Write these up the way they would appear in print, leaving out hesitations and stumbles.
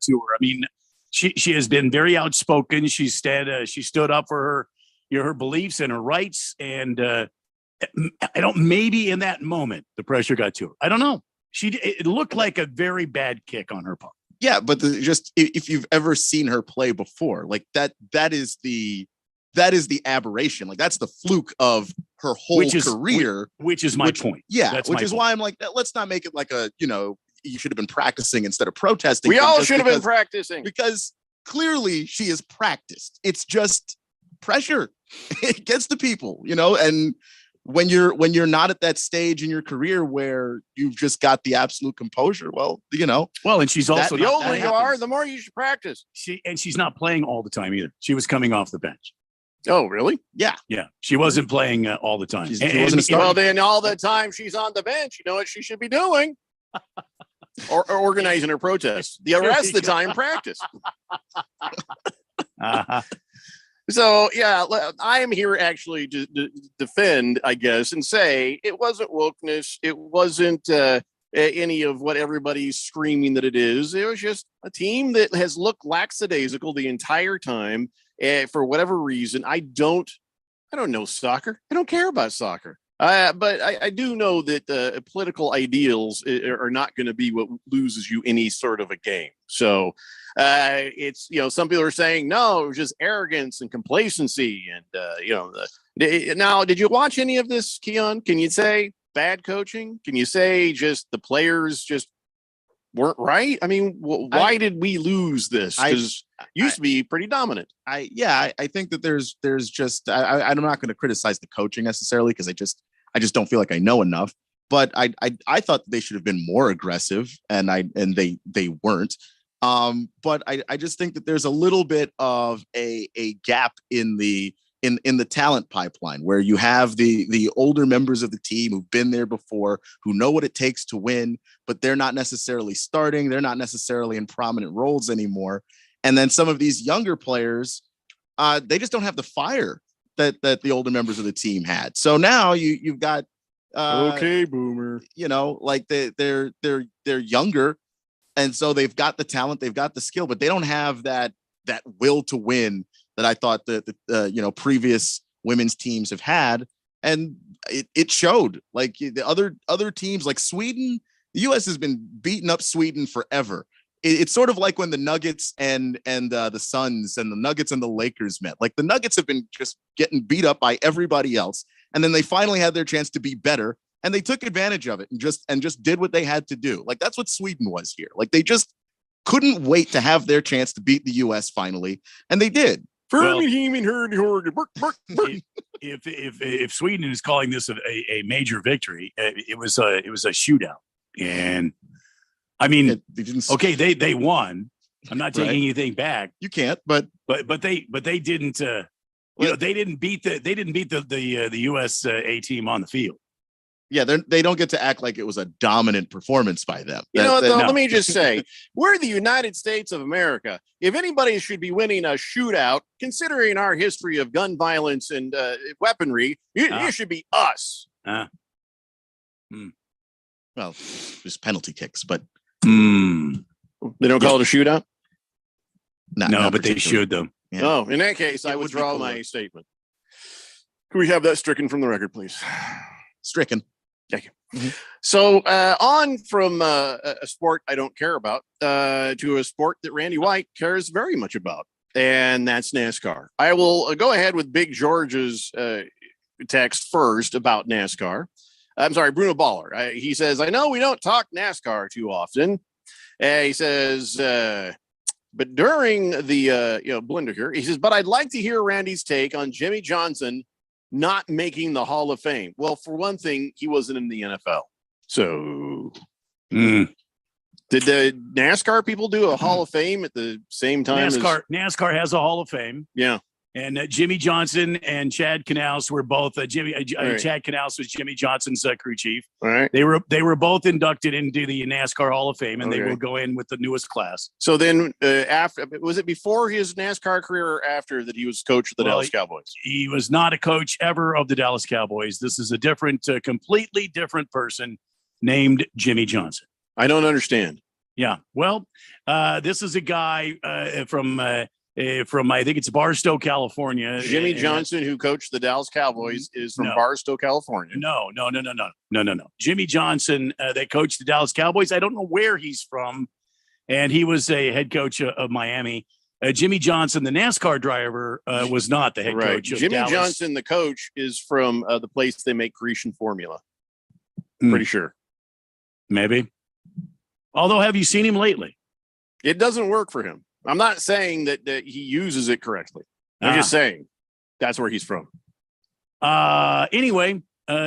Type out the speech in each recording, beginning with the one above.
to her. I mean, she has been very outspoken. She stood up for her beliefs and her rights. And I don't. Maybe in that moment the pressure got to her. I don't know. It looked like a very bad kick on her part. Yeah, but just if you've ever seen her play before, like that is the aberration. Like that's the fluke of her whole career. Which is my point. Yeah, which is why I'm like, let's not make it like you should have been practicing instead of protesting. We all should have been practicing because clearly she is practiced. It's just pressure. It gets to people, and when you're not at that stage in your career where you've just got the absolute composure, well, and she's also the older you are, the more you should practice. She's not playing all the time either. She was coming off the bench. Oh, really? Yeah. She wasn't playing all the time. Well, then all the time she's on the bench, you know what she should be doing? or organizing her protests. The rest of the time, practice. So, yeah, I am here actually to defend, I guess, and say it wasn't wokeness. It wasn't any of what everybody's screaming that it is. It was just a team that has looked lackadaisical the entire time. For whatever reason, I don't know soccer. I don't care about soccer. But I do know that political ideals are not going to be what loses you any sort of a game. So it's, some people are saying, no, it was just arrogance and complacency. And, now, did you watch any of this, Keon? Can you say bad coaching? Can you say just the players just weren't right? I mean, why did we lose this? Because used to be pretty dominant. I think that there's just I'm not going to criticize the coaching necessarily because I just don't feel like I know enough. But I thought they should have been more aggressive, and they weren't. But I just think that there's a little bit of a gap in the talent pipeline where you have the older members of the team who've been there before, who know what it takes to win, but they're not necessarily starting. They're not necessarily in prominent roles anymore. And then some of these younger players, they just don't have the fire that the older members of the team had. So now you've got okay, boomer. Like they're younger, and so they've got the talent, they've got the skill, but they don't have that will to win that I thought that previous women's teams have had, and it showed. Like the other teams, like Sweden, the U.S. has been beating up Sweden forever. It's sort of like when the Nuggets and the Suns and the Nuggets and the Lakers met. Like the Nuggets have been just getting beat up by everybody else, and then they finally had their chance to be better, and they took advantage of it and just did what they had to do. Like that's what Sweden was here. Like they just couldn't wait to have their chance to beat the U.S. finally, and they did. If Sweden is calling this a major victory, it was a shootout, and I mean, okay, they won. I'm not taking anything back. You can't, but they didn't. They didn't beat the USA team on the field. Yeah, they don't get to act like it was a dominant performance by them. Let me just say, we're the United States of America. If anybody should be winning a shootout, considering our history of gun violence and weaponry, it should be us. Well, just penalty kicks, but they don't call it a shootout. No, but they should though. Yeah. Oh, in that case, I withdraw my statement. Can we have that stricken from the record, please? Stricken. Thank you. Mm-hmm. So on from a sport I don't care about to a sport that Randy White cares very much about, and that's NASCAR. I will go ahead with Big George's text first about NASCAR. I'm sorry, Bruno Baller. He says, I know we don't talk NASCAR too often. He says, but during the blender here, he says, but I'd like to hear Randy's take on Jimmie Johnson not making the Hall of Fame. Well, for one thing, he wasn't in the NFL. So did the NASCAR people do a Hall of Fame at the same time? NASCAR has a Hall of Fame. Yeah. And Jimmie Johnson and Chad Knaus were both Chad Knaus was Jimmie Johnson's crew chief. All right. They were both inducted into the NASCAR Hall of Fame, and they will go in with the newest class. So then, after, was it before his NASCAR career or after that he was coach of the Dallas Cowboys? He was not a coach ever of the Dallas Cowboys. This is a different, completely different person named Jimmie Johnson. I don't understand. Yeah. Well, this is a guy from I think it's Barstow, California. Jimmy And Johnson, who coached the Dallas Cowboys, is from No. Barstow, California. no. Jimmy Johnson, that coached the Dallas Cowboys. I don't know where he's from, and he was a head coach of Miami. Jimmy Johnson, the NASCAR driver, was not the head Right. coach of Jimmy Dallas. Johnson, the coach, is from the place they make Grecian formula. Hmm. Pretty sure. Maybe. Although, have you seen him lately? It doesn't work for him. I'm not saying that he uses it correctly. I'm just saying that's where he's from. Anyway,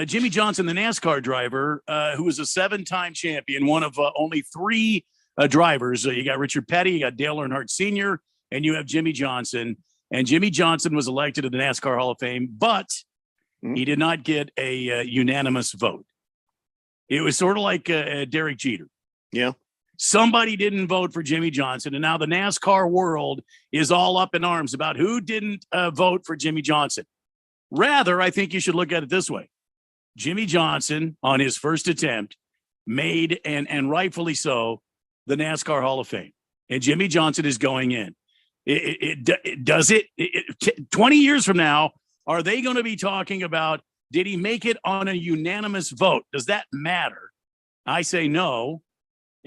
Jimmy Johnson, the NASCAR driver, who was a 7-time champion, one of only 3 drivers. You got Richard Petty, you got Dale Earnhardt Sr., and you have Jimmy Johnson. And Jimmy Johnson was elected to the NASCAR Hall of Fame, but he did not get a unanimous vote. It was sort of like Derek Jeter. Yeah. Somebody didn't vote for Jimmy Johnson, and now the NASCAR world is all up in arms about who didn't vote for Jimmy Johnson. Rather, I think you should look at it this way. Jimmy Johnson, on his first attempt, made, and rightfully so, the NASCAR Hall of Fame. And Jimmy Johnson is going in. 20 years from now, are they going to be talking about, did he make it on a unanimous vote? Does that matter? I say no.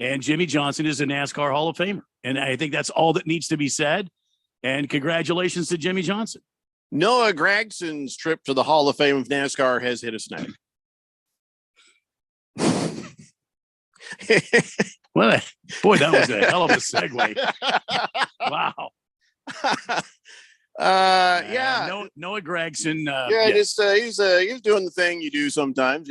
And Jimmy Johnson is a NASCAR Hall of Famer. And I think that's all that needs to be said. And congratulations to Jimmy Johnson. Noah Gragson's trip to the Hall of Fame of NASCAR has hit a snag. Well, boy, that was a hell of a segue. Wow. Yeah. Noah Gragson. Just he's doing the thing you do sometimes.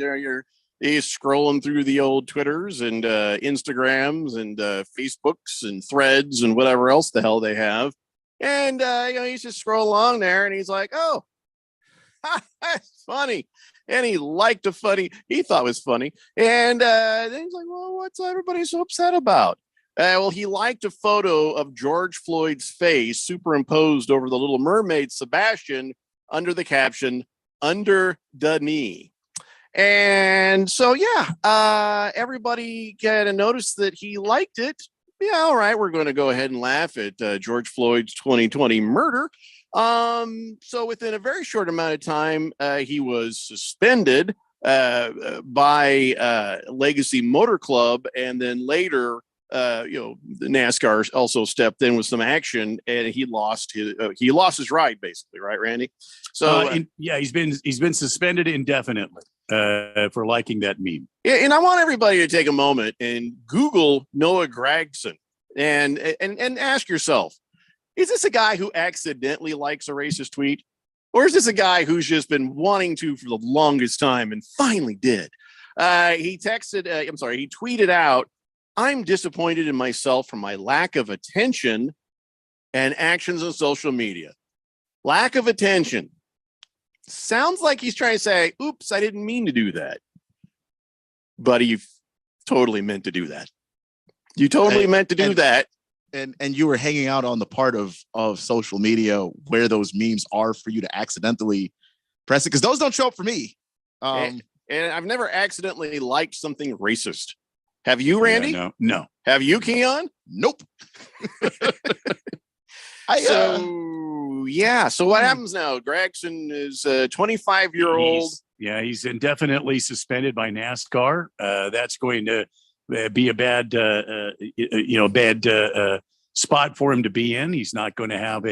He's scrolling through the old Twitters and Instagrams and Facebooks and Threads and whatever else the hell they have. And he's just scrolling along there and he's like, oh, that's funny. And he liked a funny, he thought was funny. And then he's like, well, what's everybody so upset about? Well, he liked a photo of George Floyd's face superimposed over the Little Mermaid Sebastian under the caption, "Under the knee." And so, everybody kind of noticed that he liked it. Yeah, all right, we're going to go ahead and laugh at George Floyd's 2020 murder. So within a very short amount of time, he was suspended by Legacy Motor Club, and then later, the NASCAR also stepped in with some action, and he lost his ride, basically, right, Randy? So he's been suspended indefinitely for liking that meme. And I want everybody to take a moment and Google Noah Gragson and ask yourself, is this a guy who accidentally likes a racist tweet? Or is this a guy who's just been wanting to for the longest time and finally did? He tweeted out, "I'm disappointed in myself for my lack of attention and actions on social media." Lack of attention. Sounds like he's trying to say, oops, I didn't mean to do that. But he totally meant to do that. You totally meant to do that. And you were hanging out on the part of social media where those memes are for you to accidentally press it, because those don't show up for me. And I've never accidentally liked something racist. Have you, Randy? No. Have you, Keon? Nope. So what happens now? Gragson is a 25-year-old. He's indefinitely suspended by NASCAR. That's going to be a bad spot for him to be in. He's not going to have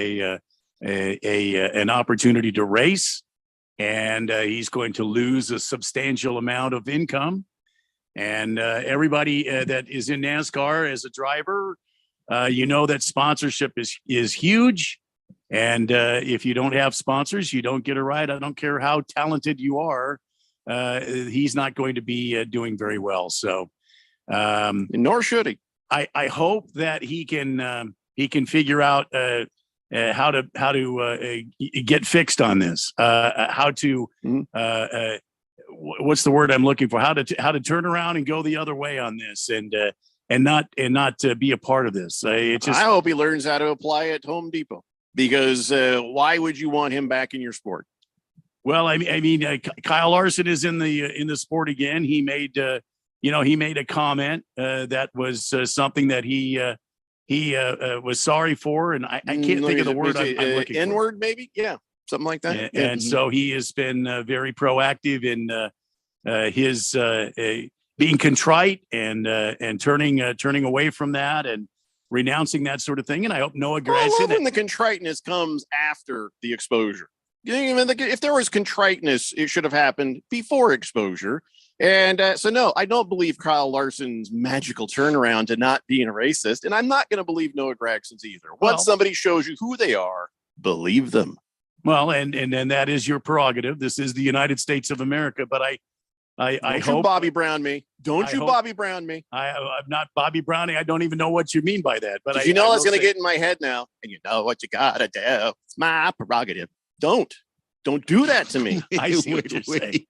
an opportunity to race, and he's going to lose a substantial amount of income. And everybody that is in NASCAR as a driver, that sponsorship is huge. And if you don't have sponsors, you don't get a ride. I don't care how talented you are. He's not going to be doing very well. So, nor should he. I hope that he can figure out how to get fixed on this. What's the word I'm looking for? How to turn around and go the other way on this, and not be a part of this. I hope he learns how to apply at Home Depot, because why would you want him back in your sport? Well, I mean, Kyle Larson is in the sport again. He made he made a comment that was something that he was sorry for, and I can't think of the word I'm looking for. N-word, maybe? Yeah, something like that. And so he has been very proactive in his being contrite and turning away from that and renouncing that sort of thing. And I hope Noah Gragson. When the contriteness comes after the exposure. If there was contriteness, it should have happened before exposure. And so, no, I don't believe Kyle Larson's magical turnaround to not being a racist. And I'm not going to believe Noah Gragson's either. Once somebody shows you who they are, believe them. Well, and that is your prerogative. This is the United States of America. But I Don't hope you Bobby Brown me. Don't you Bobby Brown me. I'm not Bobby Browning. I don't even know what you mean by that. But you know that's going to get in my head now. And you know what you got to do. It's my prerogative. Don't do that to me. I see what you're saying.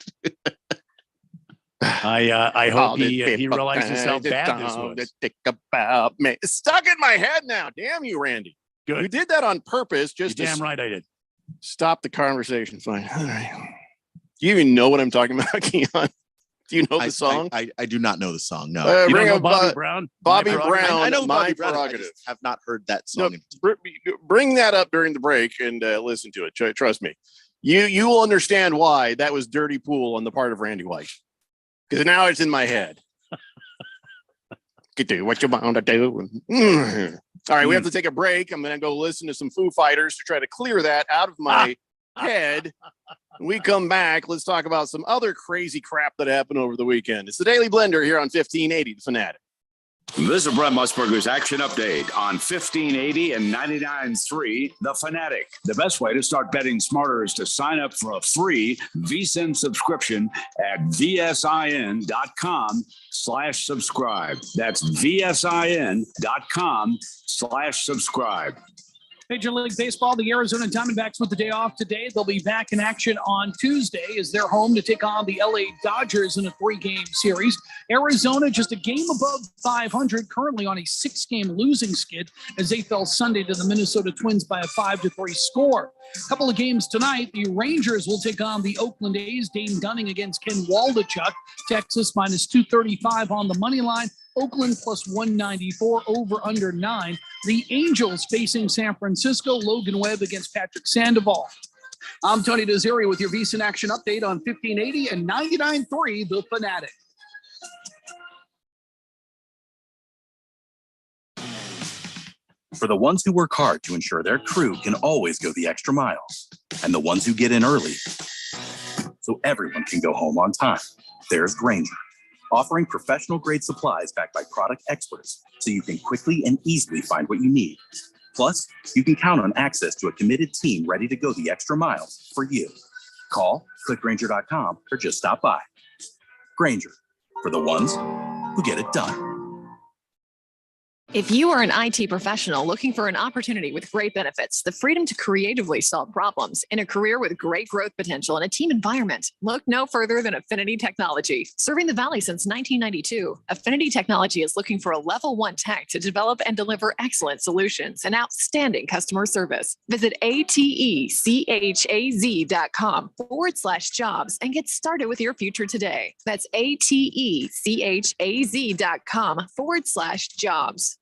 I hope he realizes how bad this was. Think about me. It's stuck in my head now. Damn you, Randy. Good. You did that on purpose. You're damn right I did. Stop the conversation. Fine. All right. Do you even know what I'm talking about, Keon? Do you know the song? I do not know the song. No. You don't know Bobby Brown? Bobby Brown. I know my Bobby Brown. prerogative. I just have not heard that song. No, bring that up during the break and listen to it. Trust me. You will understand why that was dirty pool on the part of Randy White. Because now it's in my head. Get do what you want to do. All right, we have to take a break. I'm going to go listen to some Foo Fighters to try to clear that out of my head. When we come back, let's talk about some other crazy crap that happened over the weekend. It's the Daily Blender here on 1580 The Fanatic. This is Brett Musburger's Action Update on 1580 and 99.3 The Fanatic. The best way to start betting smarter is to sign up for a free VSiN subscription at vsin.com/subscribe. That's vsin.com/subscribe. Major League Baseball, the Arizona Diamondbacks with the day off today. They'll be back in action on Tuesday as they're home to take on the LA Dodgers in a 3-game series. Arizona just a game above 500, currently on a 6-game losing skid as they fell Sunday to the Minnesota Twins by a 5-3 score. A couple of games tonight, the Rangers will take on the Oakland A's. Dane Dunning against Ken Waldichuk. Texas minus 235 on the money line. Oakland plus 194, over under 9. The Angels facing San Francisco. Logan Webb against Patrick Sandoval. I'm Tony Desiri with your VSiN Action Update on 1580 and 99.3 The Fanatic. For the ones who work hard to ensure their crew can always go the extra mile, and the ones who get in early so everyone can go home on time, there's Grainger, offering professional-grade supplies backed by product experts so you can quickly and easily find what you need. Plus, you can count on access to a committed team ready to go the extra mile for you. Call, click Grainger.com, or just stop by. Grainger, for the ones who get it done. If you are an IT professional looking for an opportunity with great benefits, the freedom to creatively solve problems in a career with great growth potential and a team environment, look no further than Affinity Technology. Serving the Valley since 1992, Affinity Technology is looking for a level 1 tech to develop and deliver excellent solutions and outstanding customer service. Visit atechaz.com/jobs and get started with your future today. That's atechaz.com/jobs.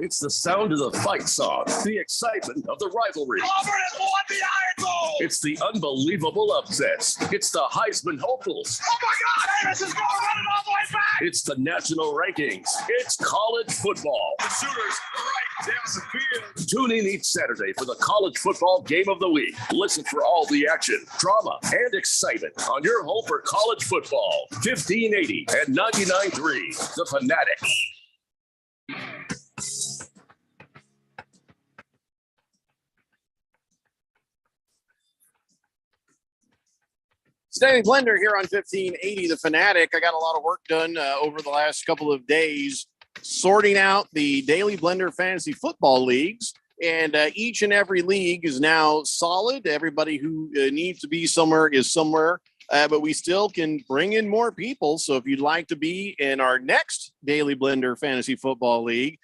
It's the sound of the fight song, the excitement of the rivalry. Auburn has won the Iron Bowl. It's the unbelievable upsets. It's the Heisman hopefuls. Oh my God, Davis is going running all the way back. It's the national rankings. It's college football. The Sooners right down the field. Tune in each Saturday for the college football game of the week. Listen for all the action, drama, and excitement on your home for college football. 1580 and 99.3 The Fanatic. Daily Blender here on 1580 The Fanatic. I got a lot of work done over the last couple of days sorting out the Daily Blender Fantasy Football Leagues. And each and every league is now solid. Everybody who needs to be somewhere is somewhere. But we still can bring in more people. So if you'd like to be in our next Daily Blender Fantasy Football League,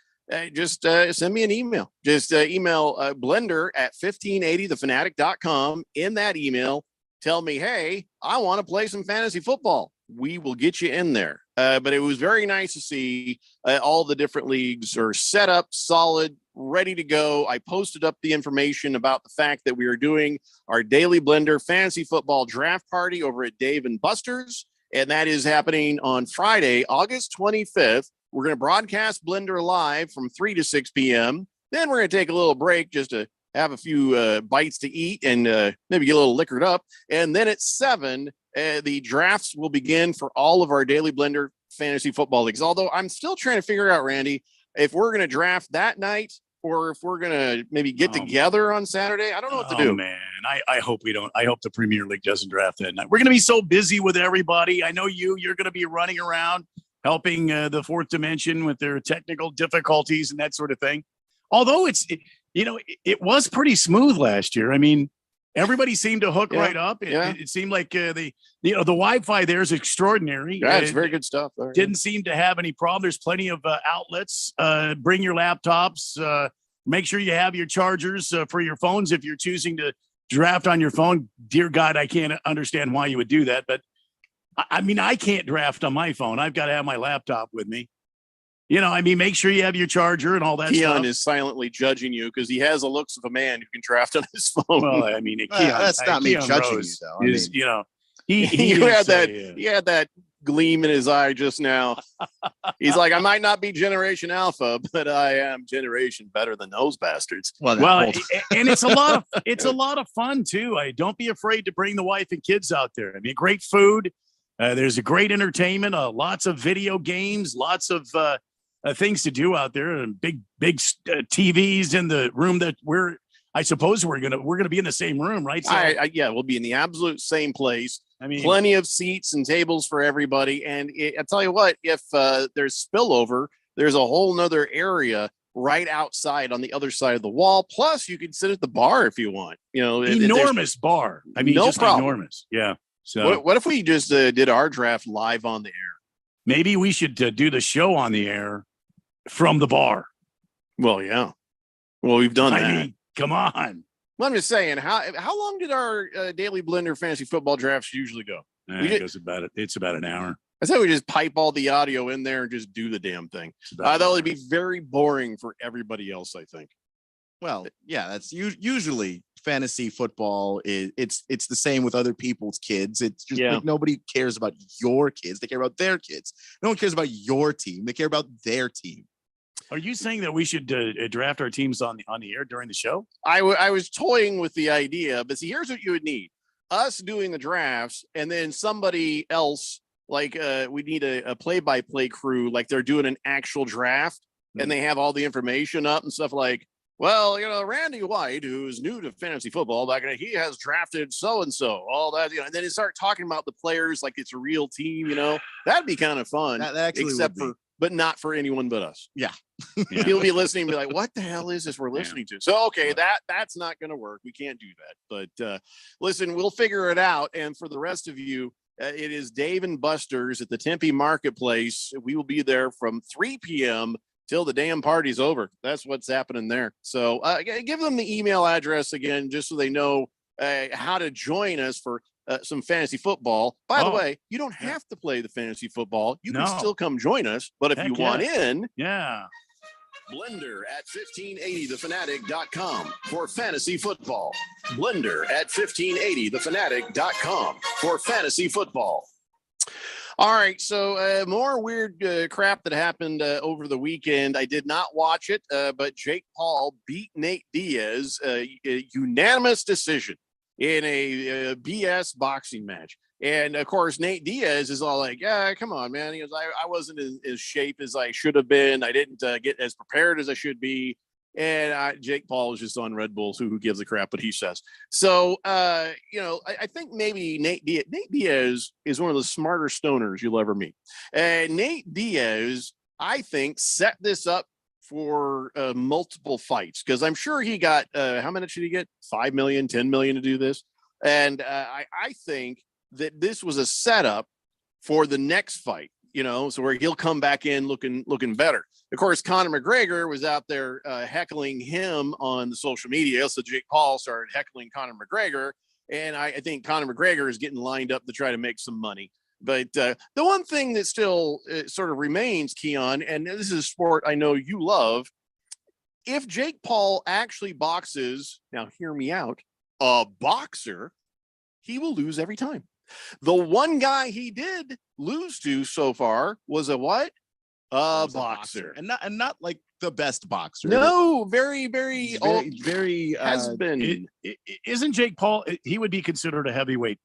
just send me an email. Just email blender at 1580thefanatic.com. In that email, tell me, hey, I want to play some fantasy football. we will get you in there. But it was very nice to see all the different leagues are set up, solid, ready to go. I posted up the information about the fact that we are doing our Daily Blender Fantasy Football Draft Party over at Dave and Buster's, and that is happening on Friday, August 25th. We're going to broadcast Blender live from 3 to 6 p.m. Then we're going to take a little break just to have a few bites to eat and maybe get a little liquored up. And then at 7, the drafts will begin for all of our Daily Blender fantasy football leagues. Although I'm still trying to figure out, Randy, if we're going to draft that night or if we're going to maybe get together on Saturday. I don't know what to do. Man, I hope we don't. I hope the Premier League doesn't draft that night. We're going to be so busy with everybody. I know you're going to be running around helping the Fourth Dimension with their technical difficulties and that sort of thing. Although it was pretty smooth last year. I mean, everybody seemed to hook right up. It seemed like the Wi-Fi there is extraordinary. Yeah, it's very good stuff. Didn't seem to have any problem. There's plenty of outlets. Bring your laptops. Make sure you have your chargers for your phones if you're choosing to draft on your phone. Dear God, I can't understand why you would do that. But I mean, I can't draft on my phone. I've got to have my laptop with me. Make sure you have your charger and all that Keon stuff. is silently judging you because he has the looks of a man who can draft on his phone. Well, I mean, Keon, that's not me Keon judging Rose you, though. He had that gleam in his eye just now. He's like, I might not be Generation Alpha, but I am generation better than those bastards. And it's a lot of fun too. Don't be afraid to bring the wife and kids out there. I mean, great food. There's a great entertainment. Lots of video games. Lots of things to do out there, and big TVs in the room that I suppose we're gonna be in the same room, right? So, we'll be in the absolute same place. I mean, plenty of seats and tables for everybody. And I tell you what, if there's spillover, there's a whole nother area right outside on the other side of the wall. Plus, you can sit at the bar if you want. Enormous bar. I mean, no just problem. Enormous. Yeah. So what if we just did our draft live on the air? Maybe we should do the show on the air from the bar. Well, yeah. Well, we've done that. I mean, come on. Well, I'm just saying, how long did our Daily Blender fantasy football drafts usually go? It's about an hour. I said we just pipe all the audio in there and just do the damn thing. That would be very boring for everybody else, I think. Well, yeah, that's usually fantasy football. It's the same with other people's kids. It's just like nobody cares about your kids. They care about their kids. No one cares about your team. They care about their team. Are you saying that we should draft our teams on the air during the show? I was toying with the idea, but see, here's what you would need: us doing the drafts, and then somebody else, like we need a play-by-play crew, like they're doing an actual draft, and they have all the information up and stuff like, well, Randy White, who's new to fantasy football, he has drafted so-and-so, all that, and then they start talking about the players like it's a real team, that'd be kind of fun. That actually would be. But not for anyone but us. Yeah. He'll be listening and be like, what the hell is this we're listening to? So, okay, that's not going to work. We can't do that. But listen, we'll figure it out. And for the rest of you, it is Dave and Buster's at the Tempe Marketplace. We will be there from 3 p.m. till the damn party's over. That's what's happening there. So give them the email address again, just so they know how to join us for some fantasy football. By the way, you don't have to play the fantasy football. You can still come join us. But if you want in, Blender at 1580thefanatic.com for fantasy football. Blender at 1580thefanatic.com for fantasy football. All right, so more weird crap that happened over the weekend. I did not watch it, but Jake Paul beat Nate Diaz, a unanimous decision in a BS boxing match. And of course, Nate Diaz is all like, yeah, come on, man. He goes, I wasn't in shape as I should have been. I didn't get as prepared as I should be. And Jake Paul is just on Red Bull, so who gives a crap what he says? So, I think maybe Nate Diaz is one of the smarter stoners you'll ever meet. And Nate Diaz, I think, set this up for multiple fights, because I'm sure he got, how many did he get? 5 million, 10 million to do this. And I think that this was a setup for the next fight, so where he'll come back in looking better. Of course, Conor McGregor was out there heckling him on the social media. So Jake Paul started heckling Conor McGregor. And I think Conor McGregor is getting lined up to try to make some money. But the one thing that still sort of remains, Keon, and this is a sport I know you love. If Jake Paul actually boxes, now hear me out, a boxer, he will lose every time. The one guy he did lose to so far was a what? A boxer. And not like the best boxer. No, very, very, very has been. Isn't Jake Paul? He would be considered a heavyweight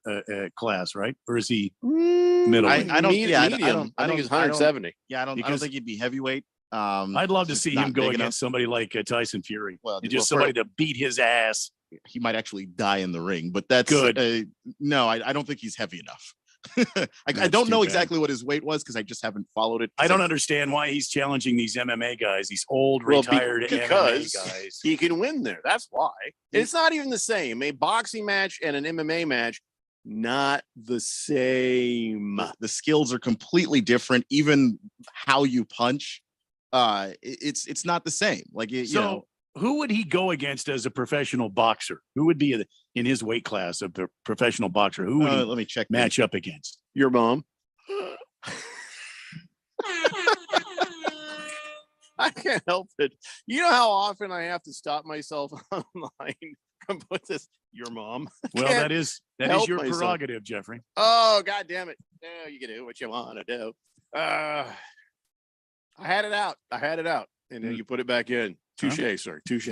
class, right? Or is he middle? I don't. Yeah, medium. I think it's 170. Yeah, I don't think he'd be heavyweight. I'd love to see him go against somebody like Tyson Fury. Well, just somebody to beat his ass. He might actually die in the ring, but that's good. No, I don't think he's heavy enough. I don't know exactly what his weight was because I just haven't followed it. I don't understand why he's challenging these MMA guys, these old retired MMA guys. He can win there. That's why. It's not even the same. A boxing match and an MMA match, not the same. The skills are completely different. Even how you punch, it's not the same. Like you know. Who would he go against as a professional boxer? Who would be in his weight class of the professional boxer? Who would let me check match up against? Your mom. I can't help it. You know how often I have to stop myself online and put this. Your mom. Well, that is your prerogative, Jeffrey. Oh, God damn it! No, you can do what you want to do. I had it out, and then you put it back in. Touche, sir. Touche.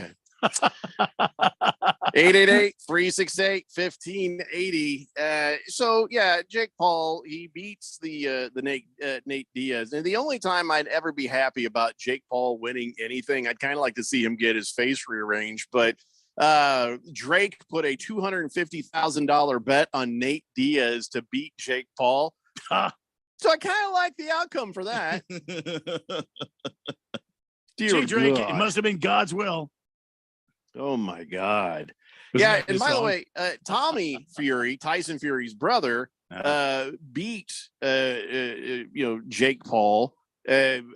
888-368-1580. So yeah, Jake Paul, he beats the Nate Diaz. And the only time I'd ever be happy about Jake Paul winning anything, I'd kind of like to see him get his face rearranged. But Drake put a $250,000 bet on Nate Diaz to beat Jake Paul. So I kind of like the outcome for that. Gee, Drake, it must have been God's will. Oh my God. Yeah, and by the way, Tommy Fury, Tyson Fury's brother, beat Jake Paul. And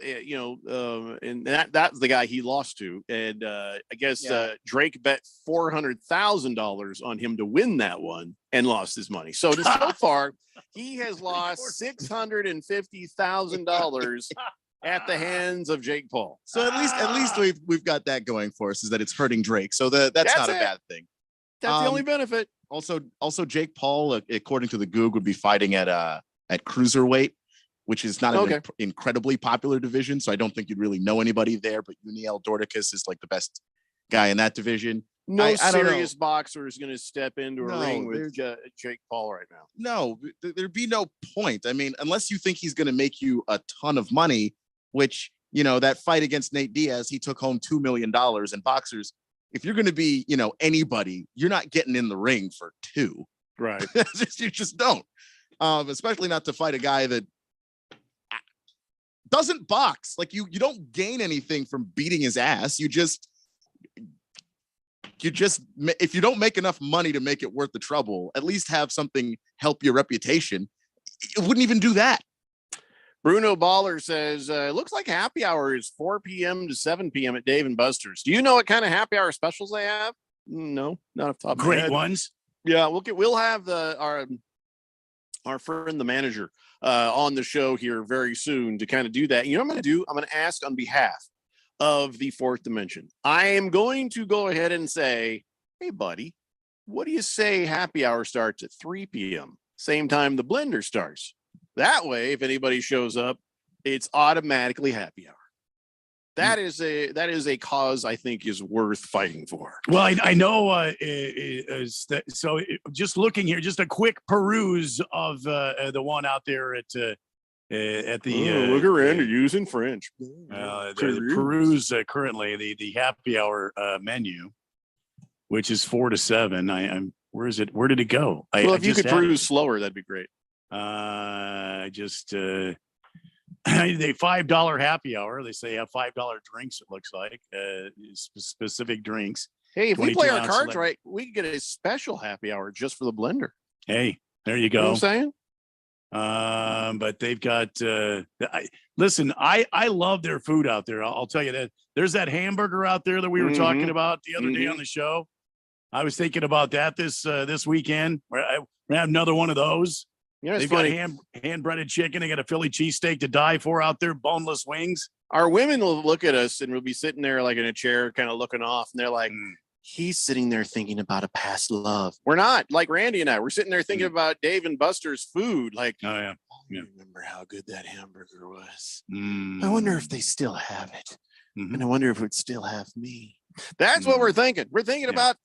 that's the guy he lost to. And I guess Drake bet $400,000 on him to win that one and lost his money. So so far, he has lost $650,000 at the hands of Jake Paul. So at least we've got that going for us, is that it's hurting Drake. So that's not a bad thing. That's the only benefit. Also Jake Paul, according to the Goog, would be fighting at cruiserweight, which is not an incredibly popular division. So I don't think you'd really know anybody there. But Uniel Dorticus is like the best guy in that division. No serious boxer is going to step into a ring with Jake Paul right now. No, there'd be no point. I mean, unless you think he's going to make you a ton of money. Which, that fight against Nate Diaz, he took home $2 million. And boxers, if you're going to be, anybody, you're not getting in the ring for two. Right. You just don't. Especially not to fight a guy that doesn't box. Like you don't gain anything from beating his ass. You just, if you don't make enough money to make it worth the trouble, at least have something help your reputation. It wouldn't even do that. Bruno Baller says, it looks like happy hour is 4 p.m. to 7 p.m. at Dave & Buster's. Do you know what kind of happy hour specials they have? No, not off the top of my head. Great ones. Yeah, we'll have our friend, the manager, on the show here very soon to kind of do that. You know what I'm going to do? I'm going to ask on behalf of the Fourth Dimension. I am going to go ahead and say, hey, buddy, what do you say happy hour starts at 3 p.m., same time the blender starts? That way, if anybody shows up, it's automatically happy hour. That is a cause I think is worth fighting for. Well, I know. So just looking here, just a quick peruse of the one out there at the. Look around, you're using French. The peruse currently the happy hour menu, which is 4 to 7. Where is it? Where did it go? If you could peruse slower, that'd be great. They $5 happy hour. They say have $5 drinks. It looks like specific drinks. Hey, if we play our cards right, we can get a special happy hour just for the blender. Hey, there you go. You know what I'm saying? But they've got. Listen, I love their food out there. I'll tell you that. There's that hamburger out there that we were talking about the other day on the show. I was thinking about that this weekend. We're gonna have another one of those. You know, it's They've got funny. hand breaded chicken. They got a Philly cheesesteak to die for out there. Boneless wings. Our women will look at us and we'll be sitting there like in a chair, kind of looking off, and they're like, Mm. he's sitting there thinking about a past love. We're not, like Randy and I. We're sitting there thinking about Dave and Buster's food. Like, Oh yeah. I remember how good that hamburger was. Mm. I wonder if they still have it. Mhm. And I wonder if it would still have me. That's what we're thinking. We're thinking Yeah. about,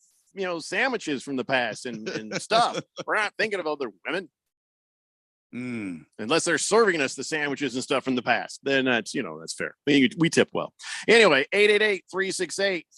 sandwiches from the past and stuff. We're not thinking of other women. Mm. Unless they're serving us the sandwiches and stuff from the past, then that's fair. We tip well. Anyway,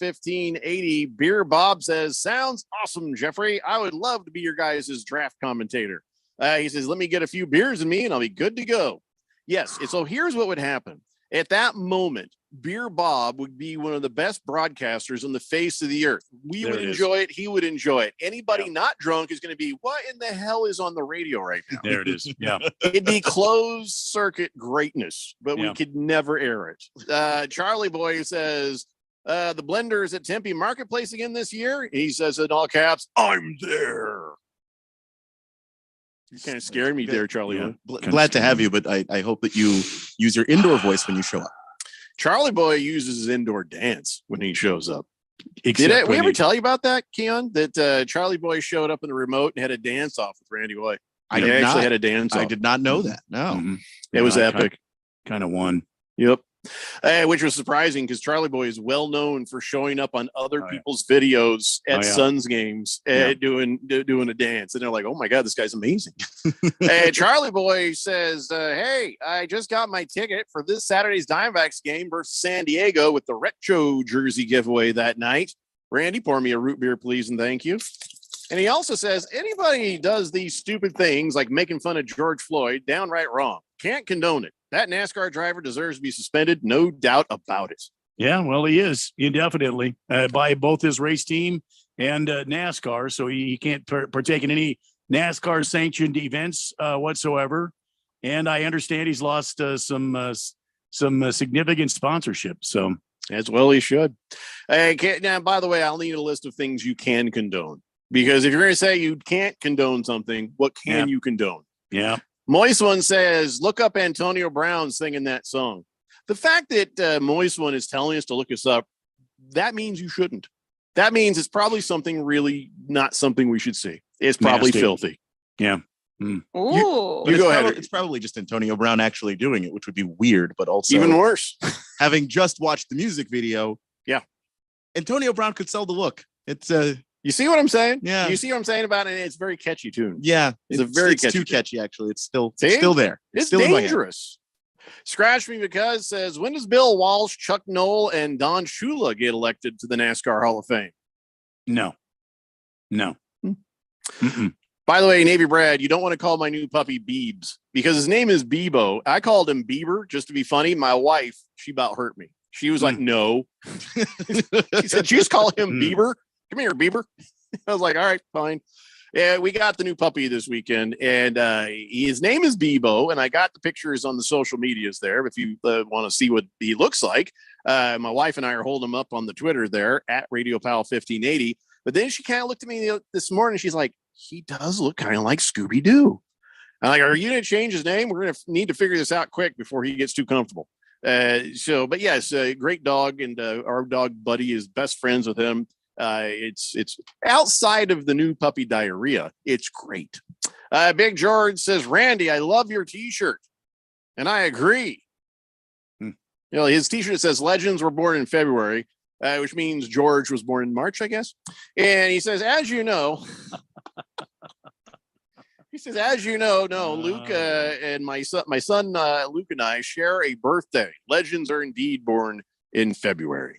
888-368-1580. Beer Bob says, sounds awesome, Jeffrey. I would love to be your guys' draft commentator. He says, let me get a few beers in me and I'll be good to go. Yes. So here's what would happen. At that moment, Beer Bob would be one of the best broadcasters on the face of the earth. We There would it is. enjoy it. He would enjoy it. Anybody not drunk is going to be, what in the hell is on the radio right now? There it is. Yeah. It'd be closed circuit greatness, but we Yeah. could never air it. Charlie Boy says, the blender is at Tempe Marketplace again this year. He says in all caps, I'm there. You're kind of scaring me there, Charlie Yeah. Boy. Glad to have you, but I hope that you use your indoor voice when you show up. Charlie Boy uses his indoor dance when he shows up. Except Did we when ever you- tell you about that, Keon? That Charlie Boy showed up in the remote and had a dance off with Randy White. I He did actually not. had a dance I off. did not know that. No. Mhm. It was Yeah, epic. Kind of one. Yep. Which was surprising because Charlie Boy is well known for showing up on other Oh, yeah. people's videos at Oh, yeah. Suns games Yeah. doing a dance. And they're like, oh my God, this guy's amazing. Charlie Boy says, hey, I just got my ticket for this Saturday's Diamondbacks game versus San Diego with the retro jersey giveaway that night. Randy, pour me a root beer, please, and thank you. And he also says, anybody does these stupid things like making fun of George Floyd, downright wrong. Can't condone it. That NASCAR driver deserves to be suspended. No doubt about it. Yeah, well, he is indefinitely by both his race team and NASCAR. So he can't partake in any NASCAR sanctioned events whatsoever. And I understand he's lost some significant sponsorship. So As well he should. Now, by the way, I'll need a list of things you can condone. Because if you're going to say you can't condone something, what can you condone? yeah, Moist One says, look up Antonio Brown singing that song. The fact that Moist One is telling us to look us up, that means you shouldn't. That means it's probably something really not something we should see. It's probably Nasty. filthy. Ooh. But You go ahead. It's probably just Antonio Brown actually doing it, which would be weird, but also Even worse. having just watched the music video. Yeah. Antonio Brown could sell the look. It's You see what I'm saying? Yeah. You see what I'm saying about it? It's a very catchy tune. yeah, It's a very it's catchy too tune. catchy actually. It's still See? still there. It's still in my head. dangerous. Scratch Me Because says, when does Bill Walsh, Chuck Noll, and Don Shula get elected to the NASCAR Hall of Fame? no. Mm-mm. By the way, Navy Brad, you don't want to call my new puppy Beebs because his name is Bebo. I called him Bieber just to be funny. My wife, she about hurt me. She was like, no. She said, you just call him Mm. Bieber? Come here, Bieber. I was like, all right, fine. Yeah, we got the new puppy this weekend, and his name is Bebo, and I got the pictures on the social medias there. If you want to see what he looks like, my wife and I are holding him up on the Twitter there at Radio Pal 1580. But then she kind of looked at me this morning. She's like, he does look kind of like Scooby Doo. I'm like, are you going to change his name? We're going to need to figure this out quick before he gets too comfortable. But yes, great dog, and our dog Buddy is best friends with him. It's outside of the new puppy diarrhea. It's great. Big George says, Randy, I love your t-shirt. And I agree. Hmm. You know, his t-shirt says legends were born in February, which means George was born in March, I guess. And he says, as you know, Luke and my son Luke and I share a birthday. Legends are indeed born in February.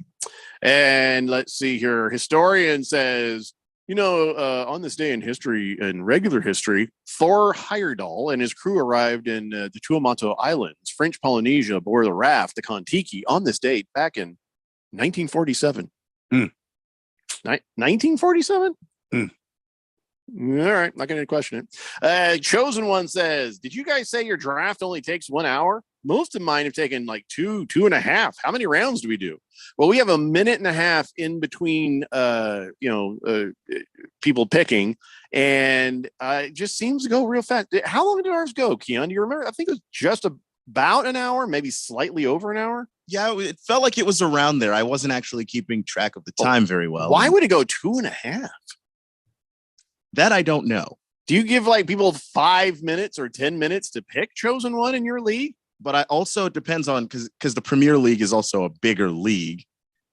And let's see here. Historian says, on this day in history, in regular history, Thor Heyerdahl and his crew arrived in the Tuamotu Islands, French Polynesia, aboard the raft, the Kon-Tiki, on this date back in 1947. Hmm. 1947? Hmm. All right, not going to question it. Chosen One says, "Did you guys say your draft only takes 1 hour? Most of mine have taken like 2.5. How many rounds do we do?" Well, we have a minute and a half in between, people picking, and it just seems to go real fast. How long did ours go, Keon? Do you remember? I think it was just about an hour, maybe slightly over an hour. Yeah, it felt like it was around there. I wasn't actually keeping track of the time very well. Why would it go 2.5? That I don't know. Do you give like people 5 minutes or 10 minutes to pick Chosen One in your league? But I also, it depends on, because the Premier League is also a bigger league.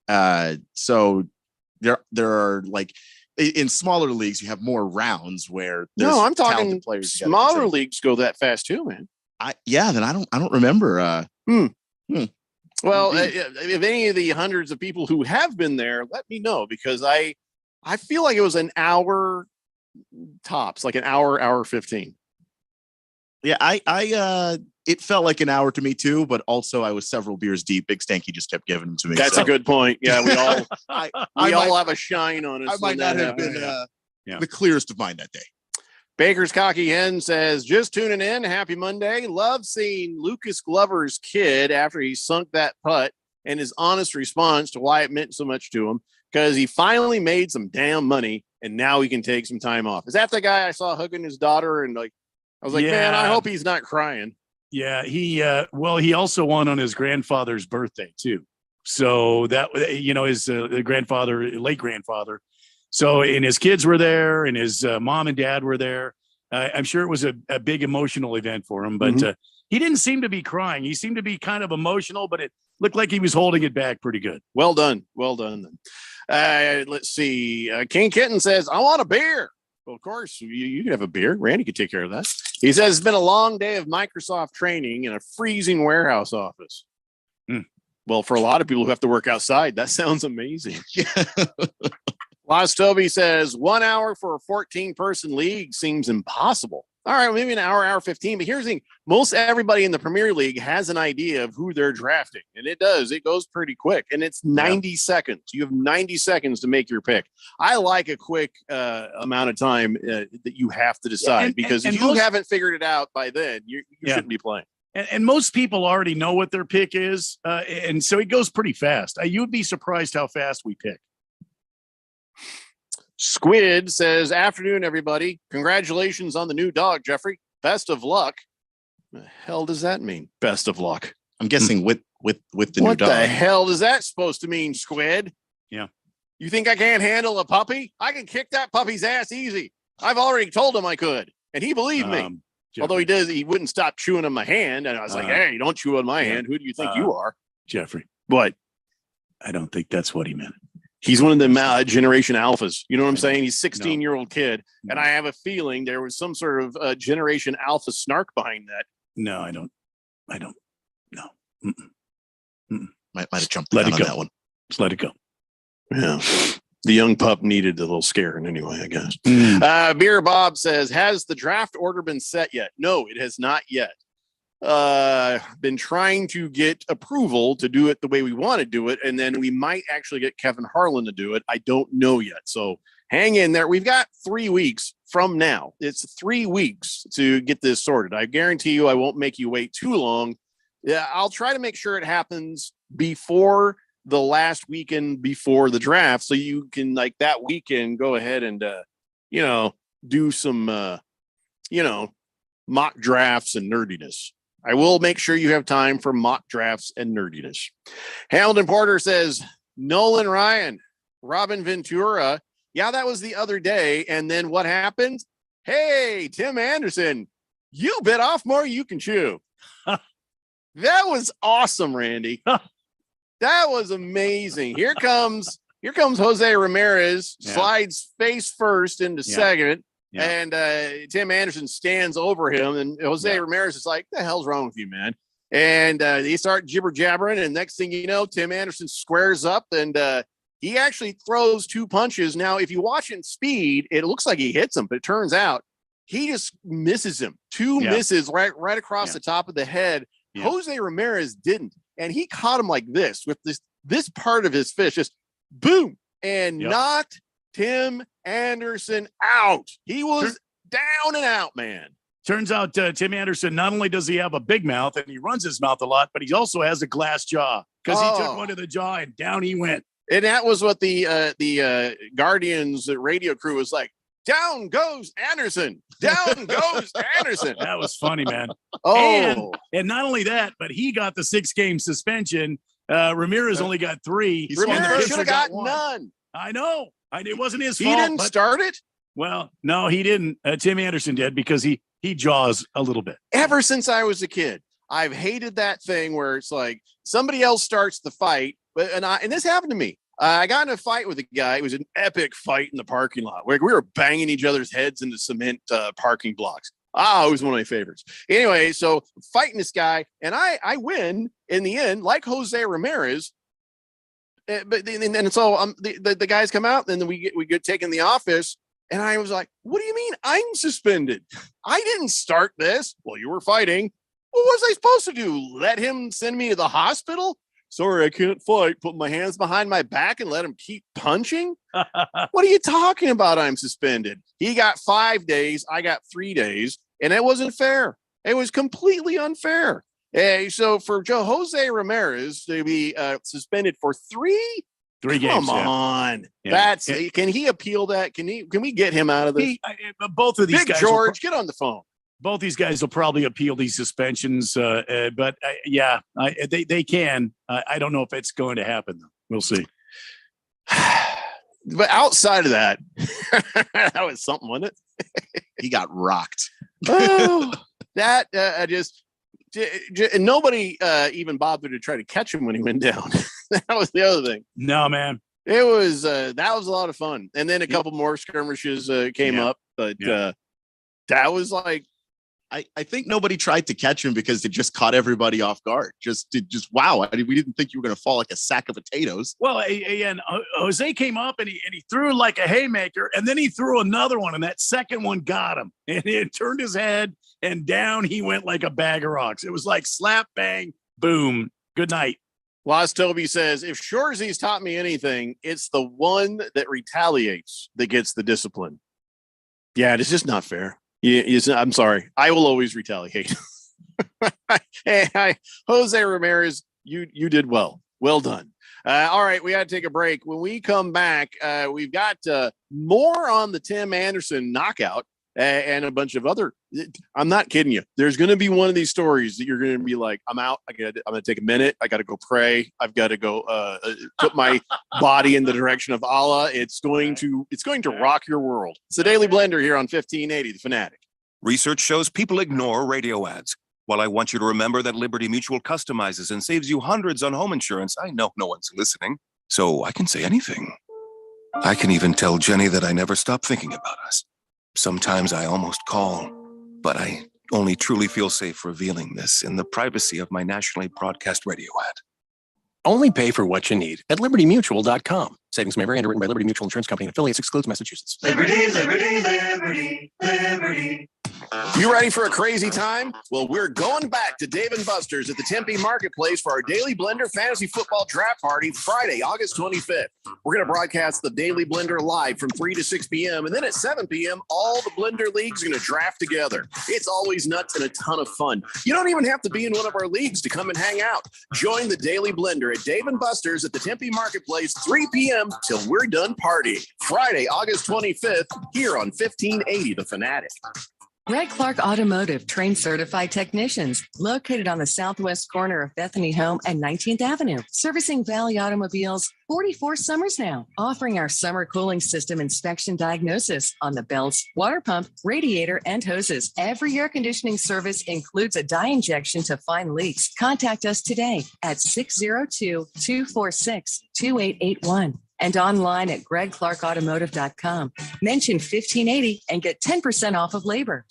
So there are like in smaller leagues, you have more rounds where no, I'm talking talented players together. smaller leagues go that fast too, man. Then I don't remember. Well, if any of the hundreds of people who have been there, let me know, because I feel like it was an hour tops, like an hour 15. Yeah, it felt like an hour to me too, but also I was several beers deep. Big Stanky just kept giving them to me. That's a good point. Yeah, we all I all have a shine on us. I might not have been the clearest of mind that day. Baker's Cocky Hen says, "Just tuning in. Happy Monday. Love seeing Lucas Glover's kid after he sunk that putt and his honest response to why it meant so much to him, because he finally made some damn money and now he can take some time off." Is that the guy I saw hugging his daughter? And like, I was like, man, I hope he's not crying. Yeah, he also won on his grandfather's birthday too. So that, his late grandfather. So, and his kids were there, and his mom and dad were there. I'm sure it was a big emotional event for him, but he didn't seem to be crying. He seemed to be kind of emotional, but it looked like he was holding it back pretty good. Well done. Then. Let's see. King Kitten says, "I want a beer." Well, of course, you can have a beer. Randy could take care of that. He says, "It's been a long day of Microsoft training in a freezing warehouse office." Well, for a lot of people who have to work outside, that sounds amazing. Lost Toby says 1 hour for a 14-person league seems impossible. All right, well, maybe an hour 15. But here's the thing. Most everybody in the Premier League has an idea of who they're drafting. And it does. It goes pretty quick. And it's 90 seconds. You have 90 seconds to make your pick. I like a quick amount of time that you have to decide. Because if you haven't figured it out by then, you shouldn't be playing. And most people already know what their pick is. And so it goes pretty fast. You'd be surprised how fast we pick. Squid says, "Afternoon, everybody. Congratulations on the new dog, Jeffrey. Best of luck." The hell does that mean? Best of luck. I'm guessing with the new dog. What the hell is that supposed to mean, Squid? Yeah. You think I can't handle a puppy? I can kick that puppy's ass easy. I've already told him I could, and he believed me. Jeffrey. Although he wouldn't stop chewing on my hand, and I was like, "Hey, don't chew on my hand. Who do you think you are?" Jeffrey. What? I don't think that's what he meant. He's one of the Generation Alphas. You know what I'm saying? He's a 16-year-old kid. And I have a feeling there was some sort of Generation Alpha snark behind that. No, I don't. No. Might have jumped the gun on that one. Just let it go. Yeah. The young pup needed a little scaring anyway, I guess. Beer Bob says, "Has the draft order been set yet?" No, it has not yet. Been trying to get approval to do it the way we want to do it, and then we might actually get Kevin Harlan to do it. I don't know yet, so hang in there. We've got 3 weeks from now. It's 3 weeks to get this sorted. I guarantee you I won't make you wait too long. Yeah, I'll try to make sure it happens before the last weekend before the draft, so you can, like, that weekend go ahead and do some mock drafts and nerdiness. I will make sure you have time for mock drafts and nerdiness. Hamilton Porter says, "Nolan Ryan, Robin Ventura. Yeah, that was the other day. And then what happened? Hey, Tim Anderson, you bit off more you can chew." That was awesome, Randy. That was amazing. Here comes Jose Ramirez, slides face first into second. Yeah. And Tim Anderson stands over him, and Jose Ramirez is like, "The hell's wrong with you, man?" And they start jibber jabbering, and next thing you know, Tim Anderson squares up, and he actually throws 2 punches. Now, if you watch it in speed, it looks like he hits him, but it turns out he just misses him. 2 misses right across the top of the head. Yeah. Jose Ramirez didn't, and he caught him like this with this part of his fist, just boom, and knocked Tim Anderson out. He was down and out, man. Turns out Tim Anderson, not only does he have a big mouth and he runs his mouth a lot, but he also has a glass jaw because he took one to the jaw and down he went. And that was what the Guardians radio crew was like. Down goes Anderson. Down goes Anderson. That was funny, man. Oh, and not only that, but he got the 6-game suspension. Ramirez only got 3. Ramirez should Pitcher have got 1. none. I know. It wasn't his He fault. didn't start it. Well, no, he didn't. Tim Anderson did because he jaws a little bit. Ever since I was a kid, I've hated that thing where it's like somebody else starts the fight, and this happened to me. I got in a fight with a guy. It was an epic fight in the parking lot where we were banging each other's heads into cement parking blocks. It was one of my favorites. Anyway, so fighting this guy, and I win in the end, like Jose Ramirez. But and so the guys come out, and then we get taken in the office, and I was like, "What do you mean I'm suspended? I didn't start this." Well, you were fighting. What was I supposed to do? Let him send me to the hospital? Sorry, I can't fight. Put my hands behind my back and let him keep punching? What are you talking about? I'm suspended. He got 5 days. I got 3 days. And it wasn't fair. It was completely unfair. So for Jose Ramirez to be suspended for 3 games. Come on. Yeah. Can he appeal that? Can we get him out of this? Both of these Big guys. George, get on the phone. Both these guys will probably appeal these suspensions, but they can. I don't know if it's going to happen, though. We'll see. But outside of that, that was something, wasn't it? He got rocked. Oh, that nobody even bothered to try to catch him when he went down. That was the other thing. No, man. It was that was a lot of fun, and then a couple more skirmishes came up, but that was like. I think nobody tried to catch him because it just caught everybody off guard. Just wow. We didn't think you were going to fall like a sack of potatoes. Well, and Jose came up and he threw like a haymaker, and then he threw another one, and that second one got him, and it turned his head, and down he went like a bag of rocks. It was like slap, bang, boom. Good night. Lost Toby says, if Shoresy's taught me anything, it's the one that retaliates that gets the discipline. Yeah, it's just not fair. I'm sorry. I will always retaliate. Hey, Jose Ramirez, you did well. Well done. All right, we got to take a break. When we come back, we've got more on the Tim Anderson knockout and a bunch of other. I'm not kidding you. There's going to be one of these stories that you're going to be like, I'm out. I'm going to take a minute. I got to go pray. I've got to go put my body in the direction of Allah. It's going to rock your world. It's the Daily Blender here on 1580, The Fanatic. Research shows people ignore radio ads. While I want you to remember that Liberty Mutual customizes and saves you hundreds on home insurance, I know no one's listening, so I can say anything. I can even tell Jenny that I never stop thinking about us. Sometimes I almost call, but I only truly feel safe revealing this in the privacy of my nationally broadcast radio ad. Only pay for what you need at libertymutual.com. Savings may vary. Underwritten by Liberty Mutual Insurance Company and affiliates. Excludes Massachusetts. Liberty, liberty, liberty, liberty. You ready for a crazy time? Well, we're going back to Dave & Buster's at the Tempe Marketplace for our Daily Blender Fantasy Football Draft Party Friday, August 25th. We're going to broadcast the Daily Blender live from 3 to 6 p.m. And then at 7 p.m., all the Blender leagues are going to draft together. It's always nuts and a ton of fun. You don't even have to be in one of our leagues to come and hang out. Join the Daily Blender at Dave & Buster's at the Tempe Marketplace, 3 p.m. till we're done partying. Friday, August 25th, here on 1580 The Fanatic. Greg Clark Automotive trains certified technicians located on the southwest corner of Bethany Home and 19th Avenue, servicing Valley automobiles 44 summers now, offering our summer cooling system inspection diagnosis on the belts, water pump, radiator, and hoses. Every air conditioning service includes a dye injection to find leaks. Contact us today at 602-246-2881. And online at gregclarkautomotive.com. Mention 1580 and get 10% off of labor.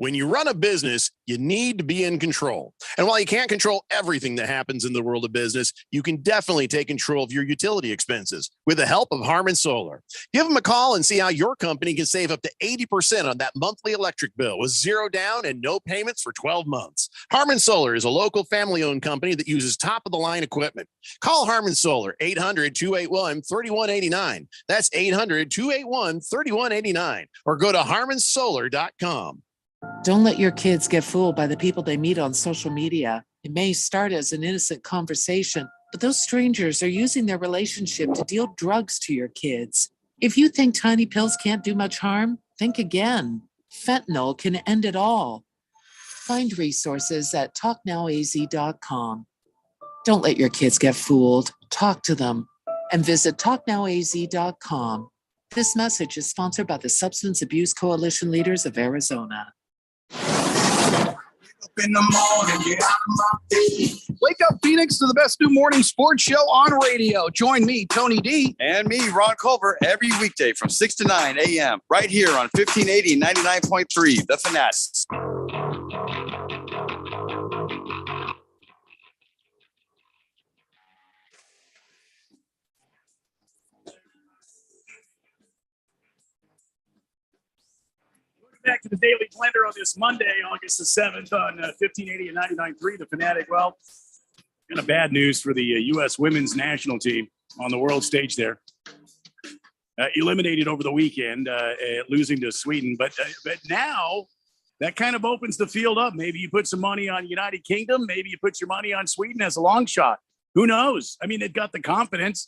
When you run a business, you need to be in control. And while you can't control everything that happens in the world of business, you can definitely take control of your utility expenses with the help of Harmon Solar. Give them a call and see how your company can save up to 80% on that monthly electric bill with zero down and no payments for 12 months. Harmon Solar is a local family-owned company that uses top-of-the-line equipment. Call Harmon Solar, 800-281-3189. That's 800-281-3189. Or go to harmonsolar.com. Don't let your kids get fooled by the people they meet on social media. It may start as an innocent conversation, but those strangers are using their relationship to deal drugs to your kids. If you think tiny pills can't do much harm, think again. Fentanyl can end it all. Find resources at talknowaz.com. Don't let your kids get fooled. Talk to them and visit talknowaz.com. This message is sponsored by the Substance Abuse Coalition Leaders of Arizona. In the morning, get out of my bed. Wake up, Phoenix, to the best new morning sports show on radio. Join me, Tony D. And me, Ron Culver, every weekday from 6 to 9 a.m. right here on 1580 99.3, The Fanatics. Back to the Daily Blender on this Monday, August the 7th on 1580 and 99.3, The Fanatic. Well, kind of bad news for the U.S. women's national team on the world stage there. Eliminated over the weekend, losing to Sweden. But now that kind of opens the field up. Maybe you put some money on United Kingdom. Maybe you put your money on Sweden as a long shot. Who knows? I mean, they've got the confidence.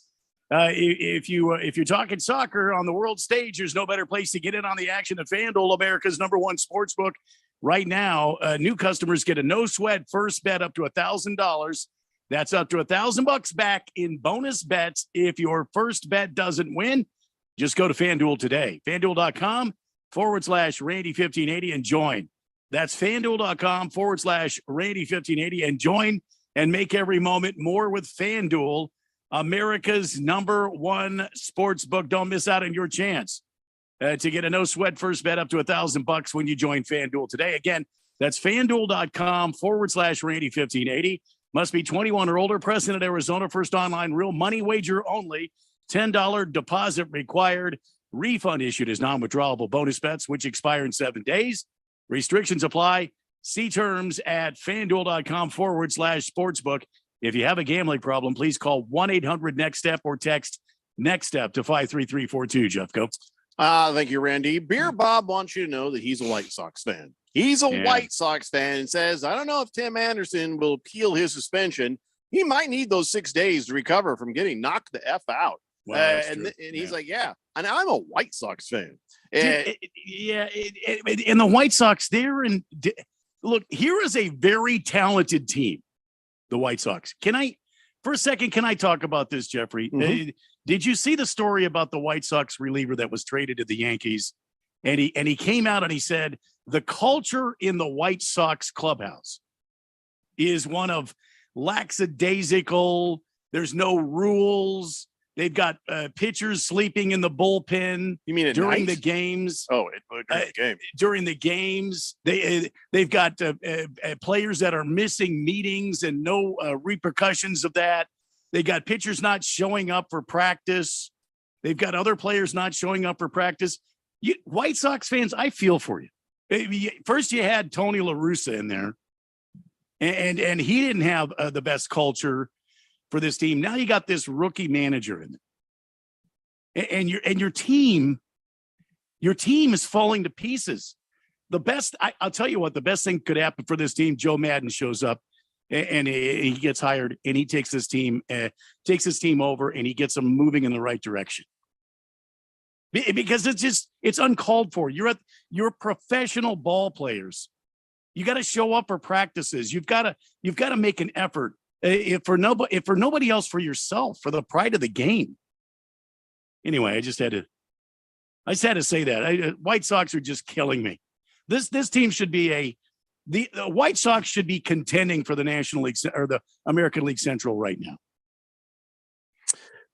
If you're talking soccer on the world stage, there's no better place to get in on the action than FanDuel, America's #1 sports book. Right now, new customers get a no sweat first bet up to $1,000. That's up to $1,000 back in bonus bets if your first bet doesn't win. Just go to FanDuel today. FanDuel.com/Randy1580 and join. That's FanDuel.com/Randy1580 and join and make every moment more with FanDuel, America's #1 sports book. Don't miss out on your chance to get a no sweat first bet up to $1,000 when you join FanDuel today. Again, that's FanDuel.com/Randy1580. Must be 21 or older, present in Arizona. First online real money wager only. $10 deposit required. Refund issued as non-withdrawable bonus bets, which expire in 7 days. Restrictions apply. See terms at FanDuel.com/sportsbook. If you have a gambling problem, please call 1-800-NEXT-STEP or text NEXT STEP to 53342. Jeffco. Thank you, Randy. Beer Bob wants you to know that he's a White Sox fan. He's a White Sox fan and says, I don't know if Tim Anderson will appeal his suspension. He might need those 6 days to recover from getting knocked the F out. Well, and he's like, yeah, and I'm a White Sox fan. And the White Sox, look, here is a very talented team, the White Sox. For a second, can I talk about this, Jeffrey? Mm-hmm. Did you see the story about the White Sox reliever that was traded to the Yankees? And he came out and he said, the culture in the White Sox clubhouse is one of lackadaisical. There's no rules. They've got pitchers sleeping in the bullpen. You mean during the games? Oh, during the game. During the games, they've got players that are missing meetings and no repercussions of that. They got pitchers not showing up for practice. They've got other players not showing up for practice. White Sox fans, I feel for you. First, you had Tony La Russa in there, and he didn't have the best culture for this team. Now you got this rookie manager in there, and your team is falling to pieces. I'll tell you what, the best thing could happen for this team. Joe Madden shows up, and he gets hired, and he takes his team over, and he gets them moving in the right direction. Because it's uncalled for. You're professional ball players. You got to show up for practices. You've got to make an effort. If for nobody else, for yourself, for the pride of the game. Anyway, I just had to say that. White Sox are just killing me. This team should be the White Sox should be contending for the National League or the American League Central right now.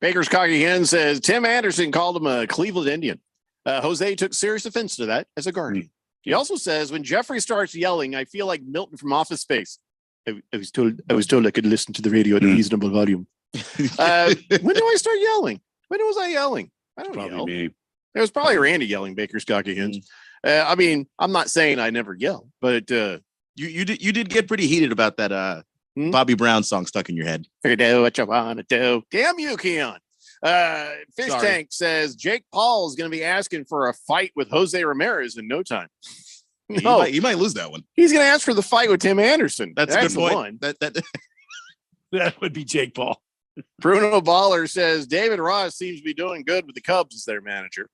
Baker's Cocky Hen says Tim Anderson called him a Cleveland Indian. Jose took serious offense to that as a Guardian. He also says, when Jeffrey starts yelling, I feel like Milton from Office Space. I was told I could listen to the radio at a reasonable volume. When do I start yelling? When was I yelling? I don't Probably yell. me. It was probably Randy yelling, Baker's Cocky Hens. I mean, I'm not saying I never yell, but you did get pretty heated about that Bobby Brown song stuck in your head. Do what you want to do. Damn you, Keon. Fish Sorry. Tank says Jake Paul is going to be asking for a fight with Jose Ramirez in no time. No, You might lose that one. he's going to ask for the fight with Tim Anderson. That's a good the point. one. That would be Jake Paul. Bruno Baller says David Ross seems to be doing good with the Cubs as their manager.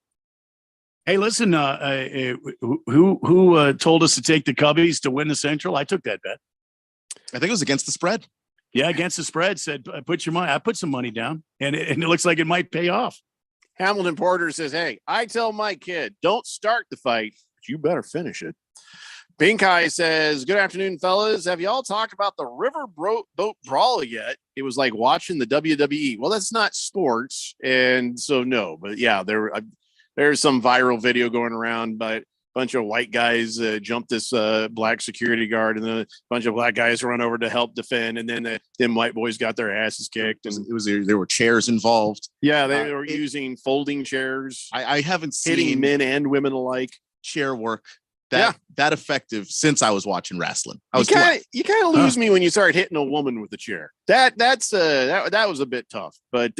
Hey, listen, who told us to take the Cubbies to win the Central? I took that bet. I think it was against the spread. Yeah, against the spread. Said, put your money. I put some money down, and it looks like it might pay off. Hamilton Porter says, hey, I tell my kid, don't start the fight, but you better finish it. Pink Eye says, good afternoon, fellas. Have y'all talked about the river boat brawl yet? It was like watching the WWE. Well, that's not sports, and so no. But yeah, there's some viral video going around by a bunch of white guys jumped this black security guard, and then a bunch of black guys run over to help defend, and then them white boys got their asses kicked. And There were chairs involved. yeah, they were using folding chairs. I haven't hitting seen men and women alike. chair work that effective since I was watching wrestling. You kind of lose me when you start hitting a woman with a chair. That was a bit tough, but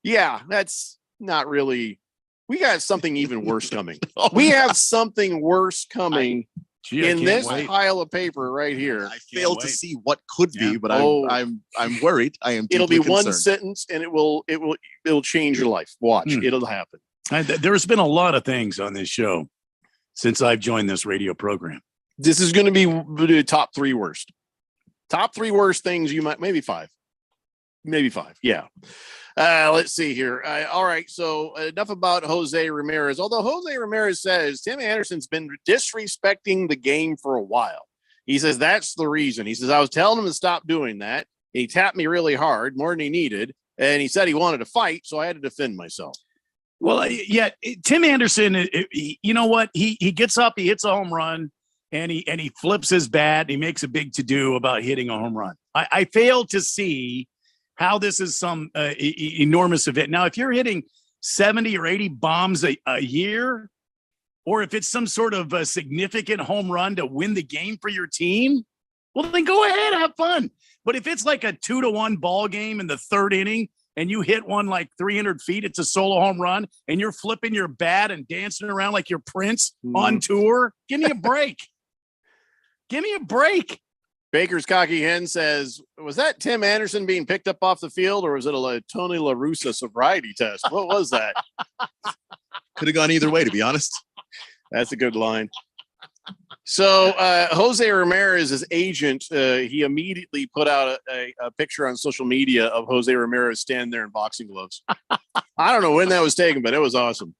yeah, that's not really. We got something even worse coming. We have something worse coming in this pile of paper right here. I failed to see what could be, but I'm worried. I am. It'll be deeply one concerned. sentence, and it'll change your life. Watch, it'll happen. There's been a lot of things on this show since I've joined this radio program. This is going to be the top 3 worst. Top 3 worst things you might, maybe 5. Yeah. Let's see here. All right. So enough about Jose Ramirez. Although Jose Ramirez says Tim Anderson's been disrespecting the game for a while. He says that's the reason. He says, I was telling him to stop doing that. He tapped me really hard, more than he needed. And he said he wanted to fight, so I had to defend myself. Well, yeah, Tim Anderson, you know what? He gets up, he hits a home run, and he flips his bat. He makes a big to-do about hitting a home run. I fail to see how this is some enormous event. Now, if you're hitting 70 or 80 bombs a year, or if it's some sort of a significant home run to win the game for your team, well, then go ahead, have fun. But if it's like a 2-1 ball game in the 3rd inning, and you hit one like 300 feet, it's a solo home run, and you're flipping your bat and dancing around like you're Prince on tour, give me a break. Give me a break. Baker's Cocky Hen says, was that Tim Anderson being picked up off the field, or was it a Tony La Russa sobriety test? What was that? Could have gone either way, to be honest. That's a good line. So Jose Ramirez's agent, he immediately put out a picture on social media of Jose Ramirez standing there in boxing gloves. I don't know when that was taken, but it was awesome.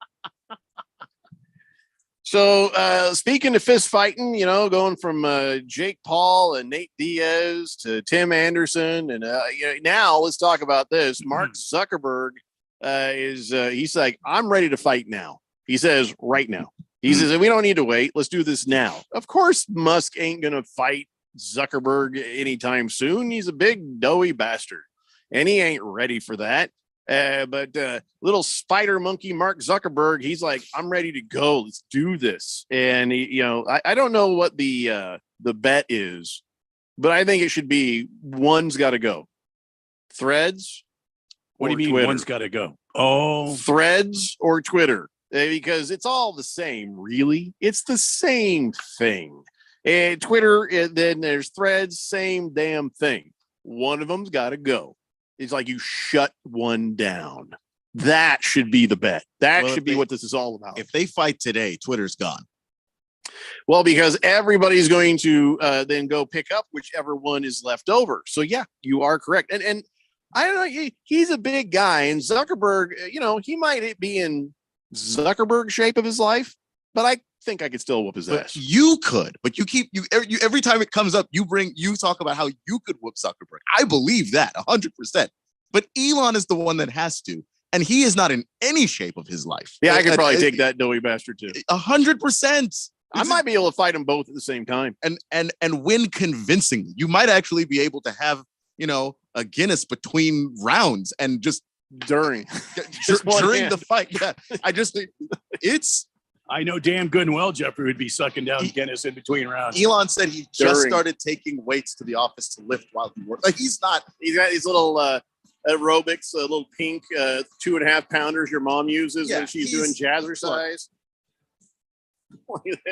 So speaking of fist fighting, going from Jake Paul and Nate Diaz to Tim Anderson, and now let's talk about this. Mark Zuckerberg he's like, I'm ready to fight now. He says right now. He says, we don't need to wait. Let's do this now. Of course, Musk ain't going to fight Zuckerberg anytime soon. He's a big, doughy bastard, and he ain't ready for that. But little spider monkey Mark Zuckerberg, he's like, I'm ready to go. Let's do this. And, I don't know what the bet is, but I think it should be one's got to go. Threads. What do you mean Twitter? one's got to go? Oh, Threads or Twitter. Because it's all the same, really. It's the same thing. And Twitter, then there's Threads, same damn thing. One of them's got to go. It's like you shut one down. That should be the bet. That should be what this is all about. If they fight today, Twitter's gone. Well, because everybody's going to then go pick up whichever one is left over. So, yeah, you are correct. And I don't know, he's a big guy. And Zuckerberg, he might be in Zuckerberg shape of his life, but I think I could still whoop his ass. You could, but you every time it comes up, you talk about how you could whoop Zuckerberg. I believe that 100%. But Elon is the one that has to, and he is not in any shape of his life. Yeah, I could probably take that doughy bastard too. 100%. I might be able to fight them both at the same time. And win convincingly. You might actually be able to have, a Guinness between rounds and just during the fight. Yeah. I know damn good and well Jeffrey would be sucking down Guinness in between rounds. Elon said he just started taking weights to the office to lift while he worked. Like he's got these little aerobics, little pink 2.5 pounders your mom uses when she's doing jazzercise. Did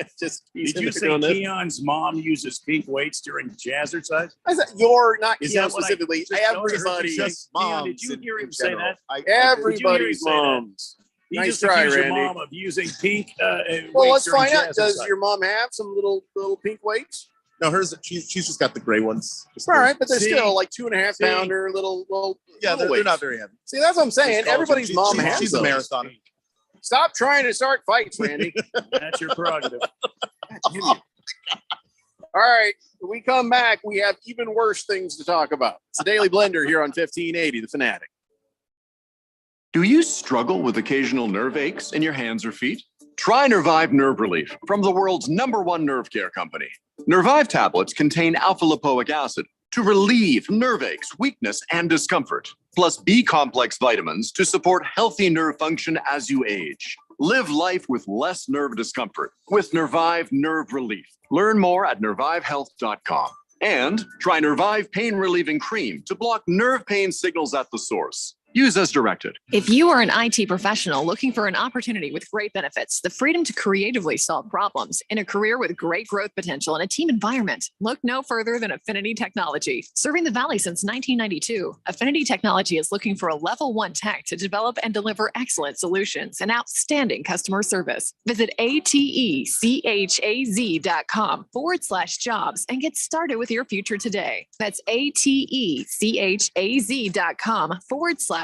you say Keon's mom uses pink weights during jazzercise? I said you're not Is Keon that what specifically. Everybody's mom. Did you hear him say that? Everybody's moms. Nice try, your Randy. mom of using pink. Well, let's find out. Does your mom have some little pink weights? No, hers. She's just got the gray ones. All right, but they're still like 2.5 pounder little. Yeah, they're not very heavy. See, that's what I'm saying. Everybody's mom has She's those. a marathoner. Stop trying to start fights, Randy. That's your prerogative. All right, when we come back, we have even worse things to talk about. It's the Daily Blender here on 1580, The Fanatic. Do you struggle with occasional nerve aches in your hands or feet? Try Nervive Nerve Relief from the world's #1 nerve care company. Nervive tablets contain alpha-lipoic acid to relieve nerve aches, weakness, and discomfort, plus B-complex vitamins to support healthy nerve function as you age. Live life with less nerve discomfort with Nervive Nerve Relief. Learn more at nervivehealth.com. And try Nervive Pain Relieving Cream to block nerve pain signals at the source. Use as directed. If you are an IT professional looking for an opportunity with great benefits, the freedom to creatively solve problems in a career with great growth potential and a team environment, look no further than Affinity Technology. Serving the Valley since 1992, Affinity Technology is looking for a level 1 tech to develop and deliver excellent solutions and outstanding customer service. Visit atechaz.com/jobs and get started with your future today. That's atechaz.com/jobs.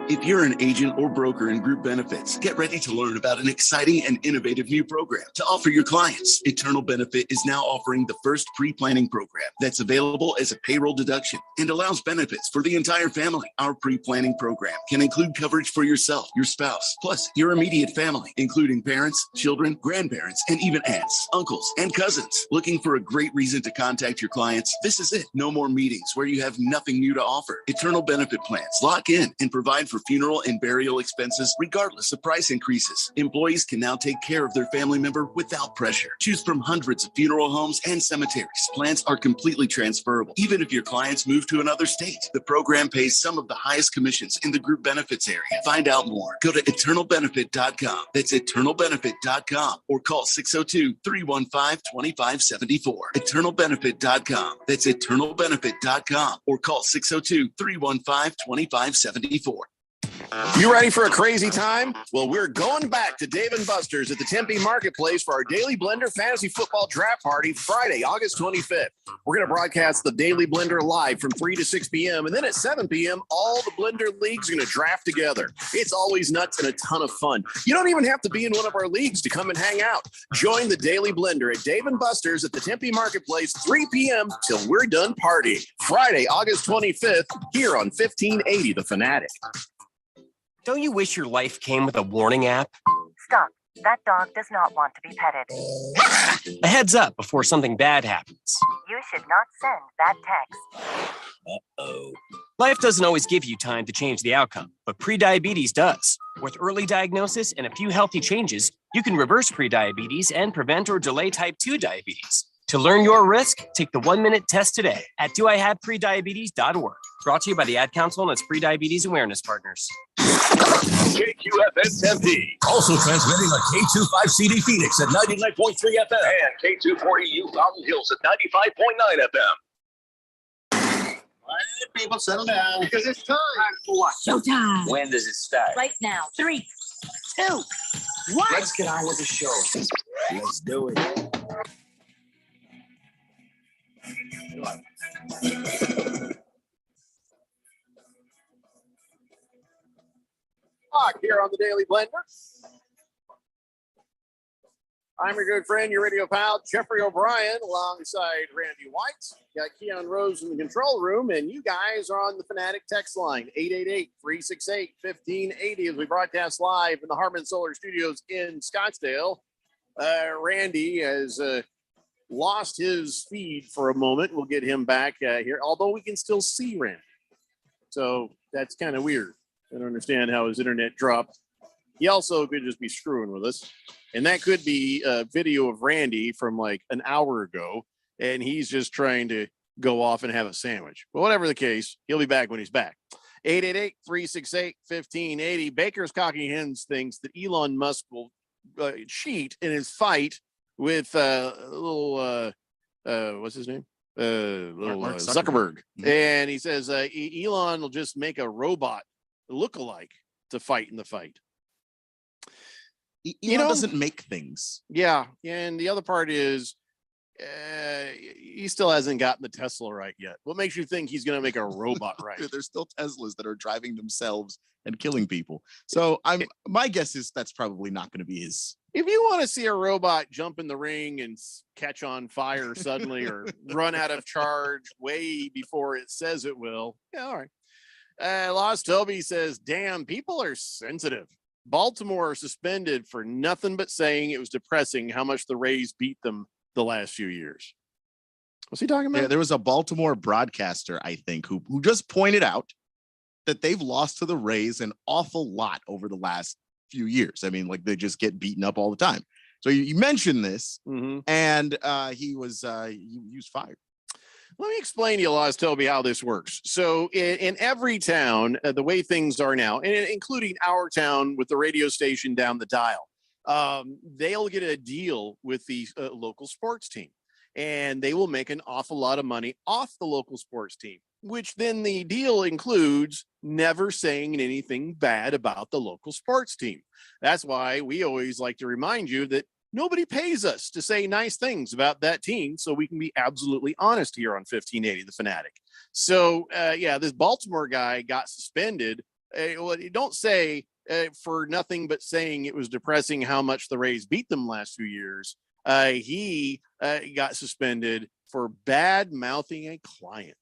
If you're an agent or broker in group benefits, get ready to learn about an exciting and innovative new program to offer your clients. Eternal Benefit is now offering the first pre-planning program that's available as a payroll deduction and allows benefits for the entire family. Our pre-planning program can include coverage for yourself, your spouse, plus your immediate family, including parents, children, grandparents, and even aunts, uncles, and cousins. Looking for a great reason to contact your clients? This is it. No more meetings where you have nothing new to offer. Eternal Benefit plans lock in and provide for funeral and burial expenses regardless of price increases. Employees can now take care of their family member without pressure. Choose from hundreds of funeral homes and cemeteries. Plans are completely transferable. Even if your clients move to another state, the program pays some of the highest commissions in the group benefits area. Find out more. Go to eternalbenefit.com. That's eternalbenefit.com or call 602-315-2574. Eternalbenefit.com. That's eternalbenefit.com or call 602-315-2574. You ready for a crazy time? Well, we're going back to Dave & Buster's at the Tempe Marketplace for our Daily Blender Fantasy Football Draft Party Friday, August 25th. We're going to broadcast the Daily Blender live from 3 to 6 p.m. And then at 7 p.m., all the Blender leagues are going to draft together. It's always nuts and a ton of fun. You don't even have to be in one of our leagues to come and hang out. Join the Daily Blender at Dave & Buster's at the Tempe Marketplace, 3 p.m. till we're done partying. Friday, August 25th, here on 1580 The Fanatic. Don't you wish your life came with a warning app? Stop. That dog does not want to be petted. A heads up before something bad happens. You should not send that text. Uh-oh. Life doesn't always give you time to change the outcome, but prediabetes does. With early diagnosis and a few healthy changes, you can reverse prediabetes and prevent or delay type 2 diabetes. To learn your risk, take the 1-minute test today at doihaveprediabetes.org. Brought to you by the Ad Council and its prediabetes awareness partners. KQFN Tempe. Also transmitting on K25CD Phoenix at 99.3 FM and K240U Fountain Hills at 95.9 FM. All right, people, settle down. Because it's time for what? Showtime. When does it start? Right now. 3, 2, 1. Let's get on with the show. Let's do it. Here on the Daily Blender. I'm your good friend, your radio pal, Jeffrey O'Brien, alongside Randy White. Got Keon Rose in the control room, and you guys are on the Fanatic text line, 888-368-1580, as we broadcast live in the Harman Solar Studios in Scottsdale. Randy has lost his feed for a moment. We'll get him back here, although we can still see Randy. So that's kind of weird. I don't understand how his internet dropped. He also could just be screwing with us. And that could be a video of Randy from like an hour ago. And he's just trying to go off and have a sandwich. But whatever the case, he'll be back when he's back. 888-368-1580. Baker's Cocky Hens thinks that Elon Musk will cheat in his fight with what's his name? Mark Zuckerberg. Mhm. And he says Elon will just make a robot look-alike to fight in the fight. Elon doesn't make things. Yeah. And the other part is he still hasn't gotten the Tesla right yet. What makes you think he's going to make a robot right? There's still Teslas that are driving themselves and killing people. So my guess is that's probably not going to be his. If you want to see a robot jump in the ring and catch on fire suddenly or run out of charge way before it says it will, yeah, all right. Lost Toby says, damn, people are sensitive. Baltimore suspended for nothing but saying it was depressing how much the Rays beat them the last few years. What's he talking about? Yeah, there was a Baltimore broadcaster, I think, who just pointed out that they've lost to the Rays an awful lot over the last few years. I mean, like they just get beaten up all the time. So you mentioned this, and he was fired. Let me explain to you, Lost Toby, how this works. So in every town, the way things are now, and including our town with the radio station down the dial, they'll get a deal with the local sports team, and they will make an awful lot of money off the local sports team, which then the deal includes never saying anything bad about the local sports team. That's why we always like to remind you that nobody pays us to say nice things about that team, so we can be absolutely honest here on 1580 The Fanatic. So, this Baltimore guy got suspended. Don't say for nothing but saying it was depressing how much the Rays beat them last few years. He got suspended for bad mouthing a client.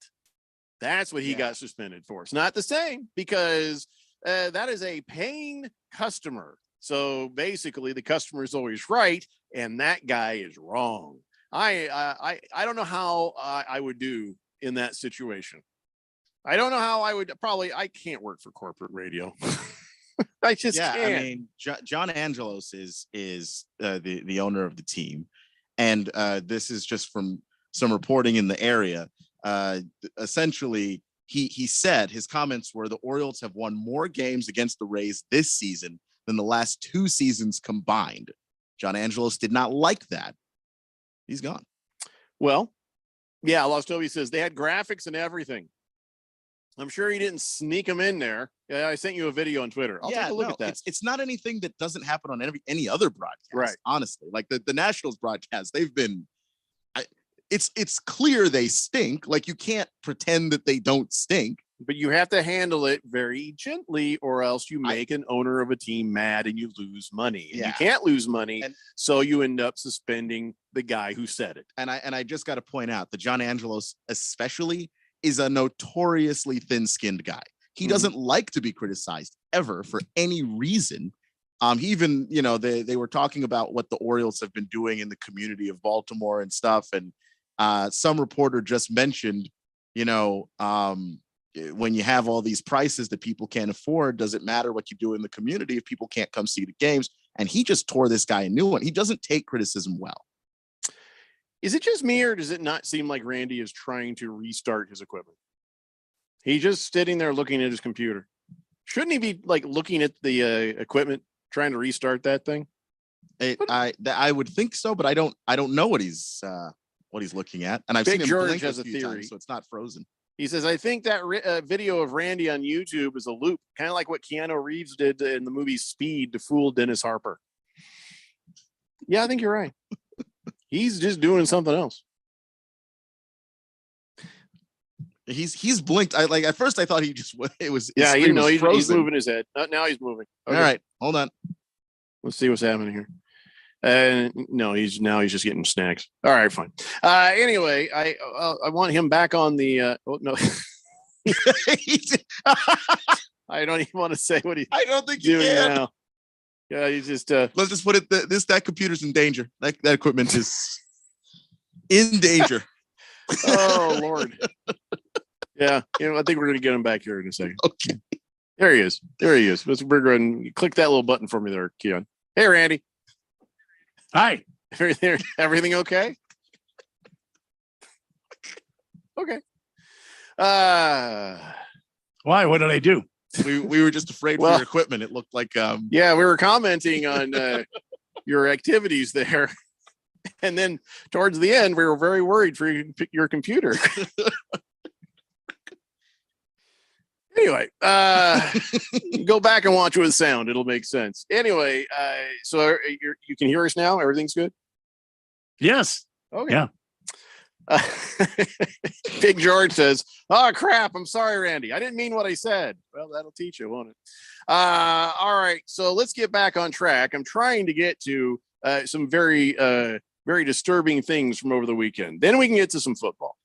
That's what he got suspended for. It's not the same because that is a paying customer. So basically, the customer is always right, and that guy is wrong. I don't know how I would do in that situation. I don't know how I would. I can't work for corporate radio. I just can't. I mean, John Angelos is the owner of the team, and this is just from some reporting in the area. Essentially, he said his comments were the Orioles have won more games against the Rays this season than the last 2 seasons combined. John Angelos did not like that. He's gone. Well, yeah, Lost Toby says they had graphics and everything. I'm sure he didn't sneak them in there. Yeah, I sent you a video on Twitter. I'll take a look at that. It's not anything that doesn't happen on any other broadcast. Right. Honestly, like the Nationals broadcast, they've been. It's clear they stink. Like you can't pretend that they don't stink. But you have to handle it very gently, or else you make an owner of a team mad and you lose money. And you can't lose money, so you end up suspending the guy who said it. And I just got to point out that John Angelos, especially, is a notoriously thin-skinned guy. He doesn't like to be criticized ever for any reason. He even, they were talking about what the Orioles have been doing in the community of Baltimore and stuff, and some reporter just mentioned, when you have all these prices that people can't afford, does it matter what you do in the community if people can't come see the games? And he just tore this guy a new one. He doesn't take criticism well. Is it just me, or does it not seem like Randy is trying to restart his equipment? He's just sitting there looking at his computer. Shouldn't he be like looking at the equipment, trying to restart that thing? I would think so, but I don't know what he's looking at. And I've Big seen him George blink has a a few theory. times, so it's not frozen. He says, I think that video of Randy on YouTube is a loop, kind of like what Keanu Reeves did in the movie Speed to fool Dennis Harper. Yeah, I think you're right. He's just doing something else. He's blinked. At first I thought he just it was. Yeah, he's moving his head. Now he's moving. Okay. All right, hold on. Let's see what's happening here. No, he's just getting snacks. All right, fine. Anyway, I want him back on the. Oh no, I don't even want to say what he's. I don't think doing you can. now. Yeah, you just let's just put it that computer's in danger. That equipment is in danger. Oh Lord. Yeah, I think we're gonna get him back here in a second. Okay. There he is. We're going to click that little button for me there, Keon. Hey, Randy. Hi. Everything okay? Okay. Why? What did I do? We were just afraid for your equipment. It looked like yeah, we were commenting on your activities there. And then towards the end, we were very worried for your computer. Anyway, go back and watch with sound. It'll make sense. Anyway, so you can hear us now? Everything's good? Yes. Okay. Yeah. Big George says, "Oh crap! I'm sorry, Randy. I didn't mean what I said." Well, that'll teach you, won't it? All right. So let's get back on track. I'm trying to get to some very disturbing things from over the weekend. Then we can get to some football.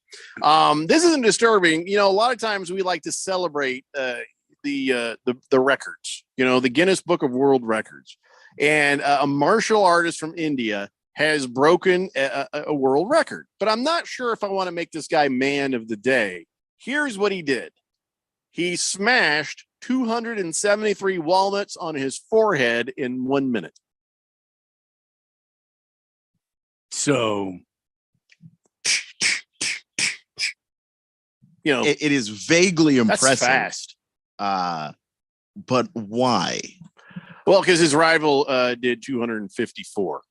This isn't disturbing. A lot of times we like to celebrate the records. The Guinness Book of World Records, and a martial artist from India has broken a world record. But I'm not sure if I want to make this guy man of the day. Here's what he did. He smashed 273 walnuts on his forehead in 1 minute. So, it is vaguely impressive. That's fast. But why? Well, because his rival did 254.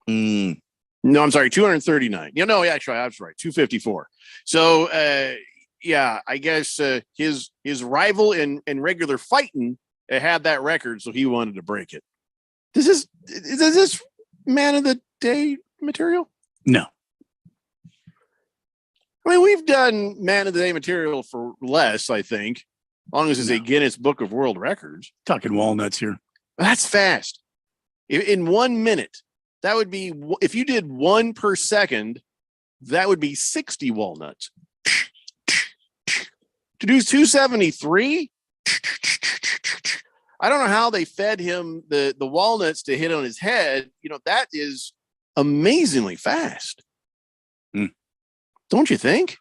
No, I'm sorry, 239. Actually, I was right, 254. So, I guess his rival in regular fighting had that record, so he wanted to break it. Is this man of the day material? No. I mean, we've done man of the day material for less, I think, as long as it's a Guinness Book of World Records. Talking walnuts here. That's fast. In 1 minute, that would be, if you did one per second, that would be 60 walnuts. To do 273? I don't know how they fed him the walnuts to hit on his head. That is amazingly fast. Don't you think?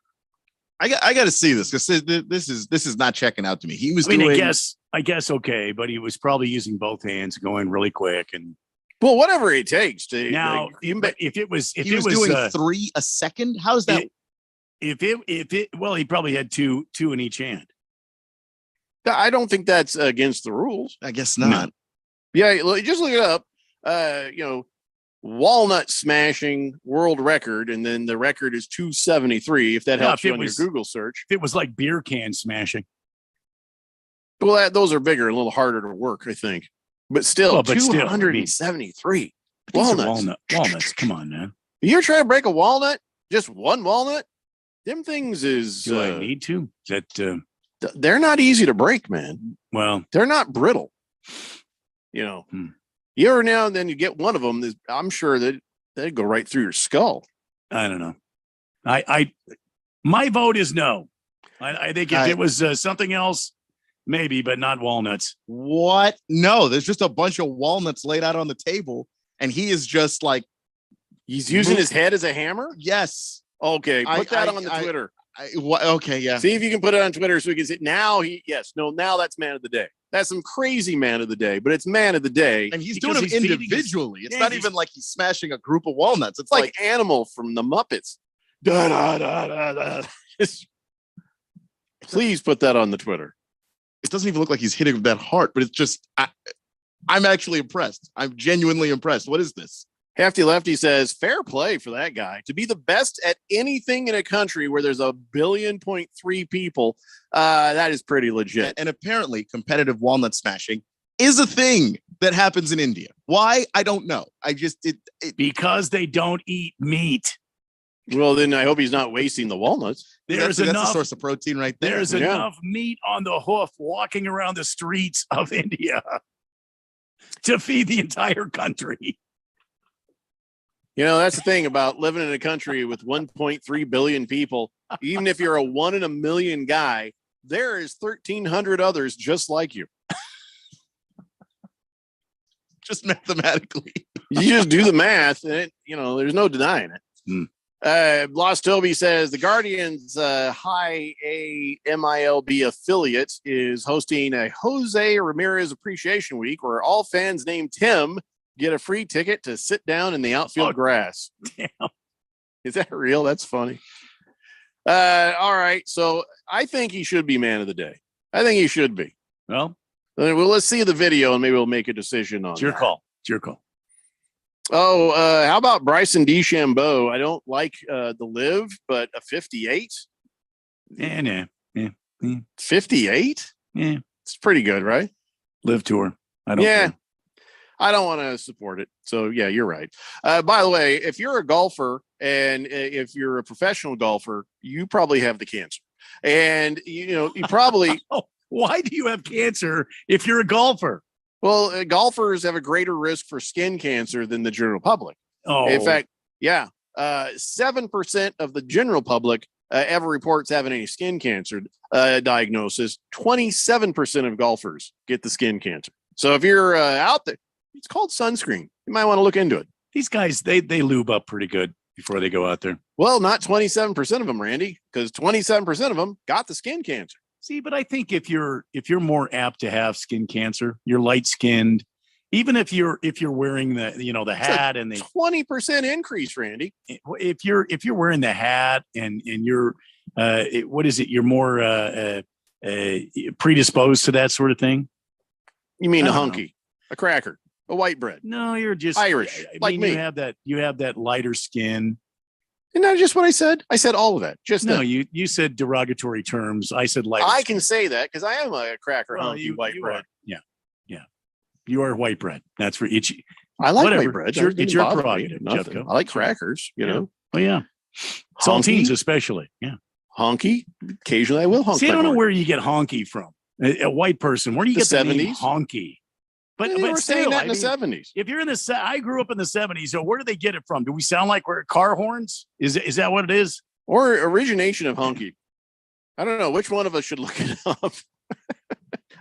I got to see this because this is not checking out to me. He was I guess okay, but he was probably using both hands, going really quick, and well, whatever it takes to. Now, if it was doing 3 a second, how is that? Well, he probably had two in each hand. I don't think that's against the rules. I guess not. Yeah, just look it up. Walnut smashing world record, and then the record is 273. If that helps you on your Google search. If it was like beer can smashing. Well, those are bigger, a little harder to work, I think. But still, 273 walnuts. Come on, man. You're trying to break a walnut? Just one walnut? Them things is. Do I need to? Is that? They're not easy to break, man. Well, they're not brittle. You ever now and then you get one of them. I'm sure that they'd go right through your skull. I don't know. My vote is no. I think if it was something else, maybe, but not walnuts. What? No, there's just a bunch of walnuts laid out on the table, and he is just like he's using his head as a hammer. Yes. Okay, put that on the Twitter. Okay, yeah. See if you can put it on Twitter so we can see. Now now that's man of the day. That's some crazy man of the day, but it's man of the day. And he's doing them individually. It's not even like he's smashing a group of walnuts. It's like Animal from the Muppets. Da, da, da, da, da. Please put that on the Twitter. It doesn't even look like he's hitting that hard, but it's just, I'm actually impressed. I'm genuinely impressed. What is this? Hefty Lefty says, fair play for that guy. To be the best at anything in a country where there's 1.3 billion people, that is pretty legit. And apparently competitive walnut smashing is a thing that happens in India. Why? I don't know. Because they don't eat meat. Well, then I hope he's not wasting the walnuts. That's a source of protein right there. There's enough meat on the hoof walking around the streets of India to feed the entire country. That's the thing about living in a country with 1.3 billion people. Even if you're a 1 in a million guy, there is 1,300 others just like you. just mathematically. You just do the math, and there's no denying it. Lost Toby says the Guardians High A MILB affiliate is hosting a Jose Ramirez Appreciation Week where all fans named Tim get a free ticket to sit down in the outfield grass. Damn. Is that real? That's funny. All right. So I think he should be man of the day. I think he should be. Well, let's see the video and maybe we'll make a decision on it's your that. call. It's your call. Oh, how about Bryson DeChambeau? I don't like the live, but a 58. Yeah. 58? Yeah. It's pretty good, right? Live tour. I don't care. I don't want to support it. So yeah, you're right. By the way, if you're a golfer and if you're a professional golfer, you probably have the cancer. And you probably why do you have cancer if you're a golfer? Well, golfers have a greater risk for skin cancer than the general public. Oh, in fact, 7% of the general public ever reports having any skin cancer diagnosis. 27% of golfers get the skin cancer. So if you're out there, it's called sunscreen. You might want to look into it. These guys, they lube up pretty good before they go out there. Well, not 27% of them, Randy, because 27% of them got the skin cancer. See, but I think if you're more apt to have skin cancer, you're light skinned. Even if you're wearing the hat and the 20% increase, Randy. If you're wearing the hat and you're what is it? You're more predisposed to that sort of thing. You mean a hunky, a cracker, a white bread? No, you're just Irish, like me. You have that lighter skin. Isn't that just what I said? I said all of that. Just no, that. you said derogatory terms. I said lighter. I skin. can say that because I am a cracker, hunky, white bread. Yeah. You are white bread. That's for each. I like whatever. white bread. It's your Doesn't prerogative, bother me. Jeffco. I like crackers. Oh yeah. Saltines especially. Yeah. Honky. Occasionally I will honk. See, I don't know where you get honky from. A white person. Where do you get the name 70s? honky? But They were saying still, that in the 70s. If you're in the, I grew up in the 70s. So where do they get it from? Do we sound like we're car horns? Is that what it is? Or origination of honky? I don't know. Which one of us should look it up? Well,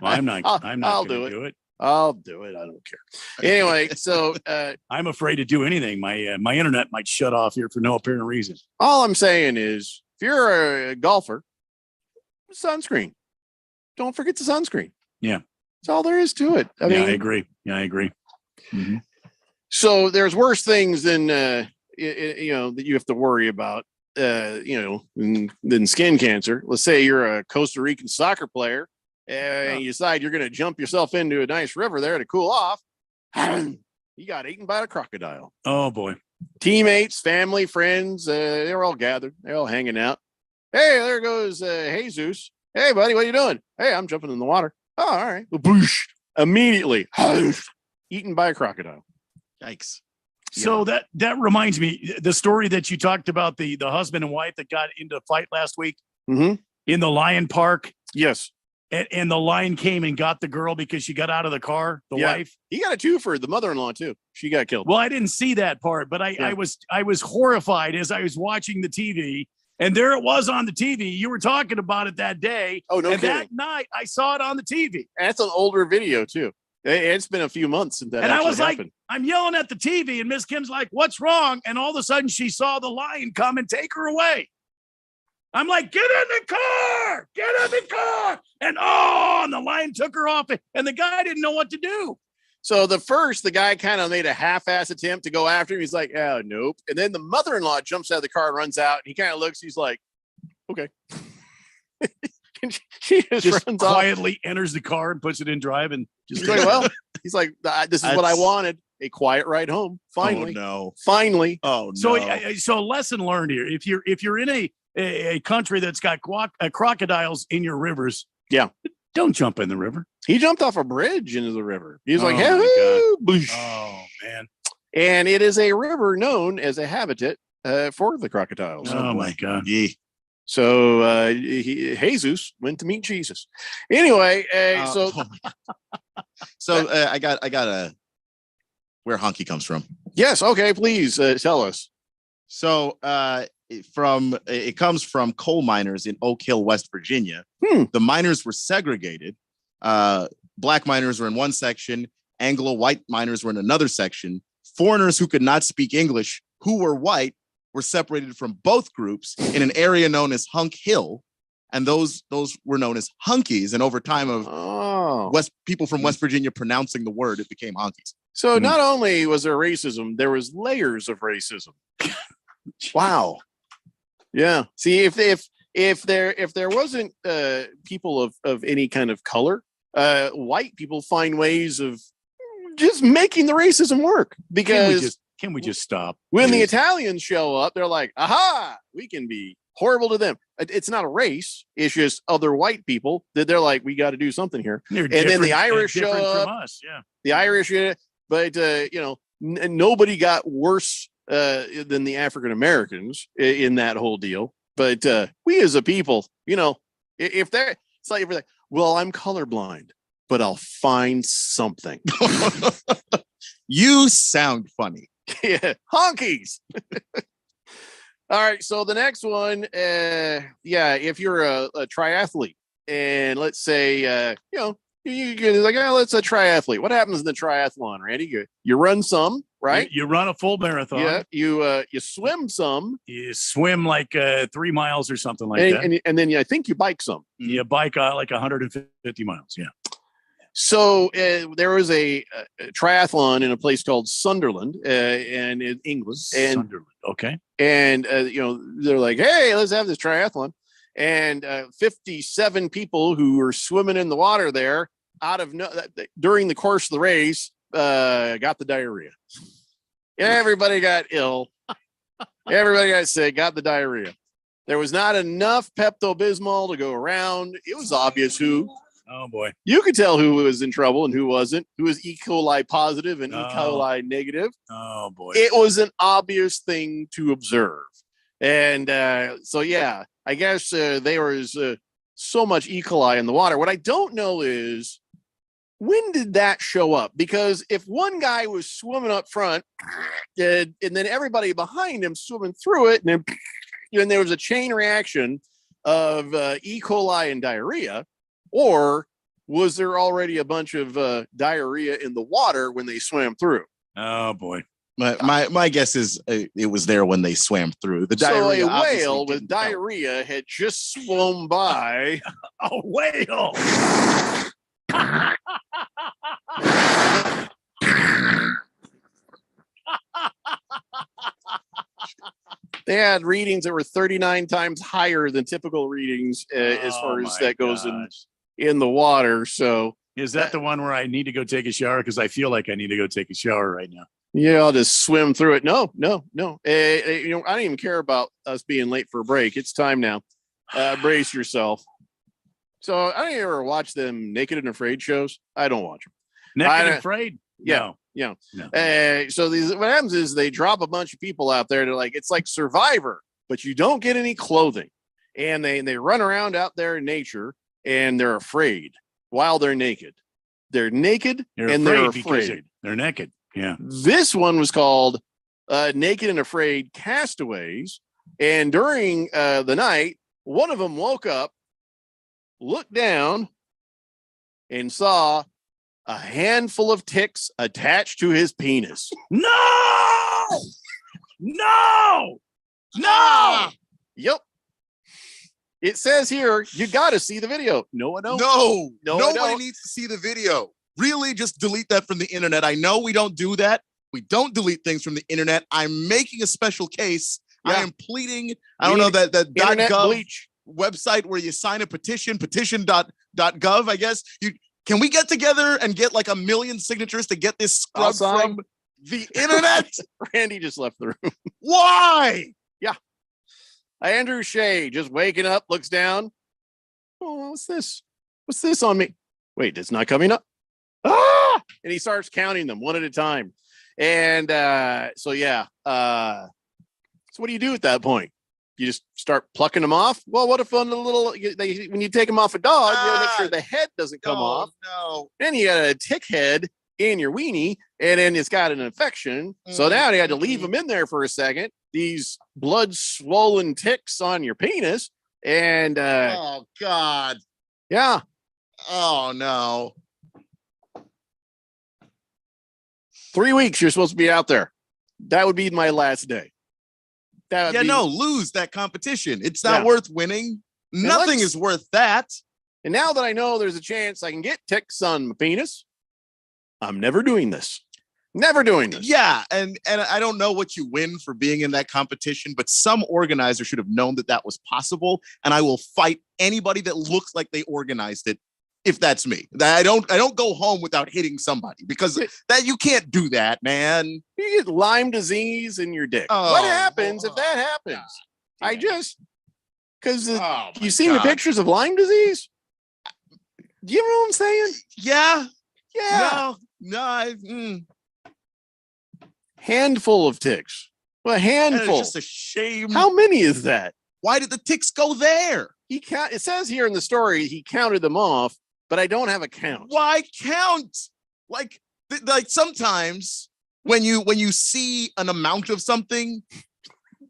I'm not. I'll gonna do it. I'll do it. I don't care. Anyway, so I'm afraid to do anything. My internet might shut off here for no apparent reason. all I'm saying is, if you're a golfer, sunscreen. Don't forget the sunscreen. Yeah. That's all there is to it. I I agree. Yeah, I agree. Mm-hmm. So there's worse things than that you have to worry about. Than skin cancer. Let's say you're a Costa Rican soccer player and you decide you're going to jump yourself into a nice river there to cool off. You got eaten by a crocodile. Oh boy. Teammates, family, friends, they're all gathered. They're all hanging out. Hey, there goes Jesus. Hey, buddy, what are you doing? Hey, I'm jumping in the water. Oh, all right. Boosh. Immediately eaten by a crocodile. Yikes. So that reminds me, the story that you talked about, the husband and wife that got into a fight last week in the lion park. Yes. And the lion came and got the girl because she got out of the car, the wife. He got a two for the mother-in-law too. She got killed. Well, I didn't see that part, but I was horrified as I was watching the TV. And there it was on the TV. You were talking about it that day. Oh, no and kidding. that night I saw it on the TV. And it's an older video too. It's been a few months since that And I was happened. like, I'm yelling at the TV, and Miss Kim's like, "What's wrong?" And all of a sudden, she saw the lion come and take her away. I'm like, "Get in the car! Get in the car!" And the lion took her off, and the guy didn't know what to do. So the guy kind of made a half-ass attempt to go after him. He's like, "Oh, nope." And then the mother-in-law jumps out of the car and runs out. And he kind of looks. He's like, "Okay." she just runs quietly enters the car and puts it in drive, and just he's like, "Well," he's like, "This is what I wanted. A quiet ride home. Finally, Oh, no. finally." Oh no. So lesson learned here: if you're in a country that's got crocodiles in your rivers, don't jump in the river. He jumped off a bridge into the river. He was like, Oh, "Hey, my boosh." Oh man. And it is a river known as a habitat for the crocodiles. Oh my God. So Jesus went to meet Jesus. Anyway, So I got where honky comes from. Yes. Okay. Please tell us. So it comes from coal miners in Oak Hill, West Virginia. The miners were segregated. Black miners were in one section Anglo-white miners were in another section. Foreigners who could not speak English, who were white, were separated from both groups in an area known as Hunk Hill. And those were known as hunkies. And over time of people from West Virginia pronouncing the word, it became hunkies. So not only was there racism, there was layers of racism. Wow. Yeah. See, if there wasn't people of any kind of color, white people find ways of just making the racism work. Because can we just stop? When the Italians show up, they're like, aha, we can be horrible to them. It's not a race. It's just other white people that they're like, we got to do something here. And then the Irish show up. From us, yeah. The Irish, but nobody got worse than the African Americans in that whole deal. But we as a people, if they're, it's like, well, I'm colorblind, but I'll find something. You sound funny. Yeah, honkies. All right, so the next one, if you're a triathlete, and let's say, you're like, let's a triathlete. What happens in the triathlon, Randy? You run some, right? You run a full marathon. Yeah. You swim some. You swim like 3 miles or something like that. And then I think you bike some. You bike like 150 miles. Yeah. So there was a triathlon in a place called Sunderland, and in England. And, Sunderland, okay. And they're like, hey, let's have this triathlon. And 57 people who were swimming in the water there, during the course of the race, got the diarrhea. Everybody got ill. Everybody got sick.Got the diarrhea. There was not enough Pepto-Bismol to go around. It was obvious who. Oh boy. You could tell who was in trouble and who wasn't, who was E. coli positive and E. coli negative. Oh boy. It was an obvious thing to observe. And I guess there was so much E. coli in the water. What I don't know is, when did that show up? Because if one guy was swimming up front and then everybody behind him swimming through it, and then there was a chain reaction of E. coli and diarrhea, or was there already a bunch of diarrhea in the water when they swam through? Oh boy. My guess is it was there when they swam through. The diarrhea. So a whale with diarrhea had just swum by. A whale. They had readings that were 39 times higher than typical readings as far as that goes in the water. So is that the one where I need to go take a shower? Because I feel like I need to go take a shower right now. Yeah, I'll just swim through it. No. I don't even care about us being late for a break. It's time now. Brace yourself. So I don't ever watch them Naked and Afraid shows. I don't watch them. Naked and Afraid? Yeah. No. So what happens is they drop a bunch of people out there. They're like, it's like Survivor, but you don't get any clothing. And they run around out there in nature, and they're afraid while they're naked. They're naked and they're afraid. They're naked. Yeah. This one was called Naked and Afraid Castaways. And during the night, one of them woke up, looked down, and saw a handful of ticks attached to his penis. No! Yep. It says here, you got to see the video. No, I don't. No, nobody don't. Needs to see the video. Really, just delete that from the internet. I know we don't do that. We don't delete things from the internet. I'm making a special case. Yeah. I am pleading. I don't know that .gov bleach website where you sign a petition, petition.gov, I guess. Can we get together and get like 1 million signatures to get this scrubbed from the internet? Randy just left the room. Why? Yeah. Andrew Shea just waking up, looks down. Oh, what's this? What's this on me? Wait, it's not coming up. Ah! And he starts counting them one at a time. And so what do you do at that point? You just start plucking them off? Well, what if when you take them off a dog, you gotta make sure the head doesn't come off. No. Then you got a tick head in your weenie, and then it's got an infection. So now you had to leave them in there for a second. These blood swollen ticks on your penis. And oh God. Yeah. Oh no. 3 weeks you're supposed to be out there. That would be my last day. Lose that competition. It's not worth winning. Nothing is worth that. And now that I know there's a chance I can get ticks on my penis, I'm never doing this. Never doing this. Yeah, and I don't know what you win for being in that competition, but some organizer should have known that was possible, and I will fight anybody that looks like they organized it if that's me. I don't go home without hitting somebody because that you can't do that, man. You get Lyme disease in your dick. What happens if that happens? I just because you seen the pictures of Lyme disease? Do you know what I'm saying? Yeah. Handful of ticks. Well, a handful. It's just a shame. How many is that? Why did the ticks go there? It says here in the story he counted them off, but I don't have a count. Why count? Like sometimes when you see an amount of something,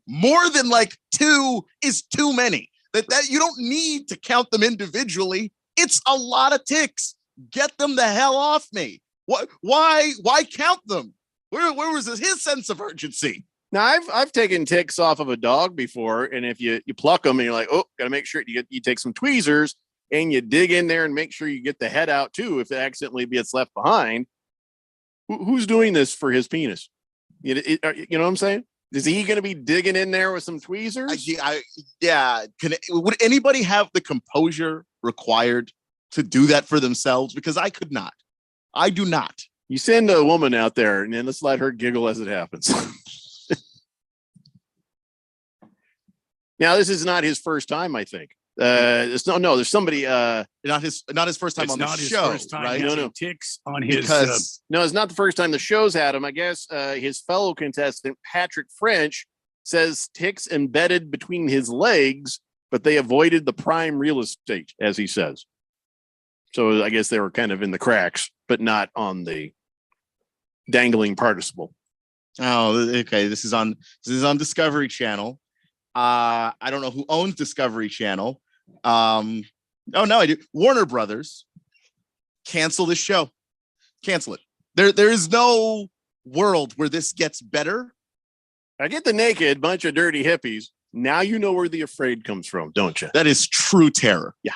more than like 2 is too many. That you don't need to count them individually. It's a lot of ticks. Get them the hell off me. Why count them? Where was his sense of urgency? Now I've taken ticks off of a dog before, and if you pluck them and you're like, oh, gotta make sure you take some tweezers and you dig in there and make sure you get the head out too if it accidentally gets left behind. Who's doing this for his penis? You know what I'm saying? Is he going to be digging in there with some tweezers? Would anybody have the composure required to do that for themselves? Because I could not. I do not. You send a woman out there and then let's let her giggle as it happens. Now, this is not his first time, I think. There's somebody not his first time on the show, first time right? No ticks on his no, it's not the first time the show's had him. I guess his fellow contestant Patrick French says ticks embedded between his legs, but they avoided the prime real estate, as he says. So I guess they were kind of in the cracks, but not on the dangling participle. Oh, okay. This is on Discovery Channel. I don't know who owns Discovery Channel. Oh no, I do. Warner Brothers. Cancel this show. Cancel it. There is no world where this gets better. I get the naked bunch of dirty hippies. Now you know where the afraid comes from, don't you? That is true terror. Yeah.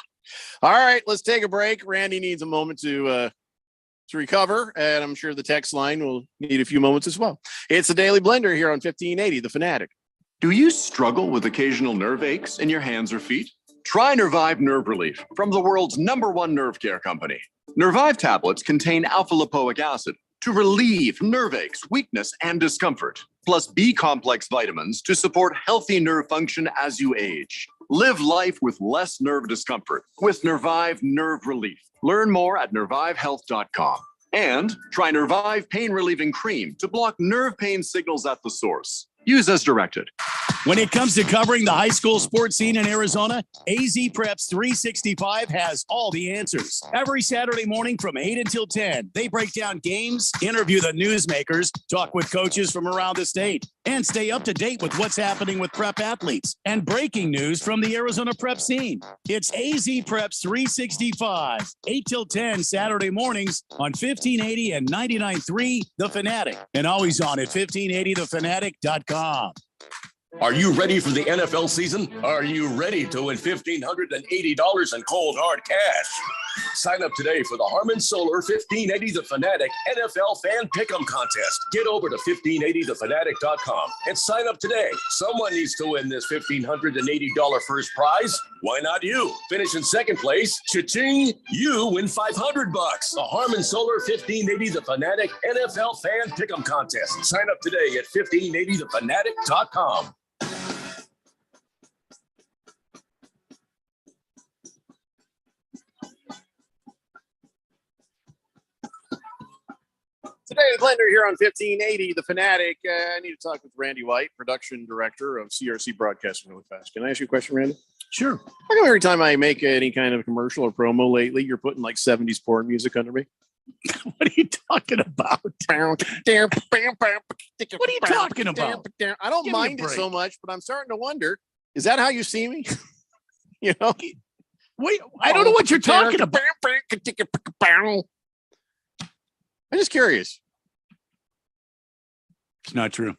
All right, let's take a break. Randy needs a moment to recover, and I'm sure the text line will need a few moments as well. It's the Daily Blender here on 1580, The Fanatic. Do you struggle with occasional nerve aches in your hands or feet? Try Nervive Nerve Relief from the world's #1 nerve care company. Nervive tablets contain alpha lipoic acid to relieve nerve aches, weakness, and discomfort, plus B-complex vitamins to support healthy nerve function as you age. Live life with less nerve discomfort with Nervive Nerve Relief. Learn more at nervivehealth.com. And try Nervive Pain Relieving Cream to block nerve pain signals at the source. Use as directed. When it comes to covering the high school sports scene in Arizona, AZ Preps 365 has all the answers. Every Saturday morning from 8 until 10, they break down games, interview the newsmakers, talk with coaches from around the state, and stay up to date with what's happening with prep athletes and breaking news from the Arizona prep scene. It's AZ Preps 365, 8 till 10 Saturday mornings on 1580 and 99.3 The Fanatic, and always on at 1580thefanatic.com. Are you ready for the NFL season? Are you ready to win $1,580 in cold hard cash? Sign up today for the Harman Solar 1580 The Fanatic NFL Fan Pick'em Contest. Get over to 1580thefanatic.com and sign up today. Someone needs to win this $1,580 first prize. Why not you? Finish in second place. Cha-ching! You win $500. The Harman Solar 1580 The Fanatic NFL Fan Pick'em Contest. Sign up today at 1580thefanatic.com. Today, the Blender here on 1580, The Fanatic. I need to talk with Randy White, production director of CRC Broadcasting, really fast. Can I ask you a question, Randy? Sure. How come every time I make any kind of commercial or promo lately, you're putting like 70s porn music under me? What are you talking about? What are you talking about? I don't mind it so much, but I'm starting to wonder, is that how you see me? You know? Wait, I don't know what you're talking about. I'm just curious. It's not true.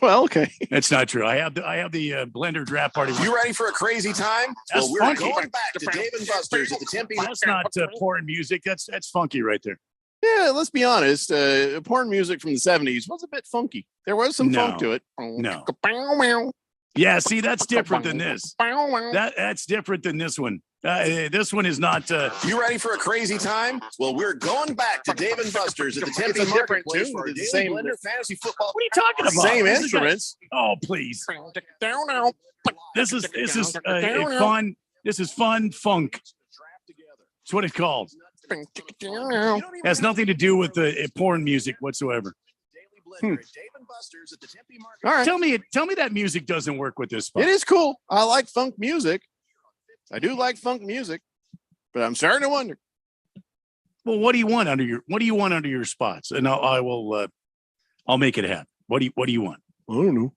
Well, okay. That's not true. I have the blender draft party. You ready for a crazy time? That's Well, we're funky. going back to Dave and Buster's at the Tempe. That's not porn music. That's funky right there. Yeah, let's be honest. Porn music from the 70s was a bit funky. There was some funk to it. No. Yeah, see, that's different than this. That's different than this one. This one is not. You ready for a crazy time? Well, we're going back to Dave and Buster's at the Tempe Marketplace tune. for It's the the same same fantasy football. What are you talking about? Same This is instruments. Oh, please. This is a fun. This is fun funk. That's what it's called. Has nothing to do with the porn music whatsoever. All right. Tell me that music doesn't work with this spot. It is cool. I like funk music. I do like funk music, but I'm starting to wonder. Well, what do you want under your spots? And I'll make it happen. What do you want? I don't know.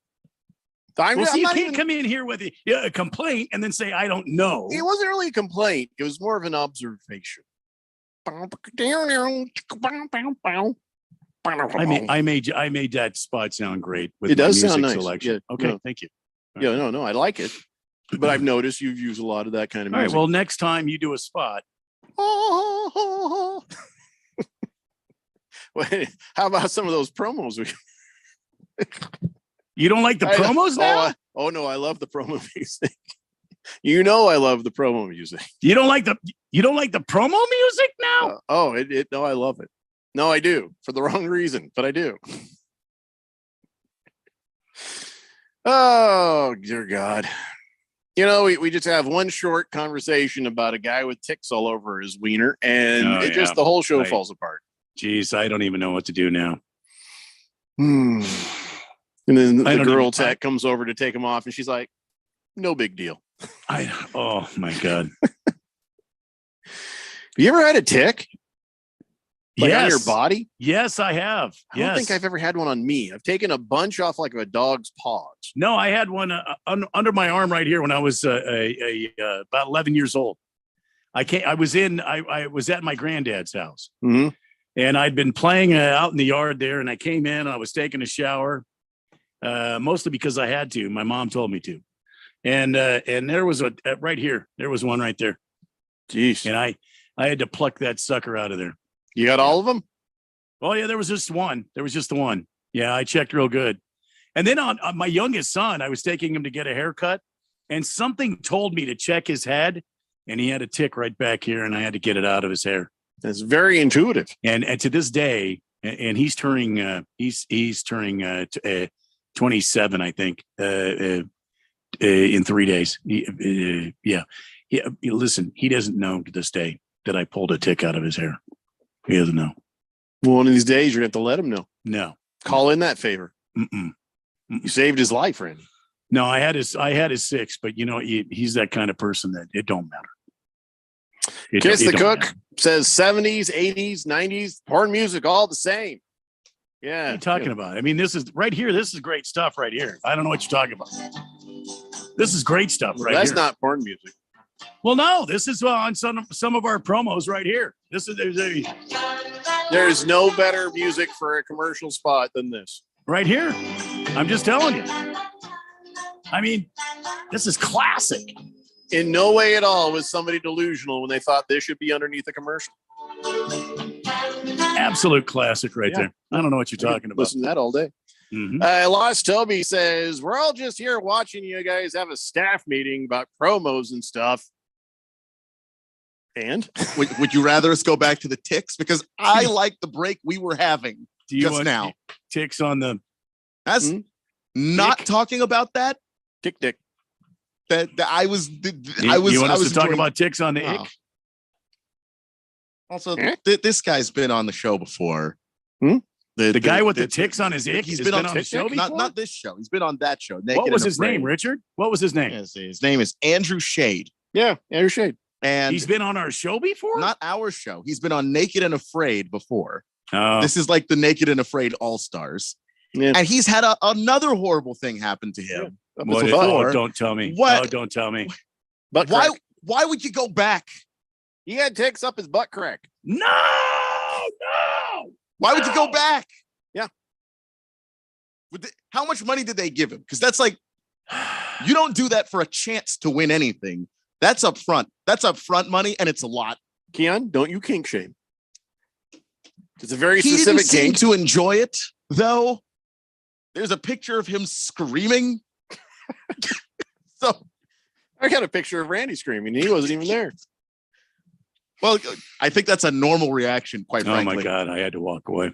You can't come in here with a complaint and then say I don't know. It wasn't really a complaint. It was more of an observation. I made that spot sound great with It does my sound music nice. selection. Yeah, Okay, no. thank you. Yeah, no, I like it. But I've noticed you've used a lot of that kind of All right. music. Well, next time you do a spot, Wait, how about some of those promos? you don't like the promos now? Oh no, I love the promo music. You know I love the promo music. You don't like the promo music now? No, I love it. No, I do, for the wrong reason, but I do. Oh, dear God. You know, we just have one short conversation about a guy with ticks all over his wiener, and the whole show falls apart. Geez, I don't even know what to do now. And then the girl tech comes over to take him off, and she's like, no big deal. Oh, my God. You ever had a tick? Like on your Yes. body? Yes, I have. I don't think I've ever had one on me. I've taken a bunch off like a dog's paws. No, I had one under my arm right here when I was about 11 years old. I was at my granddad's house, Mm-hmm. and I'd been playing out in the yard there, and I came in. I was taking a shower, mostly because I had to. My mom told me to, and there was right here. There was one right there. Jeez. And I had to pluck that sucker out of there. You got all of them? Oh yeah, there was just one. There was just the one. Yeah, I checked real good. And then on my youngest son, I was taking him to get a haircut, and something told me to check his head, and he had a tick right back here, and I had to get it out of his hair. That's very intuitive. And to this day, and he's turning 27, I think, in 3 days. Listen, he doesn't know to this day that I pulled a tick out of his hair. He doesn't know. Well, one of these days you're gonna have to let him know. No. Call in that favor. Mm-mm. You saved his life, Randy. No, I had his 6, but he's that kind of person that it don't matter. Kiss the don't Cook matter. says 70s, 80s, 90s, porn music, all the same. Yeah. What are you talking about? I mean, this is right here. This is great stuff right here. I don't know what you're talking about. This is great stuff right That's here. not porn music. Well, no, this is on some of our promos right here. There's no better music for a commercial spot than this. Right here. I'm just telling you. I mean, this is classic. In no way at all was somebody delusional when they thought this should be underneath a commercial. Absolute classic right there. I don't know what you're talking about. Listen to that all day. Mhm. Lost Toby says, we're all just here watching you guys have a staff meeting about promos and stuff. And would you rather us go back to the ticks? Because I like the break we were having Do you just want now. Ticks on the That's not talking about that. Tick. That I was. You want us to talk about ticks on the Oh. ick? Also, this guy's been on the show before. The guy with the ticks on his ick. He's has been on the Tick show Tick? before? Not this show. He's been on that show. Naked What was and his name, Afraid. Richard? What was his name? His name is Andrew Shade. Yeah, Andrew Shade. And He's been on our show before? not our show. He's been on Naked and Afraid before. Oh. This is like the Naked and Afraid All Stars. Yeah. And he's had another horrible thing happen to him. What is- before. oh, don't tell me. What? Oh, don't tell me. Butt Why? crack. Why would you go back? He had ticks up his butt crack. No. Why would you go back? How much money did they give him? Because that's like, you don't do that for a chance to win anything. That's up front. That's upfront money, and it's a lot. Keon, don't you kink shame. It's a very He specific didn't seem kink. to enjoy it, though. There's a picture of him screaming. So I got a picture of Randy screaming. He wasn't even there. Well, I think that's a normal reaction, quite Oh frankly. my God, I had to walk away.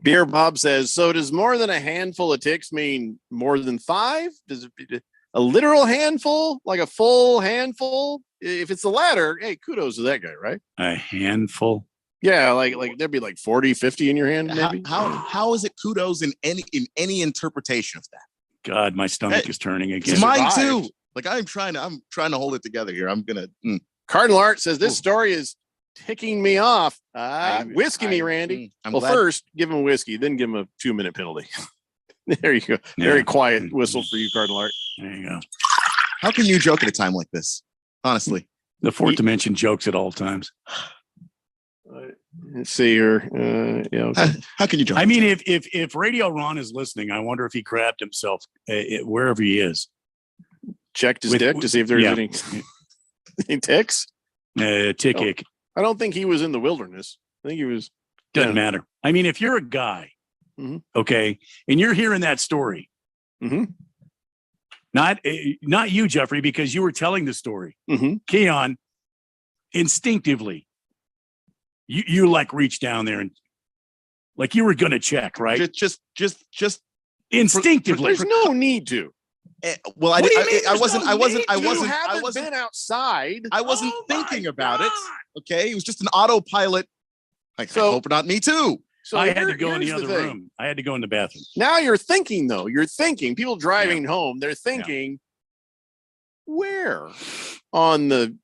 Beer Bob says, so does more than a handful of ticks mean more than 5? Does it a literal handful, like a full handful? If it's the latter, hey, kudos to that guy, right? A handful. Yeah, like there'd be like 40, 50 in your hand, maybe. How is it kudos in any interpretation of that? God, my stomach is turning again. It's mine too. Like I'm trying to hold it together here. I'm gonna. Cardinal Art says this story is ticking me off. Whiskey me, Randy. I'm well, glad- first give him whiskey, then give him a 2-minute penalty. There you go. Very quiet whistle for you, Cardinal Art. There you go. How can you joke at a time like this? Honestly, The fourth dimension jokes at all times. Let's see here. Yeah. Okay. How can you joke? I mean, if Radio Ron is listening, I wonder if he grabbed himself wherever he is. Checked his dick to see if there's any ticks. Tick ick. I don't think he was in the wilderness. I think he was. Doesn't matter. I mean, if you're a guy, okay, and you're hearing that story, not you, Jeffrey, because you were telling the story. Keon, instinctively, you like reach down there and like you were gonna check, right? Just instinctively. There's no need to. Well, What do you mean I there's wasn't. no I wasn't. need I to? wasn't. You I haven't wasn't. been outside. I wasn't thinking about it. Okay, it was just an autopilot. Like, I hope not me too. So I had to go in the here's other thing. room. I had to go in the bathroom. Now you're thinking, though. You're thinking. People driving home, they're thinking, where on the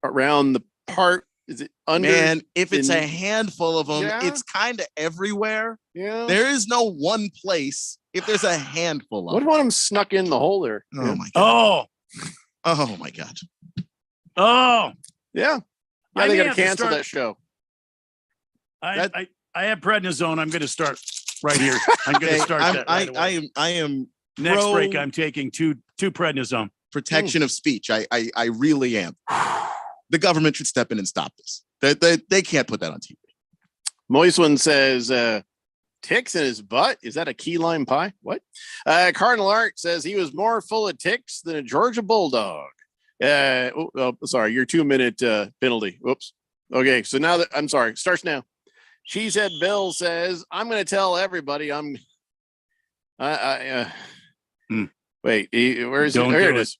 around the part is it under? Man, if it's the- a handful of them, Yeah. it's kind of everywhere. Yeah. There is no one place. If there's a handful of What if one of them snuck in the hole there? Oh my god. Oh my god. Yeah. Yeah, I they may got to have to cancel start- that show. I have prednisone. I'm going to start right here. I'm going to start that. Right away. I am Next pro break. I'm taking two prednisone. protection of speech. I really am. The government should step in and stop this. They can't put that on TV. Moist one says, ticks in his butt. Is that a key lime pie? What? Cardinal Art says he was more full of ticks than a Georgia Bulldog. Sorry, your 2-minute penalty. Whoops. Okay, so now that I'm sorry, starts now. Cheesehead Bill says, I'm going to tell everybody I'm. Wait, where is it? Don't Here do it it. is.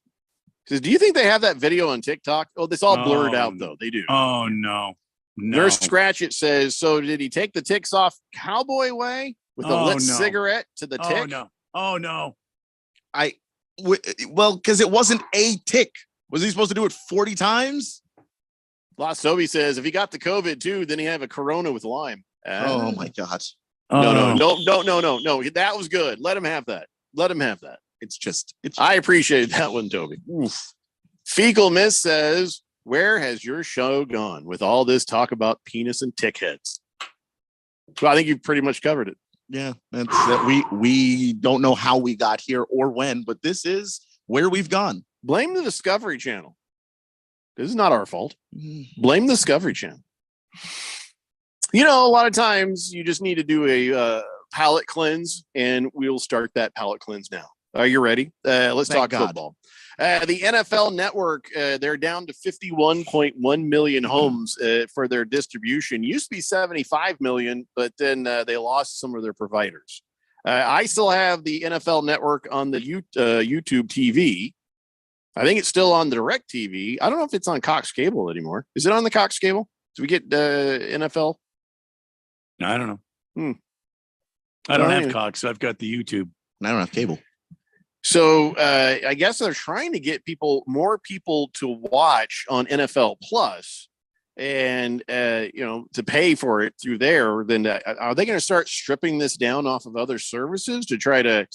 Says, do you think they have that video on TikTok? Oh, it's all blurred Oh, out though. They do. Oh no. Nurse Scratchit says, so did he take the ticks off cowboy way with a Oh, lit no. cigarette to the tick? Oh no. Oh no. Well, because it wasn't a tick. Was he supposed to do it 40 times? Lost Toby says, if he got the COVID too, then he have a Corona with lime. Oh my god. No. That was good. Let him have that. Let him have that. I appreciate that one, Toby. Oof. Fecal Miss says, where has your show gone with all this talk about penis and tick heads? Well, I think you've pretty much covered it. Yeah, that's that we don't know how we got here or when, but this is where we've gone. Blame the Discovery Channel. This is not our fault. Blame the Discovery Channel. You know, a lot of times you just need to do a palate cleanse, and we'll start that palate cleanse now. Are you ready? Let's Thank talk God. football. The NFL Network, they're down to 51.1 million homes for their distribution. Used to be 75 million, but then they lost some of their providers. I still have the NFL Network on the YouTube TV. I think it's still on the Direct TV. I don't know if it's on Cox Cable anymore. Is it on the Cox Cable? Do we get NFL? I don't know. I don't have Cox. I've got the YouTube. And I don't have cable. So I guess they're trying to get more people to watch on NFL Plus, and to pay for it through there. Then are they going to start stripping this down off of other services to try to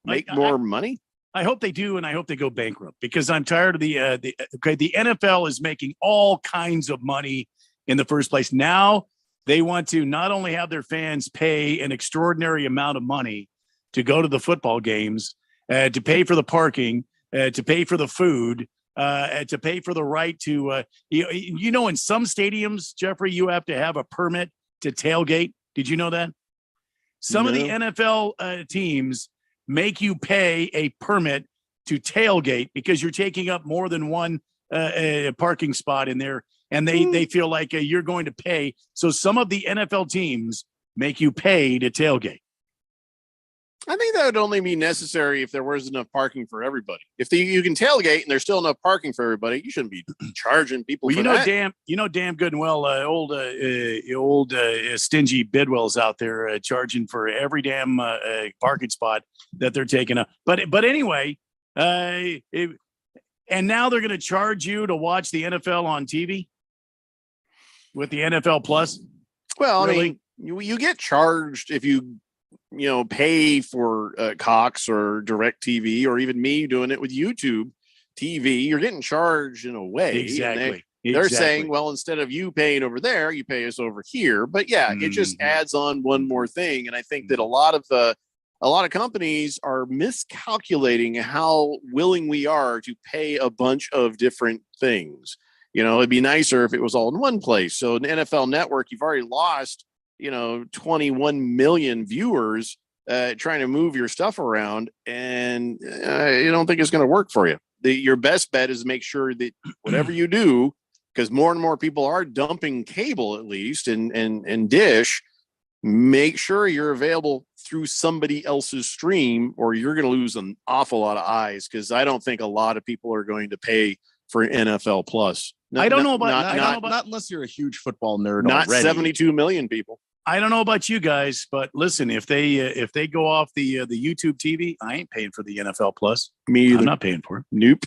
make more money? I hope they do, and I hope they go bankrupt because I'm tired of the NFL is making all kinds of money in the first place. Now they want to not only have their fans pay an extraordinary amount of money, to go to the football games, to pay for the parking, to pay for the food, to pay for the right to, in some stadiums, Jeffrey, you have to have a permit to tailgate. Did you know that? Some of the NFL teams make you pay a permit to tailgate because you're taking up more than one parking spot in there, and they feel like you're going to pay. So some of the NFL teams make you pay to tailgate. I think that would only be necessary if there was enough parking for everybody. If you can tailgate and there's still enough parking for everybody, you shouldn't be charging people. Well, for that. damn good and well, old stingy Bidwell's out there charging for every damn parking spot that they're taking up. But anyway, and now they're going to charge you to watch the NFL on TV with the NFL Plus. Well, Really? I mean, you get charged if you pay for Cox or Direct TV, or even me doing it with YouTube TV. You're getting charged in a way. Exactly. They're saying, well, instead of you paying over there, you pay us over here. But yeah, it just adds on one more thing. And I think that a lot of companies are miscalculating how willing we are to pay a bunch of different things. It'd be nicer if it was all in one place. So an NFL Network, you've already lost 21 million viewers trying to move your stuff around, and you don't think it's going to work for you. Your best bet is make sure that whatever you do, because more and more people are dumping cable, at least, and dish, make sure you're available through somebody else's stream, or you're going to lose an awful lot of eyes, because I don't think a lot of people are going to pay for NFL Plus. Not unless you're a huge football nerd. Not already. 72 million people. I don't know about you guys, but listen, if they go off the YouTube TV, I ain't paying for the NFL Plus. Me either. I'm not paying for it. Nope.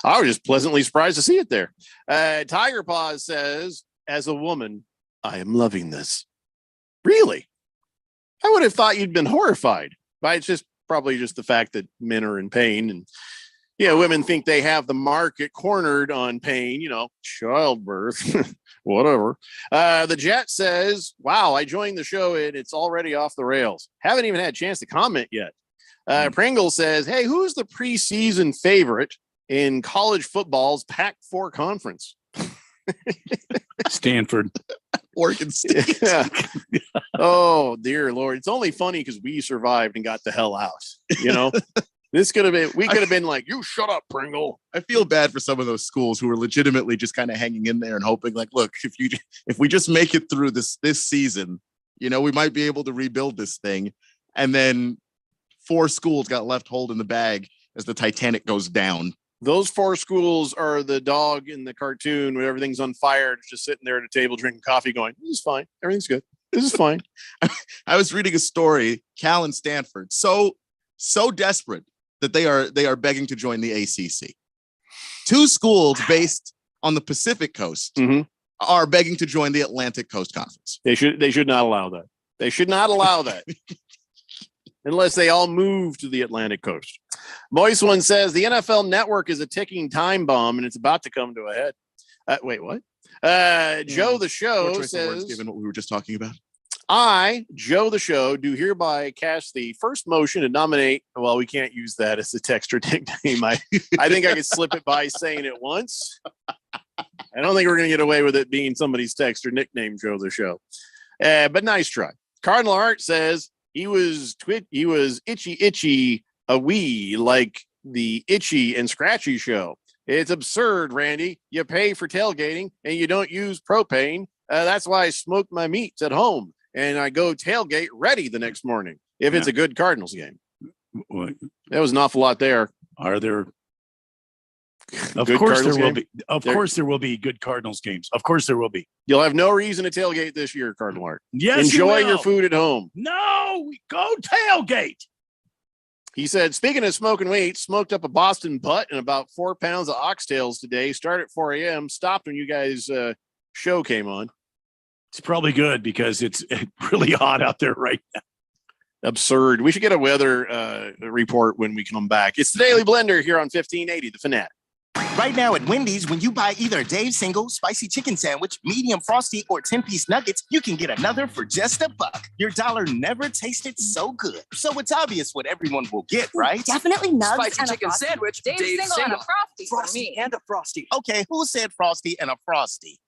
I was just pleasantly surprised to see it there. Tiger Paws says, as a woman, I am loving this. Really? I would have thought you'd been horrified, but it's just probably just the fact that men are in pain, and women think they have the market cornered on pain, childbirth, whatever. The Jet says, wow, I joined the show and it's already off the rails. Haven't even had a chance to comment yet. Pringle says, hey, who's the preseason favorite in college football's Pac-4 conference? Stanford. Oregon State. Yeah. Oh, dear Lord. It's only funny because we survived and got the hell out, we could have been like, you shut up, Pringle. I feel bad for some of those schools who are legitimately just kind of hanging in there and hoping, like, look, if we just make it through this season, we might be able to rebuild this thing. And then 4 schools got left holding the bag as the Titanic goes down. Those 4 schools are the dog in the cartoon when everything's on fire, just sitting there at a table drinking coffee going, this is fine. Everything's good. This is fine. I was reading a story, Cal and Stanford, so desperate that they are begging to join the ACC. 2 schools based on the Pacific Coast are begging to join the Atlantic Coast Conference. They should not allow that. They should not allow that. Unless they all move to the Atlantic Coast. Moist One says the NFL Network is a ticking time bomb and it's about to come to a head. Wait, what? Joe the Show says, given what we were just talking about. I, Joe the Show, do hereby cast the first motion to nominate. Well, we can't use that as a texter nickname. I think I could slip it by saying it once. I don't think we're going to get away with it being somebody's texter nickname, Joe the Show. But nice try. Cardinal Art says he was itchy a wee like the Itchy and Scratchy Show. It's absurd, Randy. You pay for tailgating and you don't use propane. That's why I smoke my meats at home. And I go tailgate ready the next morning if it's a good Cardinals game. That was an awful lot there. Are there? Of course there will be. Of course there will be good Cardinals games. Of course there will be. You'll have no reason to tailgate this year, Cardinal Art. Yes, enjoy your food at home. No, go tailgate. He said, speaking of smoking weed, smoked up a Boston butt and about 4 pounds of oxtails today. Started at 4 a.m. Stopped when you guys' show came on. It's probably good because it's really hot out there right now. Absurd. We should get a weather report when we come back. It's the Daily Blender here on 1580, The Fanatic. Right now at Wendy's, when you buy either a Dave's single, spicy chicken sandwich, medium frosty, or 10-piece nuggets, you can get another for just $1. Your dollar never tasted so good. So it's obvious what everyone will get, right? Definitely nugs Spicy and chicken a frosty. sandwich, Dave's Dave's single and a single. frosty for Frosty me. and a frosty. Okay, who said frosty and a frosty?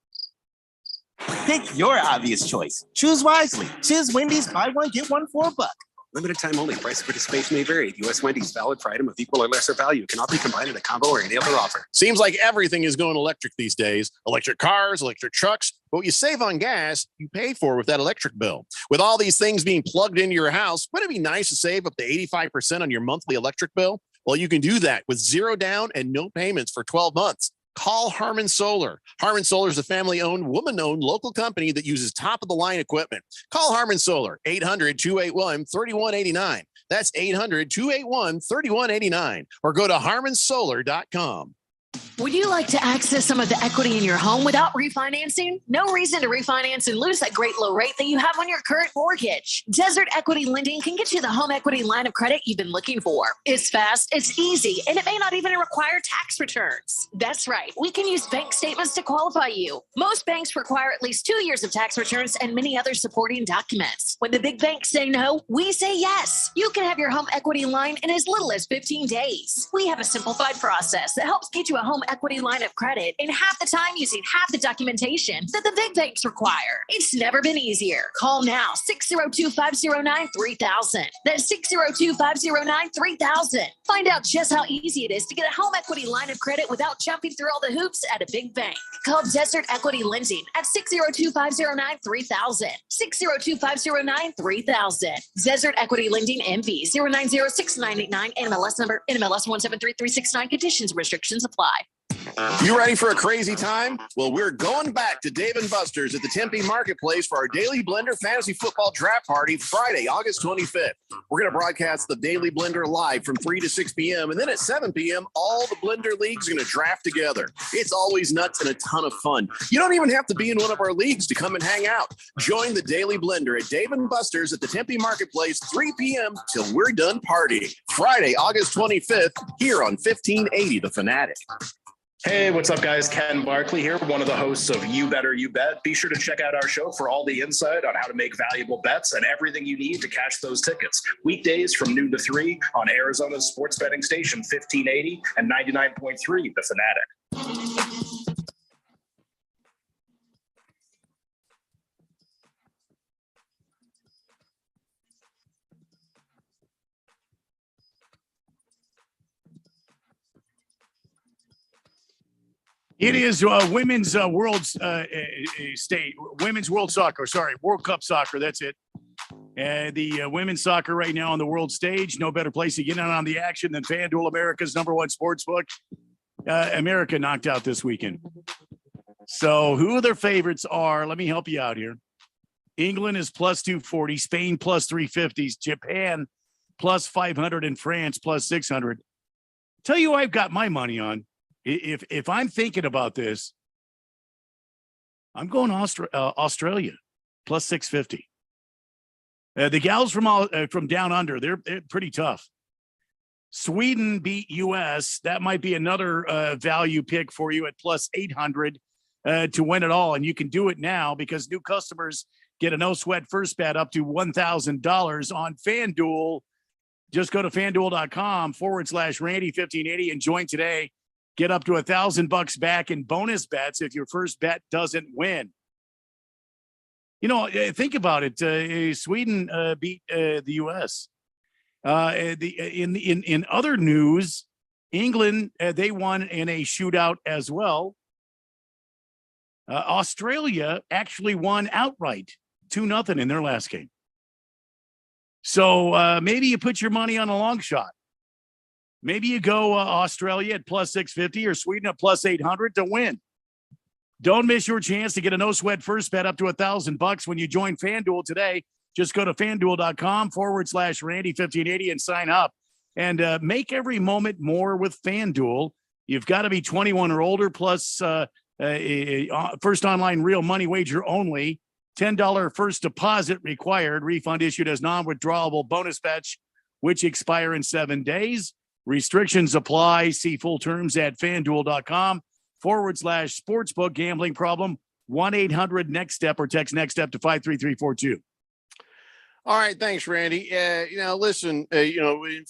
Pick your obvious choice. Choose wisely. Choose Wendy's, buy one, get one for $1. Limited time only. Price of participation may vary. U.S. Wendy's, valid for item of equal or lesser value. Cannot be combined in a combo or any other offer. Seems like everything is going electric these days. Electric cars, electric trucks. But what you save on gas, you pay for with that electric bill. With all these things being plugged into your house, wouldn't it be nice to save up to 85% on your monthly electric bill? Well, you can do that with zero down and no payments for 12 months. Call Harmon Solar. Harmon Solar is a family-owned, woman-owned local company that uses top-of-the-line equipment. Call Harmon Solar, 800-281-3189. That's 800-281-3189. Or go to harmonsolar.com. Would you like to access some of the equity in your home without refinancing? No reason to refinance and lose that great low rate that you have on your current mortgage. Desert Equity Lending can get you the home equity line of credit you've been looking for. It's fast, it's easy, and it may not even require tax returns. That's right. We can use bank statements to qualify you. Most banks require at least 2 years of tax returns and many other supporting documents. When the big banks say no, we say yes. You can have your home equity line in as little as 15 days. We have a simplified process that helps get you a home equity line of credit in half the time using half the documentation that the big banks require. It's never been easier. Call now, 602-509-3000. That's 602-509-3000. Find out just how easy it is to get a home equity line of credit without jumping through all the hoops at a big bank. Call Desert Equity Lending at 602-509-3000. 602-509-3000. Desert Equity Lending MV 0906989 NMLS number NMLS 173369. Conditions and restrictions apply. You ready for a crazy time? Well, we're going back to Dave & Buster's at the Tempe Marketplace for our Daily Blender Fantasy Football Draft Party Friday, August 25th. We're going to broadcast the Daily Blender live from 3 to 6 p.m. And then at 7 p.m., all the Blender leagues are going to draft together. It's always nuts and a ton of fun. You don't even have to be in one of our leagues to come and hang out. Join the Daily Blender at Dave & Buster's at the Tempe Marketplace, 3 p.m. till we're done partying. Friday, August 25th, here on 1580 The Fanatic. Hey, what's up, guys? Ken Barkley here, one of the hosts of You Better You Bet. Be sure to check out our show for all the insight on how to make valuable bets and everything you need to cash those tickets. Weekdays from noon to 3 on Arizona's sports betting station 1580 and 99.3 The Fanatic. It is women's World Cup soccer. That's it. The women's soccer right now on the world stage. No better place to get in on the action than FanDuel, America's #1 sportsbook. America knocked out this weekend. So who their favorites are? Let me help you out here. England is plus 240, Spain plus 350, Japan plus 500, and France plus 600. Tell you who I've got my money on. If I'm thinking about this, I'm going Australia plus 650. The gals from down under, they're pretty tough. Sweden beat US. That might be another value pick for you at plus 800 to win it all. And you can do it now because new customers get a no sweat first bet up to $1,000 on FanDuel. Just go to FanDuel.com/Randy1580 and join today. Get up to $1,000 back in bonus bets if your first bet doesn't win. You know, think about it. Sweden beat the U.S. In other news, England they won in a shootout as well. Australia actually won outright 2-0 in their last game. So maybe you put your money on a long shot. Maybe you go Australia at plus 650 or Sweden at plus 800 to win. Don't miss your chance to get a no sweat first bet up to $1,000 when you join FanDuel today. Just go to FanDuel.com/Randy1580 and sign up and make every moment more with FanDuel. You've got to be 21 or older plus first online real money wager only. $10 first deposit required. Refund issued as non-withdrawable bonus bets, which expire in 7 days. Restrictions apply. See full terms at fanduel.com/sportsbook. Gambling problem, 1-800-NEXT-STEP or text next step to 53342. All right, thanks, Randy. Listen,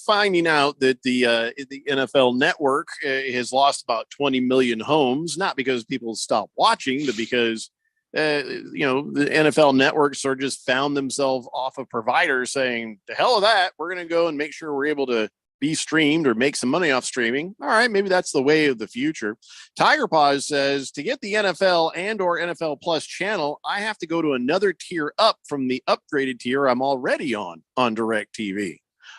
finding out that the NFL Network has lost about 20 million homes, not because people stopped watching, but because the NFL Network sort of just found themselves off of providers saying, "The hell of that, we're going to go and make sure we're able to be streamed or make some money off streaming." All right, maybe that's the way of the future. Tiger Paws says, to get the NFL and or NFL Plus channel, I have to go to another tier up from the upgraded tier I'm already on DirecTV.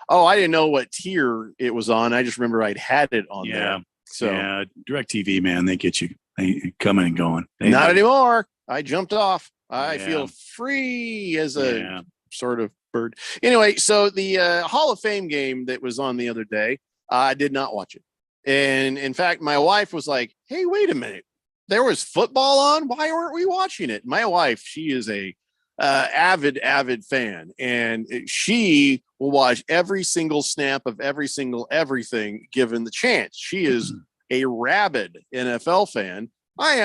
Oh, I didn't know what tier it was on. I just remember I'd had it on there. So yeah, DirecTV, man, they get you coming and going. Not anymore. I jumped off. I Yeah. feel free as a sort of bird. Anyway, so the Hall of Fame game that was on the other day, I did not watch it. And in fact, my wife was like, "Hey, wait a minute. There was football on. Why weren't we watching it?" My wife, she is a avid fan, and she will watch every single snap of every single everything given the chance. She is a rabid NFL fan. I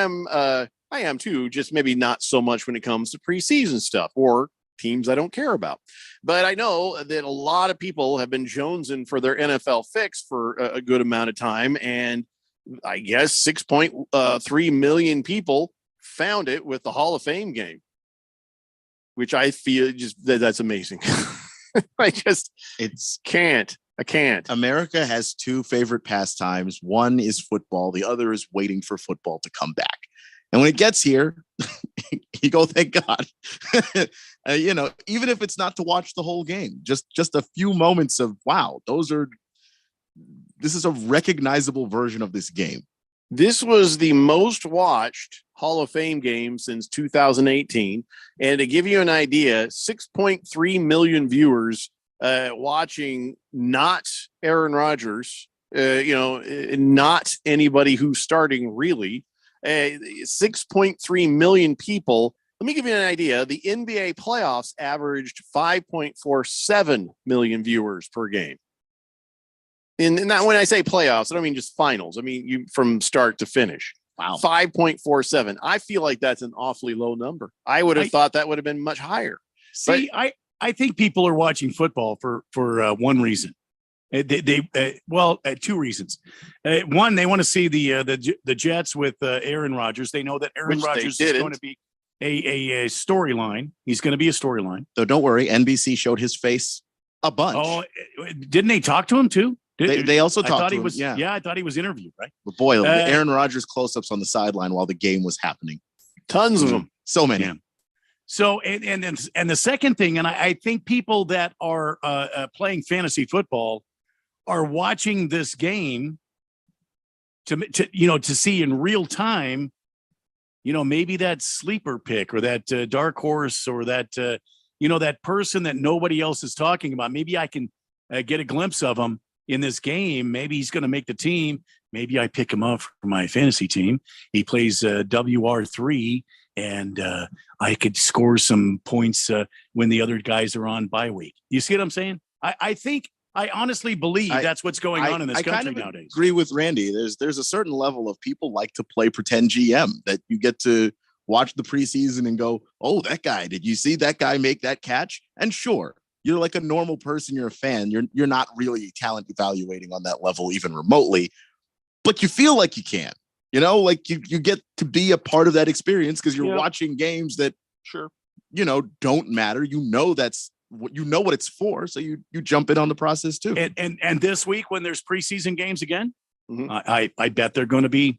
am too, just maybe not so much when it comes to preseason stuff or teams I don't care about. But I know that a lot of people have been jonesing for their NFL fix for a good amount of time. And I guess 6.3 million people found it with the Hall of Fame game, which I feel that's amazing. I can't. America has two favorite pastimes. One is football. The other is waiting for football to come back. And when it gets here, you go, thank God. Even if it's not to watch the whole game, just a few moments of, wow, this is a recognizable version of this game. This was the most watched Hall of Fame game since 2018. And to give you an idea, 6.3 million viewers watching not Aaron Rodgers, not anybody who's starting really. 6.3 million people. Let me give you an idea. The NBA playoffs averaged 5.47 million viewers per game. And when I say playoffs, I don't mean just finals. I mean you from start to finish. Wow. 5.47. I feel like that's an awfully low number. I would have thought that would have been much higher. See, I think people are watching football for one reason. Two reasons. One, they want to see the Jets with Aaron Rodgers. They know that Aaron Rodgers is going to be a storyline. He's going to be a storyline. So don't worry. NBC showed his face a bunch. Oh, didn't they talk to him too? They also talked to him. Yeah, I thought he was interviewed, right? But boy, the Aaron Rodgers close-ups on the sideline while the game was happening. Tons of them. So many. Yeah. So and the second thing, and I think people that are playing fantasy football are watching this game to see in real time, maybe that sleeper pick or that dark horse or that that person that nobody else is talking about. Maybe I can get a glimpse of him in this game. Maybe he's going to make the team. Maybe I pick him up for my fantasy team. He plays WR3, and I could score some points when the other guys are on bye week. You see what I'm saying? I honestly believe that's what's going on in this country nowadays. I agree with Randy. There's a certain level of people like to play pretend GM that you get to watch the preseason and go, oh, that guy, did you see that guy make that catch? And sure, you're like a normal person. You're a fan. You're not really talent evaluating on that level, even remotely, but you feel like you can, like you get to be a part of that experience because you're watching games that don't matter. That's what it's for. So you jump in on the process too. And this week when there's preseason games again, I bet there are going to be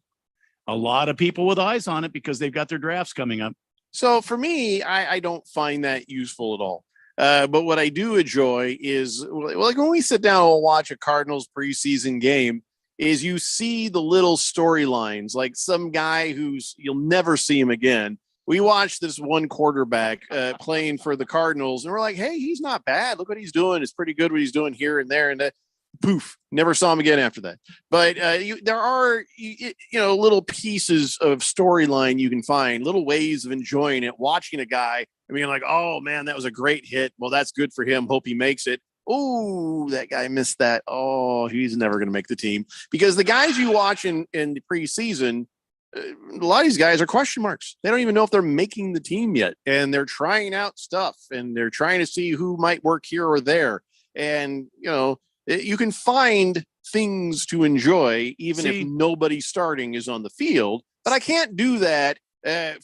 a lot of people with eyes on it because they've got their drafts coming up. So for me, I don't find that useful at all. But what I do enjoy is like when we sit down and watch a Cardinals preseason game is you see the little storylines, like some guy you'll never see him again. We watched this one quarterback playing for the Cardinals, and we're like, hey, he's not bad. Look what he's doing. It's pretty good what he's doing here and there. And that, poof, never saw him again after that. But there are, little pieces of storyline you can find, little ways of enjoying it, watching a guy. I mean, like, oh, man, that was a great hit. Well, that's good for him. Hope he makes it. Oh, that guy missed that. Oh, he's never going to make the team because the guys you watch in the preseason, a lot of these guys are question marks. They don't even know if they're making the team yet, and they're trying out stuff and they're trying to see who might work here or there. And you can find things to enjoy even if nobody starting is on the field. But I can't do that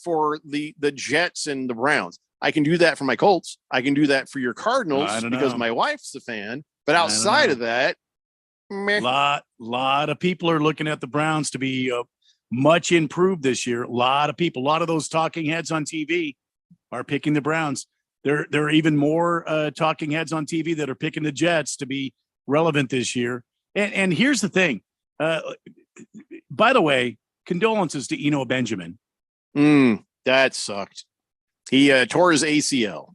for the Jets and the Browns. I can do that for my Colts. I can do that for your Cardinals because my wife's a fan. But outside of that, meh. Lot of people are looking at the Browns to be much improved this year. A lot of people, a lot of those talking heads on TV are picking the Browns. There are even more talking heads on TV that are picking the Jets to be relevant this year. And here's the thing. By the way, condolences to Eno Benjamin. That sucked. He tore his ACL.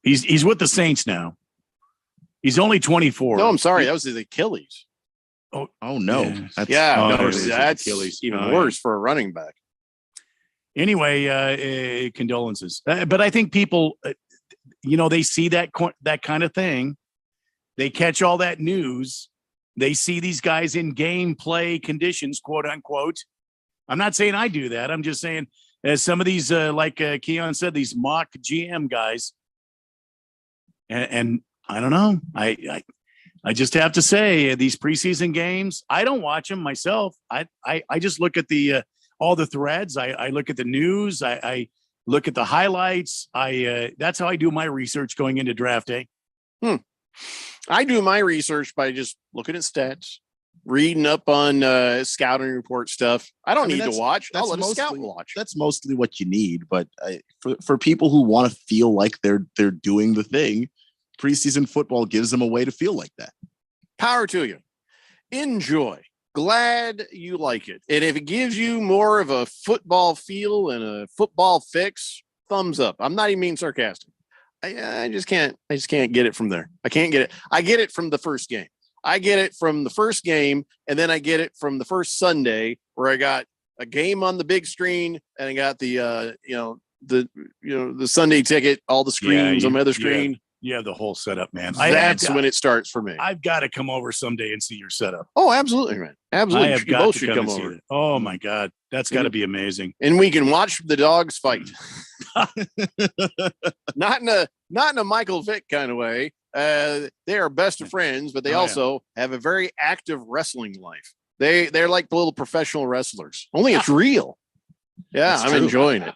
He's with the Saints now. He's only 24. No, I'm sorry. That was his Achilles. Oh no. Yeah. That's Achilles. Even worse for a running back. Anyway, condolences. But I think people, they see that kind of thing. They catch all that news. They see these guys in game play conditions, quote unquote. I'm not saying I do that. I'm just saying as some of these, like Keon said, these mock GM guys. And I don't know. I just have to say these preseason games, I don't watch them myself. I just look at all the threads. I look at the news. I look at the highlights. That's how I do my research going into draft day. I do my research by just looking at stats, reading up on scouting report stuff. I don't need to watch. I'll let a scout watch. That's mostly what you need. But for people who want to feel like they're doing the thing, preseason football gives them a way to feel like that. Power to you. Enjoy. Glad you like it. And if it gives you more of a football feel and a football fix, thumbs up. I'm not even being sarcastic. I just can't get it from there. I can't get it. I get it from the first game. I get it from the first game, and then I get it from the first Sunday where I got a game on the big screen and I got the Sunday ticket, all the screens on my other screen. Yeah, the whole setup, man. That's when it starts for me. I've got to come over someday and see your setup. Oh, absolutely, man. Absolutely. I have You got both to should come and see over. it. Oh my God, that's got to be amazing. And we can watch the dogs fight. not in a Michael Vick kind of way. They are best of friends, but they also have a very active wrestling life. They're like little professional wrestlers. Only it's real. Yeah, I'm enjoying it.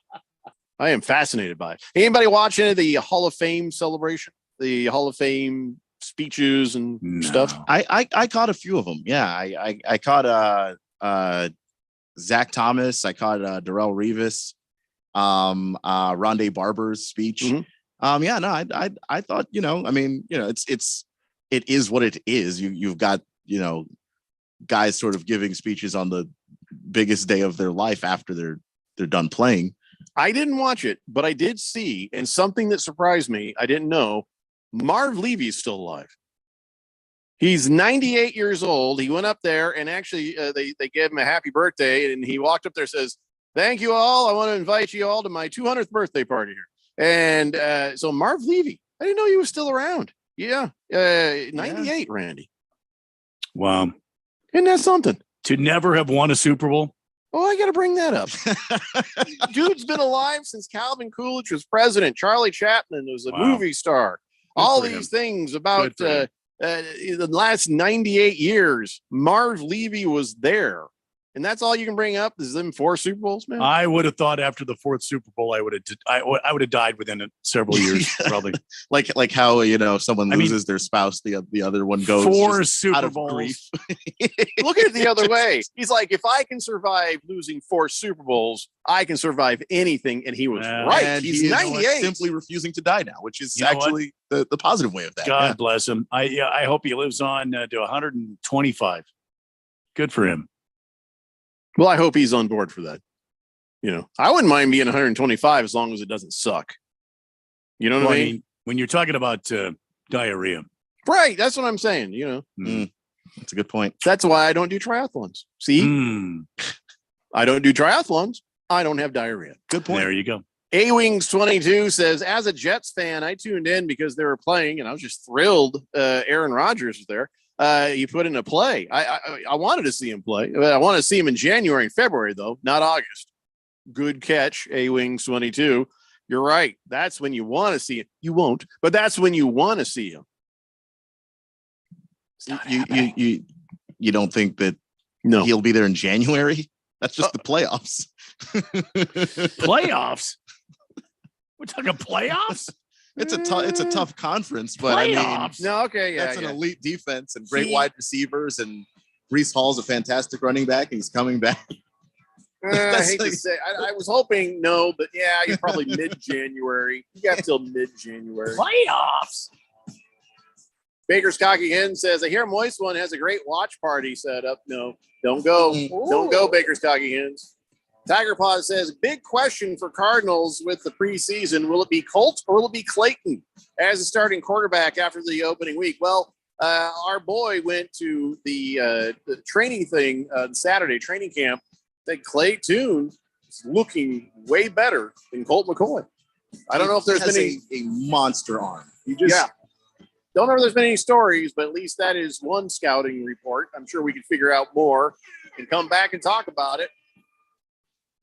I am fascinated by it. Anybody watching the Hall of Fame celebration, the Hall of Fame speeches and stuff? I caught a few of them. Yeah, I caught Zach Thomas. I caught Darrell Revis, Rondé Barber's speech. I thought, it is what it is. You've got, guys sort of giving speeches on the biggest day of their life after they're done playing. I didn't watch it, but I did see, and something that surprised me, I didn't know, Marv Levy's still alive. He's 98 years old. He went up there and actually they gave him a happy birthday, and he walked up there and says, "Thank you all. I want to invite you all to my 200th birthday party here." And so Marv Levy, I didn't know he was still around. Yeah. 98, Randy. Wow. Isn't that something? To never have won a Super Bowl. Oh, I got to bring that up. Dude's been alive since Calvin Coolidge was president. Charlie Chaplin was a movie star. All these things about the last 98 years. Marv Levy was there. And that's all you can bring up is them 4 Super Bowls, man. I would have thought after the 4th Super Bowl, I would have died within several years, probably. like how someone loses their spouse, the other one goes 4 Super Bowls. Look at it the other way. He's like, if I can survive losing 4 Super Bowls, I can survive anything. And he was right. And He's he is 98. simply refusing to die now, which is actually the positive way of that. God bless him. I hope he lives on to 125. Good for him. Well, I hope he's on board for that. I wouldn't mind being 125 as long as it doesn't suck. You know what I mean? When you're talking about diarrhea. Right. That's what I'm saying. That's a good point. That's why I don't do triathlons. See, I don't do triathlons. I don't have diarrhea. Good point. There you go. A-Wings 22 says, as a Jets fan, I tuned in because they were playing, and I was just thrilled Aaron Rodgers was there. He put in a play. I wanted to see him play. I want to see him in January and February, though, not August. Good catch, A-Wings 22. You're right. That's when you want to see him. You won't, but that's when you want to see him. You don't think that he'll be there in January? That's just the playoffs. Playoffs? We're talking playoffs? It's a tough conference, but playoffs. That's an elite defense and great wide receivers, and Breece Hall's a fantastic running back, and he's coming back. I hate to say, I was hoping no, but yeah, you're probably mid-January. You got till mid-January. Playoffs. Baker's Cocky Hen says, I hear Moist One has a great watch party set up. No, don't go. Don't go, Baker's Cocky Hens. Tiger Paw says, big question for Cardinals with the preseason. Will it be Colt or will it be Clayton as a starting quarterback after the opening week? Well, our boy went to the training thing Saturday, training camp. That Clay Tune is looking way better than Colt McCoy. I don't know if there's been a monster arm. Don't know if there's been any stories, but at least that is one scouting report. I'm sure we can figure out more and come back and talk about it.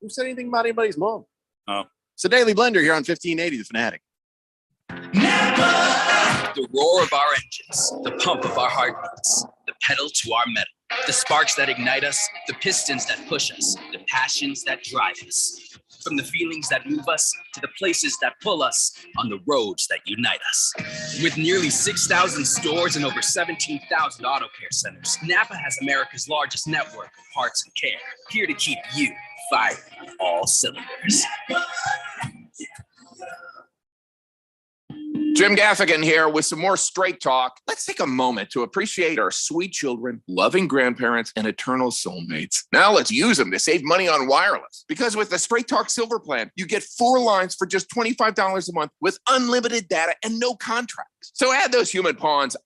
Who said anything about anybody's mom? Oh. It's the Daily Blender here on 1580, The Fanatic. The roar of our engines, the pump of our heartbeats, the pedal to our metal, the sparks that ignite us, the pistons that push us, the passions that drive us. From the feelings that move us to the places that pull us on the roads that unite us. With nearly 6,000 stores and over 17,000 auto care centers, Napa has America's largest network of parts and care, here to keep you firing on all cylinders. Jim Gaffigan here with some more Straight Talk. Let's take a moment to appreciate our sweet children, loving grandparents, and eternal soulmates. Now let's use them to save money on wireless. Because with the Straight Talk Silver Plan, you get 4 lines for just $25 a month with unlimited data and no contracts. So add those human pawns,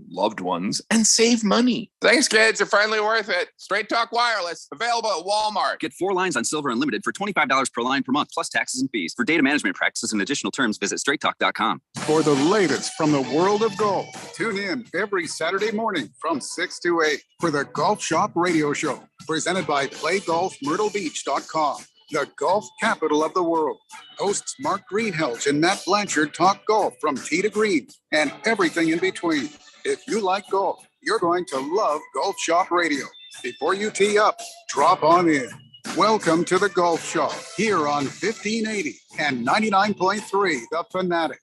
loved ones, and save money. Thanks, kids. You're finally worth it. Straight Talk Wireless, available at Walmart. Get 4 lines on Silver Unlimited for $25 per line per month, plus taxes and fees. For data management practices and additional terms, visit straighttalk.com. For the latest from the world of golf, tune in every Saturday morning from 6 to 8 for the Golf Shop Radio Show, presented by PlayGolfMyrtleBeach.com, the golf capital of the world. Hosts Mark Greenhelch and Matt Blanchard talk golf from tee to green and everything in between. If you like golf, you're going to love Golf Shop Radio. Before you tee up, drop on in. Welcome to the Golf Shop here on 1580 and 99.3 The Fanatic.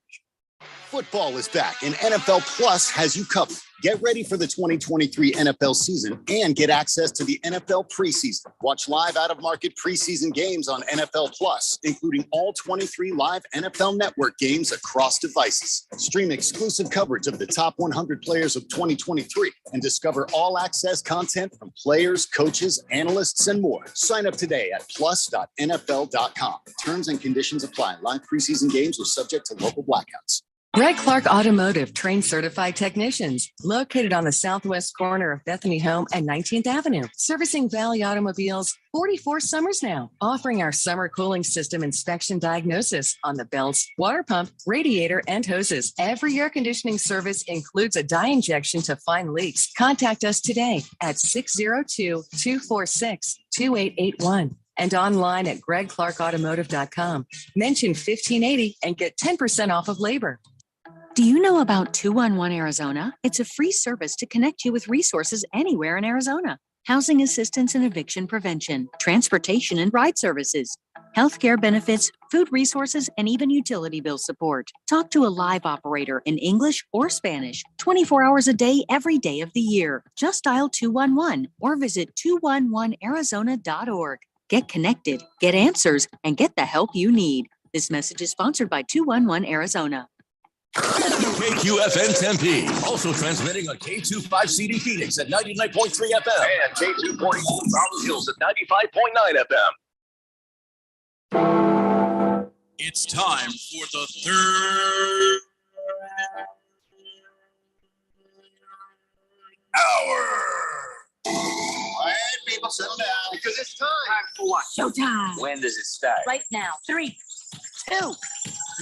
Football is back, and NFL Plus has you covered. Get ready for the 2023 NFL season and get access to the NFL preseason. Watch live out-of-market preseason games on NFL Plus, including all 23 live NFL Network games across devices. Stream exclusive coverage of the top 100 players of 2023 and discover all-access content from players, coaches, analysts, and more. Sign up today at plus.nfl.com. Terms and conditions apply. Live preseason games are subject to local blackouts. Greg Clark Automotive trains certified technicians located on the southwest corner of Bethany Home and 19th Avenue, servicing Valley automobiles 44 summers now, offering our summer cooling system inspection diagnosis on the belts, water pump, radiator, and hoses. Every air conditioning service includes a dye injection to find leaks. Contact us today at 602-246-2881 and online at gregclarkautomotive.com. Mention 1580 and get 10% off of labor. Do you know about 211 Arizona? It's a free service to connect you with resources anywhere in Arizona. Housing assistance and eviction prevention, transportation and ride services, healthcare benefits, food resources, and even utility bill support. Talk to a live operator in English or Spanish, 24 hours a day, every day of the year. Just dial 211 or visit 211arizona.org. Get connected, get answers, and get the help you need. This message is sponsored by 211 Arizona. KQFN Tempe, also transmitting on K25CD Phoenix at 99.3 FM and K240 Rolling Hills at 95.9 FM. It's time for the third hour. All right, people, settle down because it's time. For what? Showtime. When does it start? Right now. 3, 2,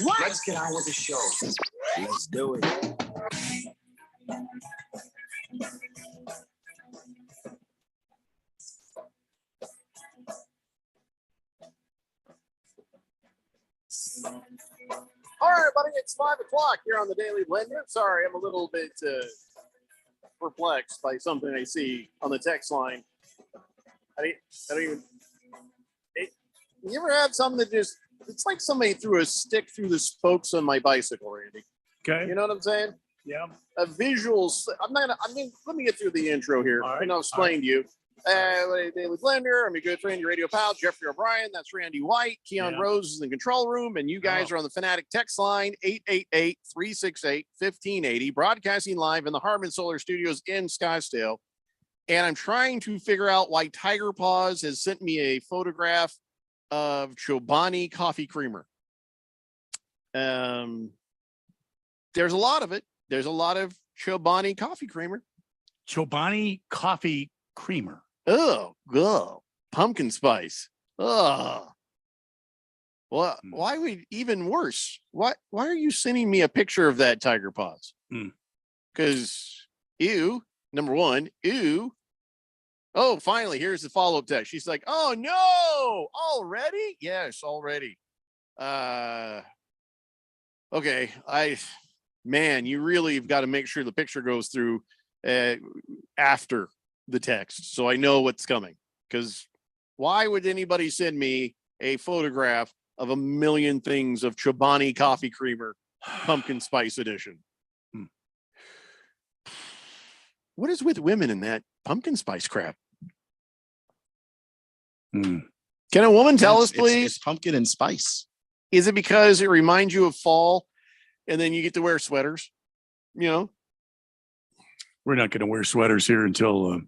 1. Let's get on with the show. Let's do it. All right, everybody, it's 5 o'clock here on the Daily Blender. Sorry, I'm a little bit perplexed by something I see on the text line. I don't even. You ever have something that just, it's like somebody threw a stick through the spokes on my bicycle, Randy. Okay. You know what I'm saying? Yeah. A visual. Let me get through the intro here. All right. And I'll explain to you. Daily Blender. I'm your good friend, your radio pal, Jeffrey O'Brien. That's Randy White. Keon Rose is in the control room, and you guys are on the Fanatic text line 888-368-1580, broadcasting live in the Harman Solar Studios in Scottsdale. And I'm trying to figure out why Tiger Paws has sent me a photograph of Chobani coffee creamer. There's a lot of it. There's a lot of Chobani coffee creamer. Chobani coffee creamer. Oh, good. Pumpkin spice. Oh. Well, why would even worse? Why are you sending me a picture of that Tiger Paws? Because ew, number one, ew. Oh, finally, here's the follow-up text. She's like, oh no, already? Yes, already. Okay, man, you really have got to make sure the picture goes through after the text, so I know what's coming. Because why would anybody send me a photograph of a million things of Chobani coffee creamer, pumpkin spice edition? What is with women in that pumpkin spice crap? Can a woman tell us, please? It's pumpkin and spice. Is it because it reminds you of fall, and then you get to wear sweaters? You know, we're not going to wear sweaters here until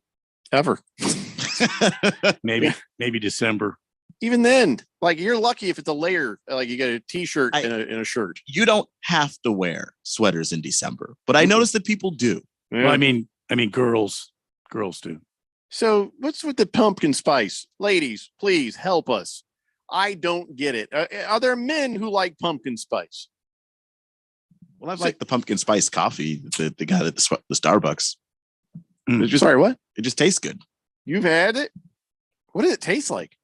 ever. maybe December. Even then, like, you're lucky if it's a layer, like you get a t-shirt and a shirt. You don't have to wear sweaters in December, but I noticed that people do. Well, I mean, girls do. So what's with the pumpkin spice? Ladies, please help us. I don't get it. Are there men who like pumpkin spice? Well, I like the pumpkin spice coffee that they got at the Starbucks. Sorry, what? It just tastes good. You've had it? What does it taste like?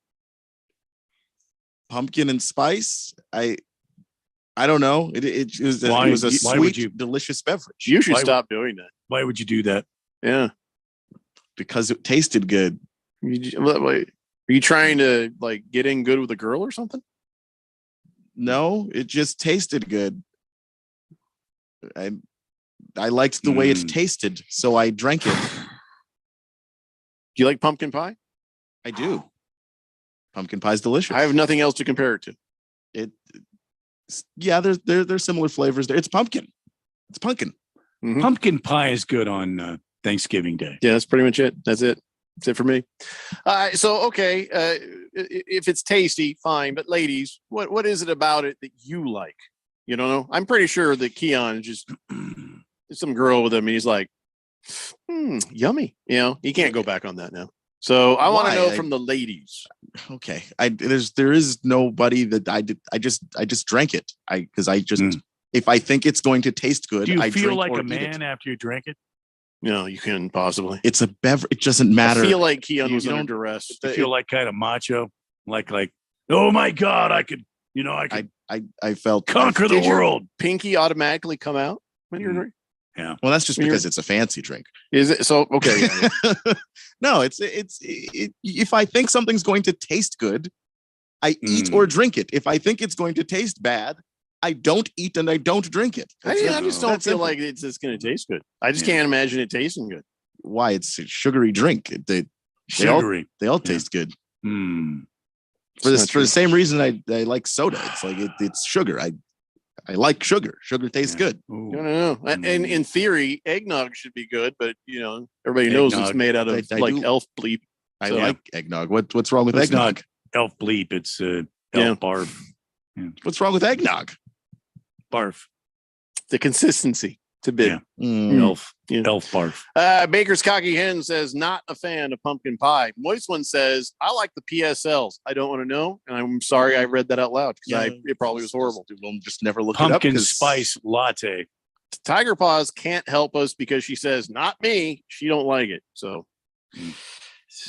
Pumpkin and spice? I don't know. It was a sweet, delicious beverage. You should stop doing that. Why would you do that? Yeah. Because it tasted good. Wait, are you trying to like get in good with a girl or something? No, it just tasted good. I liked the way it tasted, so I drank it. Do you like pumpkin pie? I do. Pumpkin pie is delicious. I have nothing else to compare it to. There's similar flavors there. It's pumpkin. It's pumpkin. Mm-hmm. Pumpkin pie is good on Thanksgiving Day. Yeah, that's pretty much it. That's it. That's it for me. Okay, if it's tasty, fine. But ladies, what is it about it that you like? You don't know? I'm pretty sure that Keon just some girl with him, and he's like, yummy. You know, he can't go back on that now. So I want to know from the ladies. Okay, there is nobody that I just drank it. If I think it's going to taste good, do you I feel drink like or a eat man it. after you drink it? No, you couldn't possibly. It's a beverage. It doesn't matter. I feel like Keon was You under don't- duress. You feel like kind of macho, like, oh my God, I could I felt conquer the Did your world. pinky automatically come out when you're drinking? Yeah. Well, that's just because it's a fancy drink. Is it? So, okay. No, it's if I think something's going to taste good, I eat or drink it. If I think it's going to taste bad, I don't eat and I don't drink it. I just don't feel like it's just going to taste good. I just can't imagine it tasting good. Why? It's a sugary drink. Sugary. They all taste good. For It's not the same reason I like soda. It's like it's sugar. I like sugar. Sugar tastes good. No. And in theory, eggnog should be good, but everybody knows it's made out of elf bleep. I like eggnog. What's wrong with eggnog? Not elf bleep. It's elf barf. Yeah. What's wrong with eggnog? Barf. The consistency. It's a bit. Elf barf. Baker's Cocky Hen says, not a fan of pumpkin pie. Moist One says, I like the PSLs. I don't want to know. And I'm sorry I read that out loud because it probably was horrible. We'll just never look Pumpkin it up. spice latte. Tiger Paws can't help us because she says, not me. She don't like it. So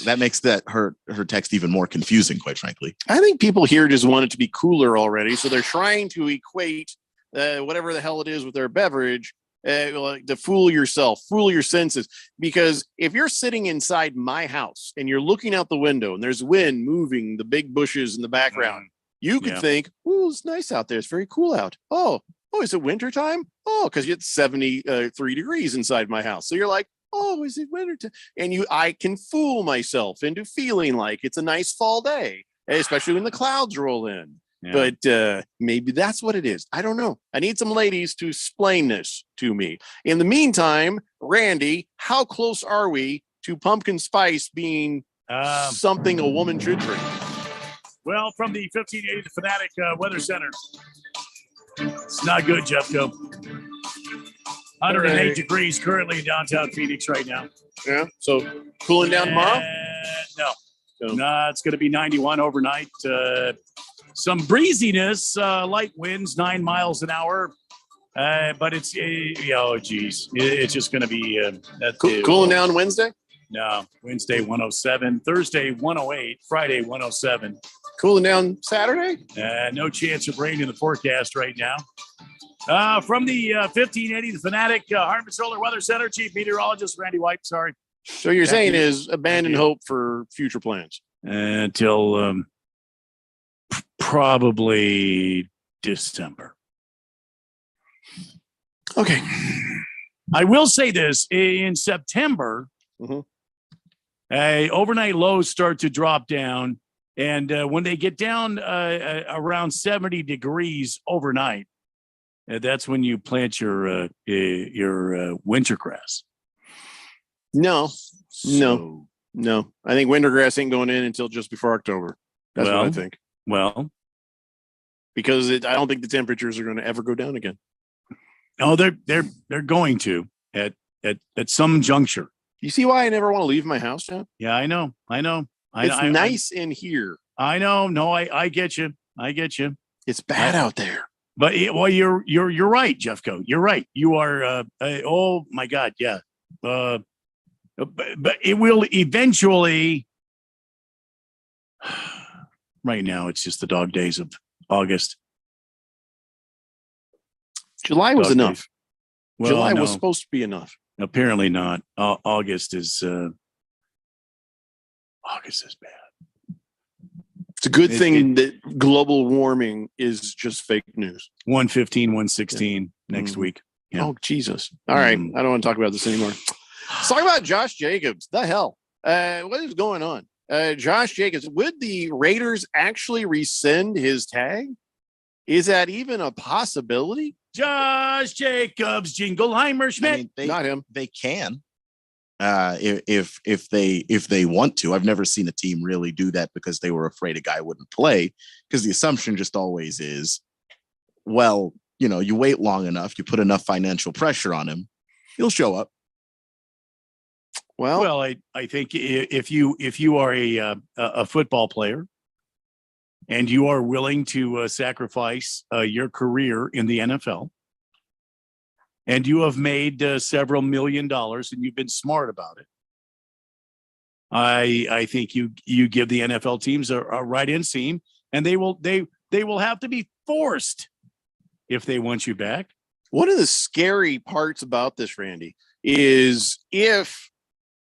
that makes her text even more confusing, quite frankly. I think people here just want it to be cooler already. So they're trying to equate whatever the hell it is with their beverage to fool yourself, fool your senses. Because if you're sitting inside my house and you're looking out the window and there's wind moving the big bushes in the background, you could think, "Oh, it's nice out there. It's very cool out. Oh, is it winter time? Oh, because it's 73 degrees inside my house." So you're like, "Oh, is it winter time?" And I can fool myself into feeling like it's a nice fall day, especially when the clouds roll in. Yeah. But maybe that's what it is. I don't know. I need some ladies to explain this to me. In the meantime, Randy, how close are we to pumpkin spice being something a woman should drink? Well, from the 1580 the Fanatic Weather Center, it's not good, Jeffco. 108 degrees currently in downtown Phoenix right now. Yeah. So cooling down tomorrow? No, it's going to be 91 overnight. Some breeziness, light winds, 9 miles an hour. But it's, it's just going to be cooling down Wednesday? No, Wednesday 107, Thursday 108, Friday 107. Cooling down Saturday? No chance of rain in the forecast right now. From the 1580, the Fanatic Hartman Solar Weather Center, Chief Meteorologist Randy White. Sorry. So you're saying is abandon hope for future plans until probably December. Okay. I will say this in September. Overnight lows start to drop down, and when they get down around 70 degrees overnight, that's when you plant your winter grass. No. I think winter grass ain't going in until just before October. That's what I think. Well, because I don't think the temperatures are going to ever go down again. Oh, they're going to at some juncture. You see why I never want to leave my house, John? Yeah, I know. It's nice in here. I know. No, I get you. It's bad out there. But you're right, Jeffco. You're right. You are. Oh my God, yeah. But it will eventually. Right now, it's just the dog days of August. July was enough. Well, July was supposed to be enough. Apparently not. August is bad. It's a good thing that global warming is just fake news. 115, 116 next week. Yeah. Oh, Jesus. All right. I don't want to talk about this anymore. Let's talk about Josh Jacobs. The hell? What is going on? Josh Jacobs, would the Raiders actually rescind his tag? Is that even a possibility? Josh Jacobs, Jingleheimer Schmidt. Not him. They can. If they want to. I've never seen a team really do that because they were afraid a guy wouldn't play, because the assumption just always is, well, you wait long enough, you put enough financial pressure on him, he'll show up. Well, I think if you are a football player and you are willing to sacrifice your career in the NFL, and you have made several $1 million and you've been smart about it, I think you give the NFL teams a right inseam, and they will have to be forced if they want you back. One of the scary parts about this, Randy, is if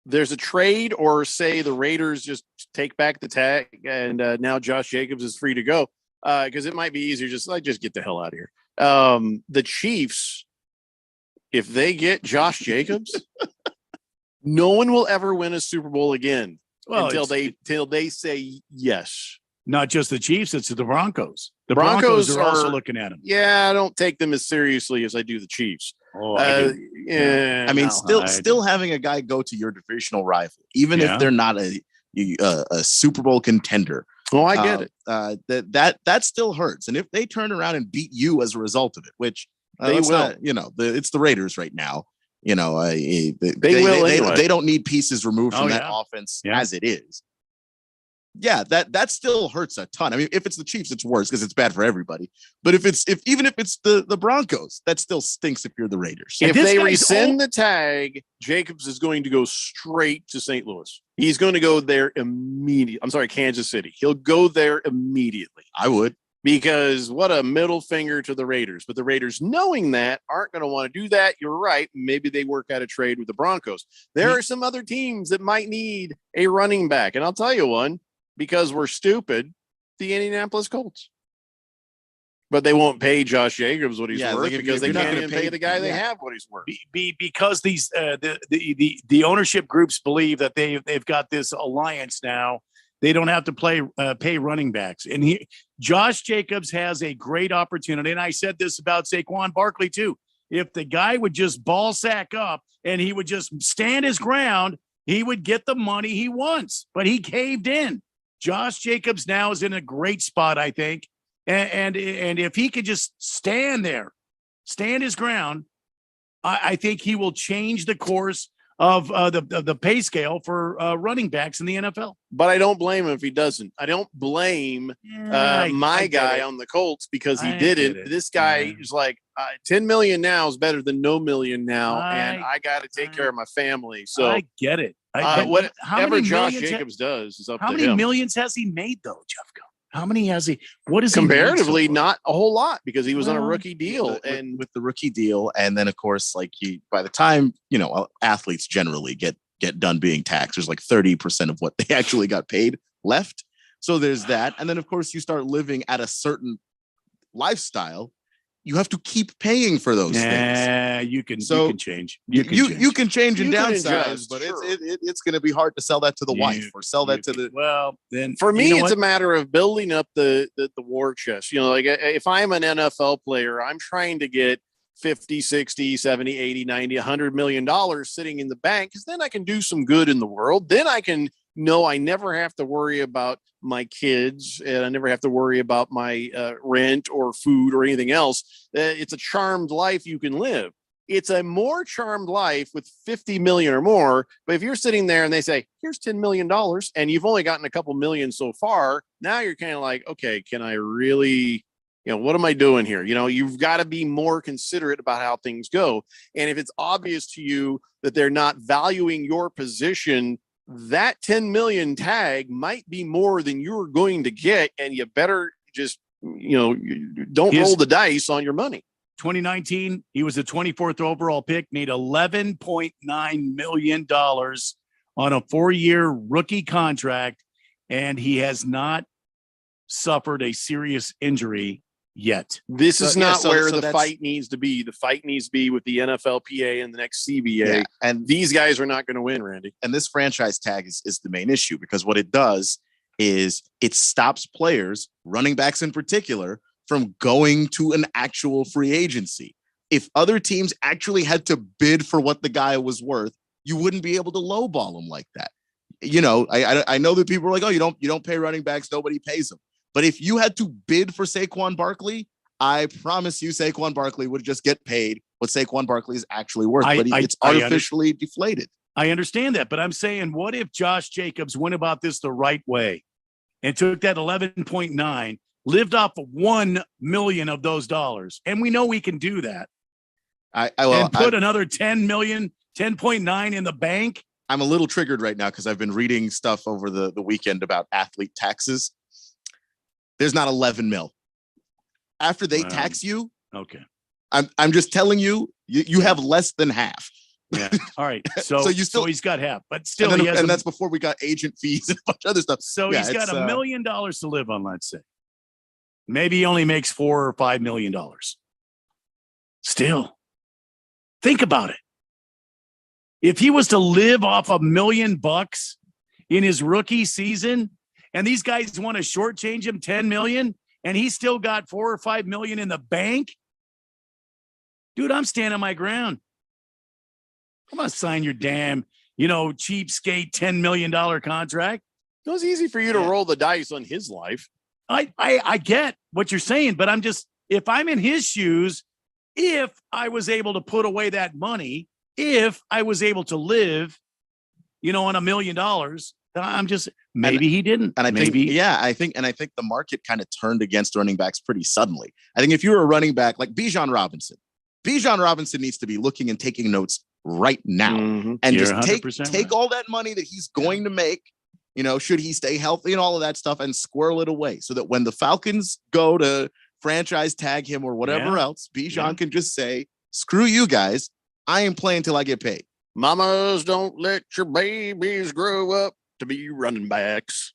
there's a trade, or say the Raiders just take back the tag and now Josh Jacobs is free to go, because it might be easier just get the hell out of here. The Chiefs, if they get Josh Jacobs, no one will ever win a Super Bowl again until they say yes. Not just the Chiefs, it's the Broncos. The Broncos are also looking at him. Yeah, I don't take them as seriously as I do the Chiefs. Yeah. I mean, still having a guy go to your divisional rival, even if they're not a Super Bowl contender. Oh, I get it. That still hurts. And if they turn around and beat you as a result of it, which They will. Not, it's the Raiders right now. They will anyway. They don't need pieces removed from Oh, that yeah. offense Yeah. as it is. Yeah, that still hurts a ton. I mean, if it's the Chiefs, it's worse because it's bad for everybody. But even if it's the Broncos, that still stinks if you're the Raiders. If this they guy's rescind the tag, Jacobs is going to go straight to St. Louis. He's going to go there immediately. I'm sorry, Kansas City. He'll go there immediately. I would. Because what a middle finger to the Raiders. But the Raiders, knowing that, aren't going to want to do that. You're right. Maybe they work out a trade with the Broncos. There are some other teams that might need a running back. And I'll tell you one, because we're stupid, the Indianapolis Colts. But they won't pay Josh Jacobs what he's worth because they can't even pay the guy they have what he's worth. Because these the ownership groups believe that they've got this alliance now. They don't have to pay running backs. And Josh Jacobs has a great opportunity. And I said this about Saquon Barkley too. If the guy would just ball sack up and he would just stand his ground, he would get the money he wants. But he caved in. Josh Jacobs now is in a great spot, I think. And if he could just stand his ground, I think he will change the course of the pay scale for running backs in the NFL. But I don't blame him if he doesn't. I don't blame my guy on the Colts because he didn't. This guy is like 10 million now is better than no million now, and I got to take care of my family. So I get it. Whatever Josh Jacobs does is up to him. How many millions has he made though, Jeffco? How many has he? What is comparatively he not a whole lot because he was on a rookie deal with the rookie deal, and then of course, like by the time athletes generally get done being taxed, there's like 30% of what they actually got paid left. So there's that, and then of course you start living at a certain lifestyle. You have to keep paying for those things. You can change. You can change and downsize, but it's going to be hard to sell that to the wife or sell that to the. Well, then for me, it's a matter of building up the war chest. Like if I'm an NFL player, I'm trying to get 50, 60, 70, 80, 90, $100 million sitting in the bank because then I can do some good in the world. Then I can know I never have to worry about my kids and I never have to worry about my rent or food or anything else. It's a charmed life you can live. It's a more charmed life with 50 million or more. But if you're sitting there and they say, here's $10 million and you've only gotten a couple million so far, now you're kind of like, okay, can I really, what am I doing here? You've got to be more considerate about how things go. And if it's obvious to you that they're not valuing your position, that 10 million tag might be more than you're going to get. And you better just, don't roll the dice on your money. 2019, he was the 24th overall pick, made $11.9 million on a 4-year rookie contract, and he has not suffered a serious injury yet. This is not where the fight needs to be. The fight needs to be with the NFLPA and the next CBA. Yeah, and these guys are not going to win, Randy. And this franchise tag is the main issue because what it does is it stops players, running backs in particular, from going to an actual free agency. If other teams actually had to bid for what the guy was worth, you wouldn't be able to lowball him like that. I know that people are like, oh, you don't pay running backs, nobody pays them. But if you had to bid for Saquon Barkley, I promise you Saquon Barkley would just get paid what Saquon Barkley is actually worth. But it's artificially deflated. I understand that, but I'm saying, what if Josh Jacobs went about this the right way and took that 11.9, lived off of 1 million of those dollars? And we know we can do that. And put another 10 million, 10.9 in the bank. I'm a little triggered right now because I've been reading stuff over the weekend about athlete taxes. There's not 11 mil. After they tax you, okay. I'm just telling you, you have less than half. Yeah. All right. So he's got half, but still, and that's before we got agent fees and a bunch of other stuff. So he's got $1 million to live on, let's say. Maybe he only makes $4 or $5 million. Still, think about it. If he was to live off $1 million in his rookie season, and these guys want to shortchange him 10 million, and he's still got 4 or 5 million in the bank, dude, I'm standing my ground. I'm gonna sign your damn, cheapskate $10 million contract. It was easy for you to roll the dice on his life. I get what you're saying, but if I'm in his shoes, if I was able to put away that money, if I was able to live, on $1 million, I'm just maybe he didn't. And I maybe I think the market kind of turned against running backs pretty suddenly. I think if you were a running back like Bijan Robinson needs to be looking and taking notes right now and You're just take all that money that he's going to make, should he stay healthy and all of that stuff, and squirrel it away so that when the Falcons go to franchise tag him or whatever else, Bijan can just say, screw you guys. I ain't playing till I get paid. Mamas, don't let your babies grow up to be running backs.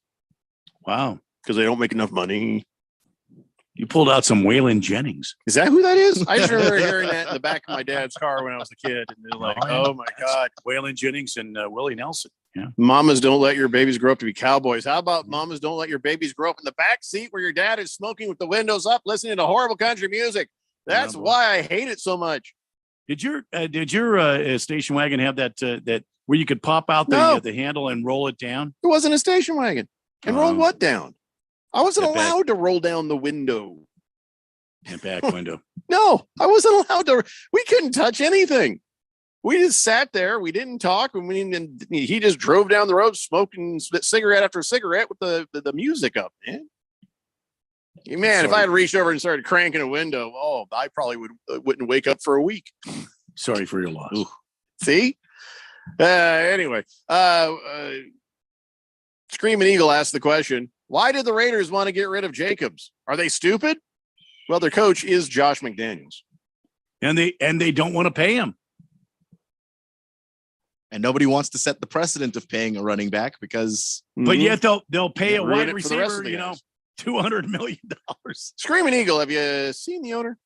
Wow. Because they don't make enough money. You pulled out some Waylon Jennings. Is that who that is? I just remember hearing that in the back of my dad's car when I was a kid. And they're like, oh my God. Waylon Jennings and Willie Nelson. Yeah. Mamas, don't let your babies grow up to be cowboys. How about mamas, don't let your babies grow up in the back seat where your dad is smoking with the windows up, listening to horrible country music. That's why I hate it so much. Did your station wagon have that where you could pop out the handle and roll it down? It wasn't a station wagon. And roll what down? I wasn't allowed to roll down the window. The back window. No, I wasn't allowed to. We couldn't touch anything. We just sat there. We didn't talk. And he just drove down the road smoking cigarette after cigarette with the music up, man. Man, if I had reached over and started cranking a window, I probably wouldn't wake up for a week. Sorry for your loss. Ooh. See? Anyway, Screaming Eagle asked the question, why did the Raiders want to get rid of Jacobs? Are they stupid? Well, their coach is Josh McDaniels. And they don't want to pay him. And nobody wants to set the precedent of paying a running back because but yet they'll pay a wide receiver, $200 million. Screaming Eagle, have you seen the owner?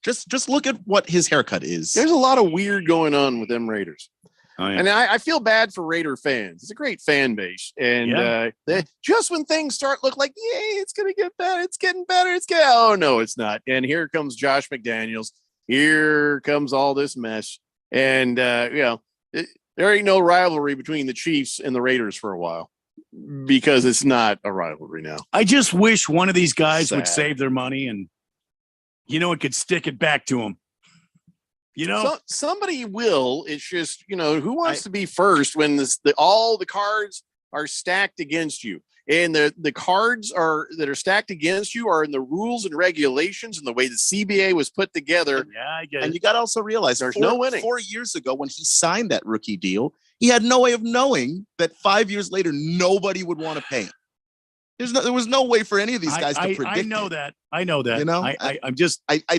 Just look at what his haircut is. There's a lot of weird going on with them Raiders. Oh, yeah. And I feel bad for Raider fans. It's a great fan base. And just when things start look like, yay, it's going to get better. It's getting better. Oh, no, it's not. And here comes Josh McDaniels. Here comes all this mess. And, there ain't no rivalry between the Chiefs and the Raiders for a while because it's not a rivalry now. I just wish one of these guys would Sad. save their money and, it could stick it back to them. Somebody will. It's just, who wants to be first when all the cards are stacked against you? And the cards that are stacked against you are in the rules and regulations and the way the CBA was put together. Yeah, I get it. And you got to also realize there's no winning. 4 years ago when he signed that rookie deal, he had no way of knowing that 5 years later, nobody would want to pay him. There was no way for any of these guys to predict. I know that. I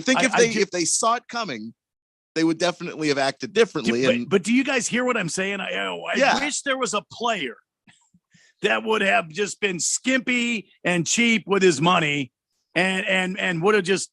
think if they saw it coming, they would definitely have acted differently. But do you guys hear what I'm saying? I wish there was a player that would have just been skimpy and cheap with his money and would have just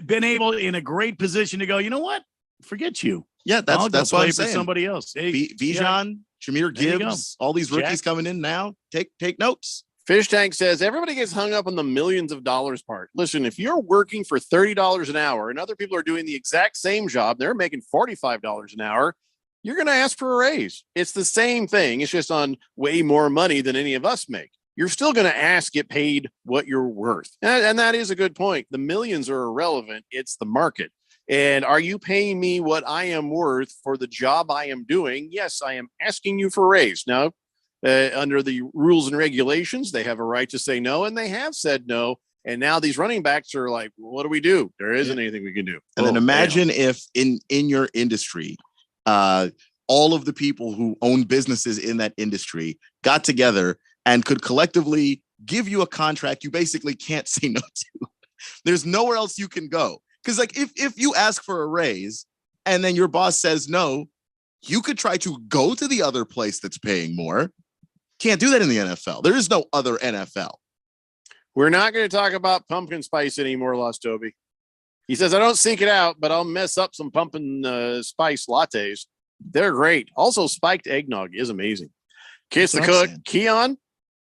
been able in a great position to go, you know what? Forget you. Yeah, that's what I'm saying. For somebody else. Hey, Bijan, Jahmyr Gibbs, all these rookies coming in now. Take notes. Fish Tank says everybody gets hung up on the millions of dollars part. Listen, if you're working for $30 an hour and other people are doing the exact same job, they're making $45 an hour, you're going to ask for a raise. It's the same thing. It's just on way more money than any of us make. You're still going to get paid what you're worth. And that is a good point. The millions are irrelevant. It's the market. And are you paying me what I am worth for the job I am doing? Yes, I am asking you for a raise. Now, under the rules and regulations, they have a right to say no, and they have said no. And now these running backs are like, what do we do? There isn't anything we can do. And then imagine if in your industry, all of the people who own businesses in that industry got together and could collectively give you a contract you basically can't say no to. There's nowhere else you can go. Because if you ask for a raise and then your boss says no, you could try to go to the other place that's paying more. Can't do that in the NFL. There is no other NFL. We're not going to talk about pumpkin spice anymore, Lost Toby. He says, I don't seek it out, but I'll mess up some pumpkin spice lattes. They're great. Also, spiked eggnog is amazing. Kiss the Cook, Keon,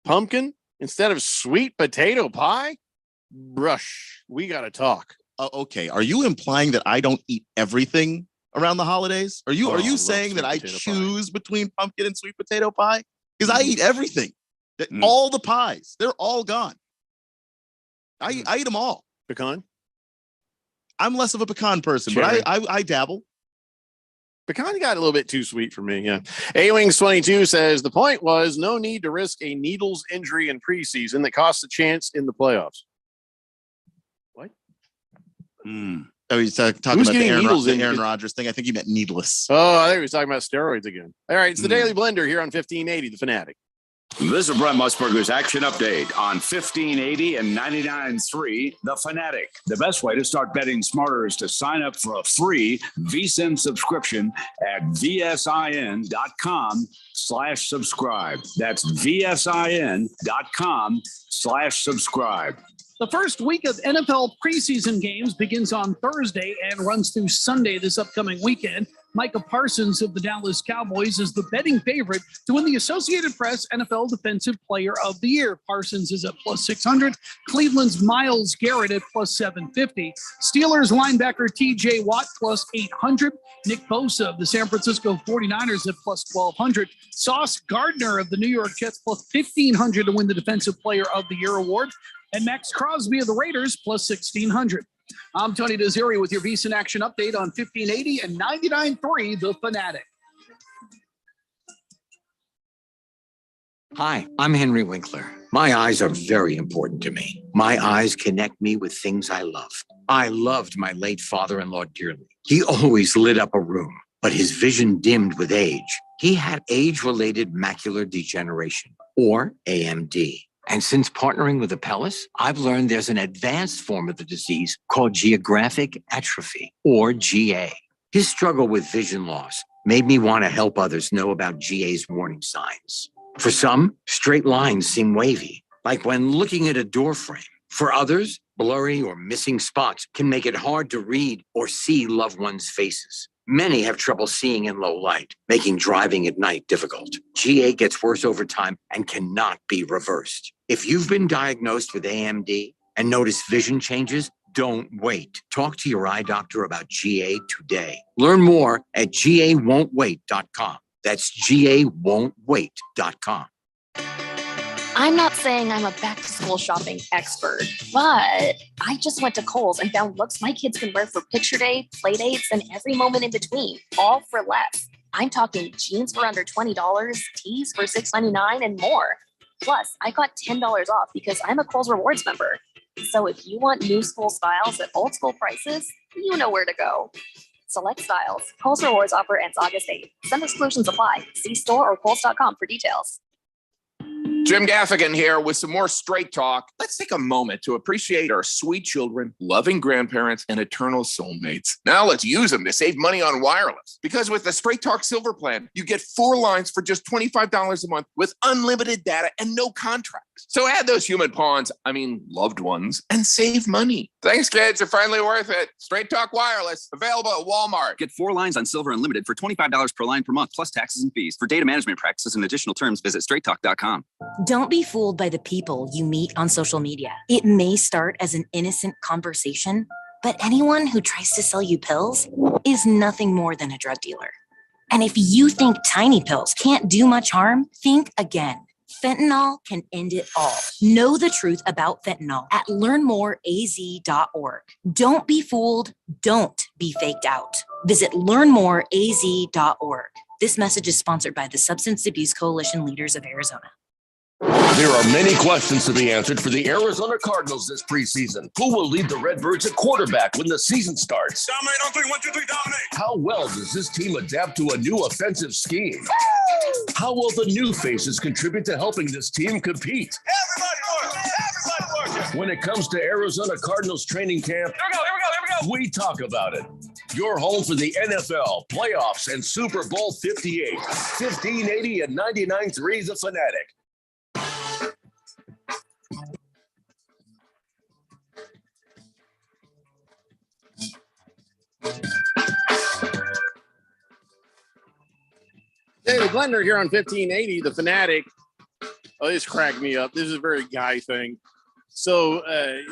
pumpkin instead of sweet potato pie? Brush, we got to talk. Okay. Are you implying that I don't eat everything around the holidays? Are you saying that I choose between pumpkin and sweet potato pie? Because I eat everything. All the pies. They're all gone. I eat them all. Pecan? I'm less of a pecan person, Cherry. but I dabble. Pecan got a little bit too sweet for me. Yeah. A-Wings22 says the point was no need to risk a needles injury in preseason that costs a chance in the playoffs. What? Oh, he's talking Who's about the getting needles the in? Aaron Rodgers thing. I think he meant needless. Oh, I think he was talking about steroids again. All right. It's the Daily Blender here on 1580, The Fanatic. This is Brent Musburger's action update on 1580 and 99.3 The Fanatic. The best way to start betting smarter is to sign up for a free VSiN subscription at vsin.com/subscribe. That's vsin.com/subscribe. The first week of NFL preseason games begins on Thursday and runs through Sunday this upcoming weekend. Micah Parsons of the Dallas Cowboys is the betting favorite to win the Associated Press NFL Defensive Player of the Year. Parsons is at +600. Cleveland's Myles Garrett at +750. Steelers linebacker TJ Watt +800. Nick Bosa of the San Francisco 49ers at +1200. Sauce Gardner of the New York Jets +1500 to win the Defensive Player of the Year award. And Max Crosby of the Raiders +1600. I'm Tony Desiri with your VSiN action update on 1580 and 99.3 The Fanatic. Hi, I'm Henry Winkler. My eyes are very important to me. My eyes connect me with things I love. I loved my late father-in-law dearly. He always lit up a room, but his vision dimmed with age. He had age-related macular degeneration, or AMD. And since partnering with Apellis, I've learned there's an advanced form of the disease called geographic atrophy, or GA. His struggle with vision loss made me want to help others know about GA's warning signs. For some, straight lines seem wavy, like when looking at a door frame. For others, blurry or missing spots can make it hard to read or see loved ones' faces. Many have trouble seeing in low light, making driving at night difficult. GA gets worse over time and cannot be reversed. If you've been diagnosed with AMD and notice vision changes, don't wait. Talk to your eye doctor about GA today. Learn more at gawon'twait.com. That's gawon'twait.com. I'm not saying I'm a back-to-school shopping expert, but I just went to Kohl's and found looks my kids can wear for picture day, play dates, and every moment in between, all for less. I'm talking jeans for under $20, tees for $6.99, and more. Plus, I got $10 off because I'm a Kohl's Rewards member. So if you want new school styles at old school prices, you know where to go. Select styles. Kohl's Rewards offer ends August 8th. Some exclusions apply. See store or Kohl's.com for details. Jim Gaffigan here with some more straight talk. Let's take a moment to appreciate our sweet children, loving grandparents, and eternal soulmates. Now let's use them to save money on wireless. Because with the Straight Talk Silver plan, you get 4 lines for just $25 a month with unlimited data and no contracts. So add those human pawns, loved ones, and save money. Thanks, kids. They're finally worth it. Straight Talk Wireless, available at Walmart. Get 4 lines on Silver Unlimited for $25 per line per month, plus taxes and fees. For data management practices and additional terms, visit straighttalk.com. Don't be fooled by the people you meet on social media. It may start as an innocent conversation, but anyone who tries to sell you pills is nothing more than a drug dealer. And if you think tiny pills can't do much harm, think again. Fentanyl can end it all. Know the truth about fentanyl at learnmoreaz.org. Don't be fooled. Don't be faked out. Visit learnmoreaz.org. This message is sponsored by the Substance Abuse Coalition Leaders of Arizona. There are many questions to be answered for the Arizona Cardinals this preseason. Who will lead the Redbirds at quarterback when the season starts? Dominate on 3, 1, 2, 3, dominate. How well does this team adapt to a new offensive scheme? How will the new faces contribute to helping this team compete? Everybody working. When it comes to Arizona Cardinals training camp, Here we go. we talk about it. Your home for the NFL, playoffs, and Super Bowl 58. 1580 and 99.3 The Fanatic. Daily Blender here on 1580, The Fanatic. Oh, this cracked me up. This is a very guy thing. So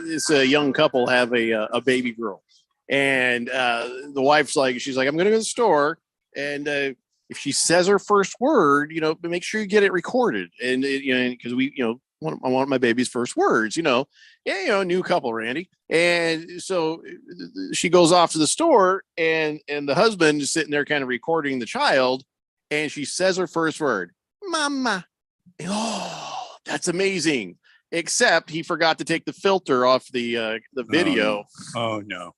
this young couple have a baby girl. And the wife's like, she's like, I'm going to go to the store. And if she says her first word, make sure you get it recorded. And, because we, want my baby's first words, new couple, Randy. And so she goes off to the store and the husband is sitting there kind of recording the child. And she says her first word, mama. Oh, that's amazing. Except he forgot to take the filter off the video. Oh no.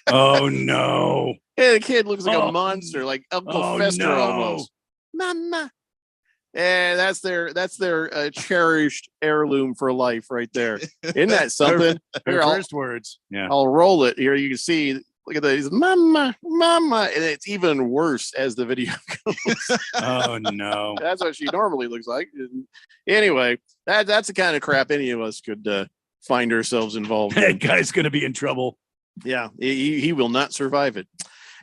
Oh no. And the kid looks like a monster, like Uncle Fester almost. Mama. And that's their cherished heirloom for life right there. Isn't that something? Her first words. Yeah. I'll roll it here. You can see, look at that. He's mama, mama. And it's even worse as the video goes. Oh no. That's what she normally looks like. Anyway, that's the kind of crap any of us could find ourselves involved in. That guy's going to be in trouble. Yeah, he will not survive it.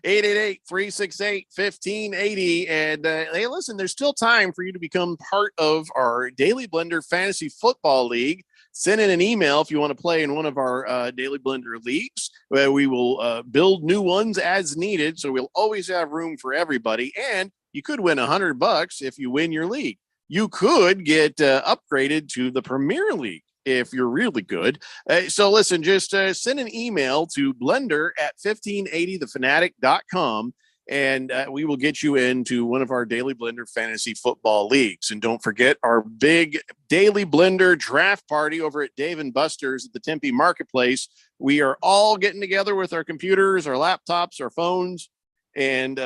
888-368-1580. And hey, listen, there's still time for you to become part of our Daily Blender Fantasy Football League. Send in an email if you want to play in one of our Daily Blender leagues, where we will build new ones as needed. So we'll always have room for everybody. And you could win $100 if you win your league. You could get upgraded to the Premier League if you're really good. So listen, just send an email to blender@1580thefanatic.com and we will get you into one of our Daily Blender Fantasy Football Leagues. And don't forget our big Daily Blender draft party over at Dave & Buster's at the Tempe Marketplace. We are all getting together with our computers, our laptops, our phones, and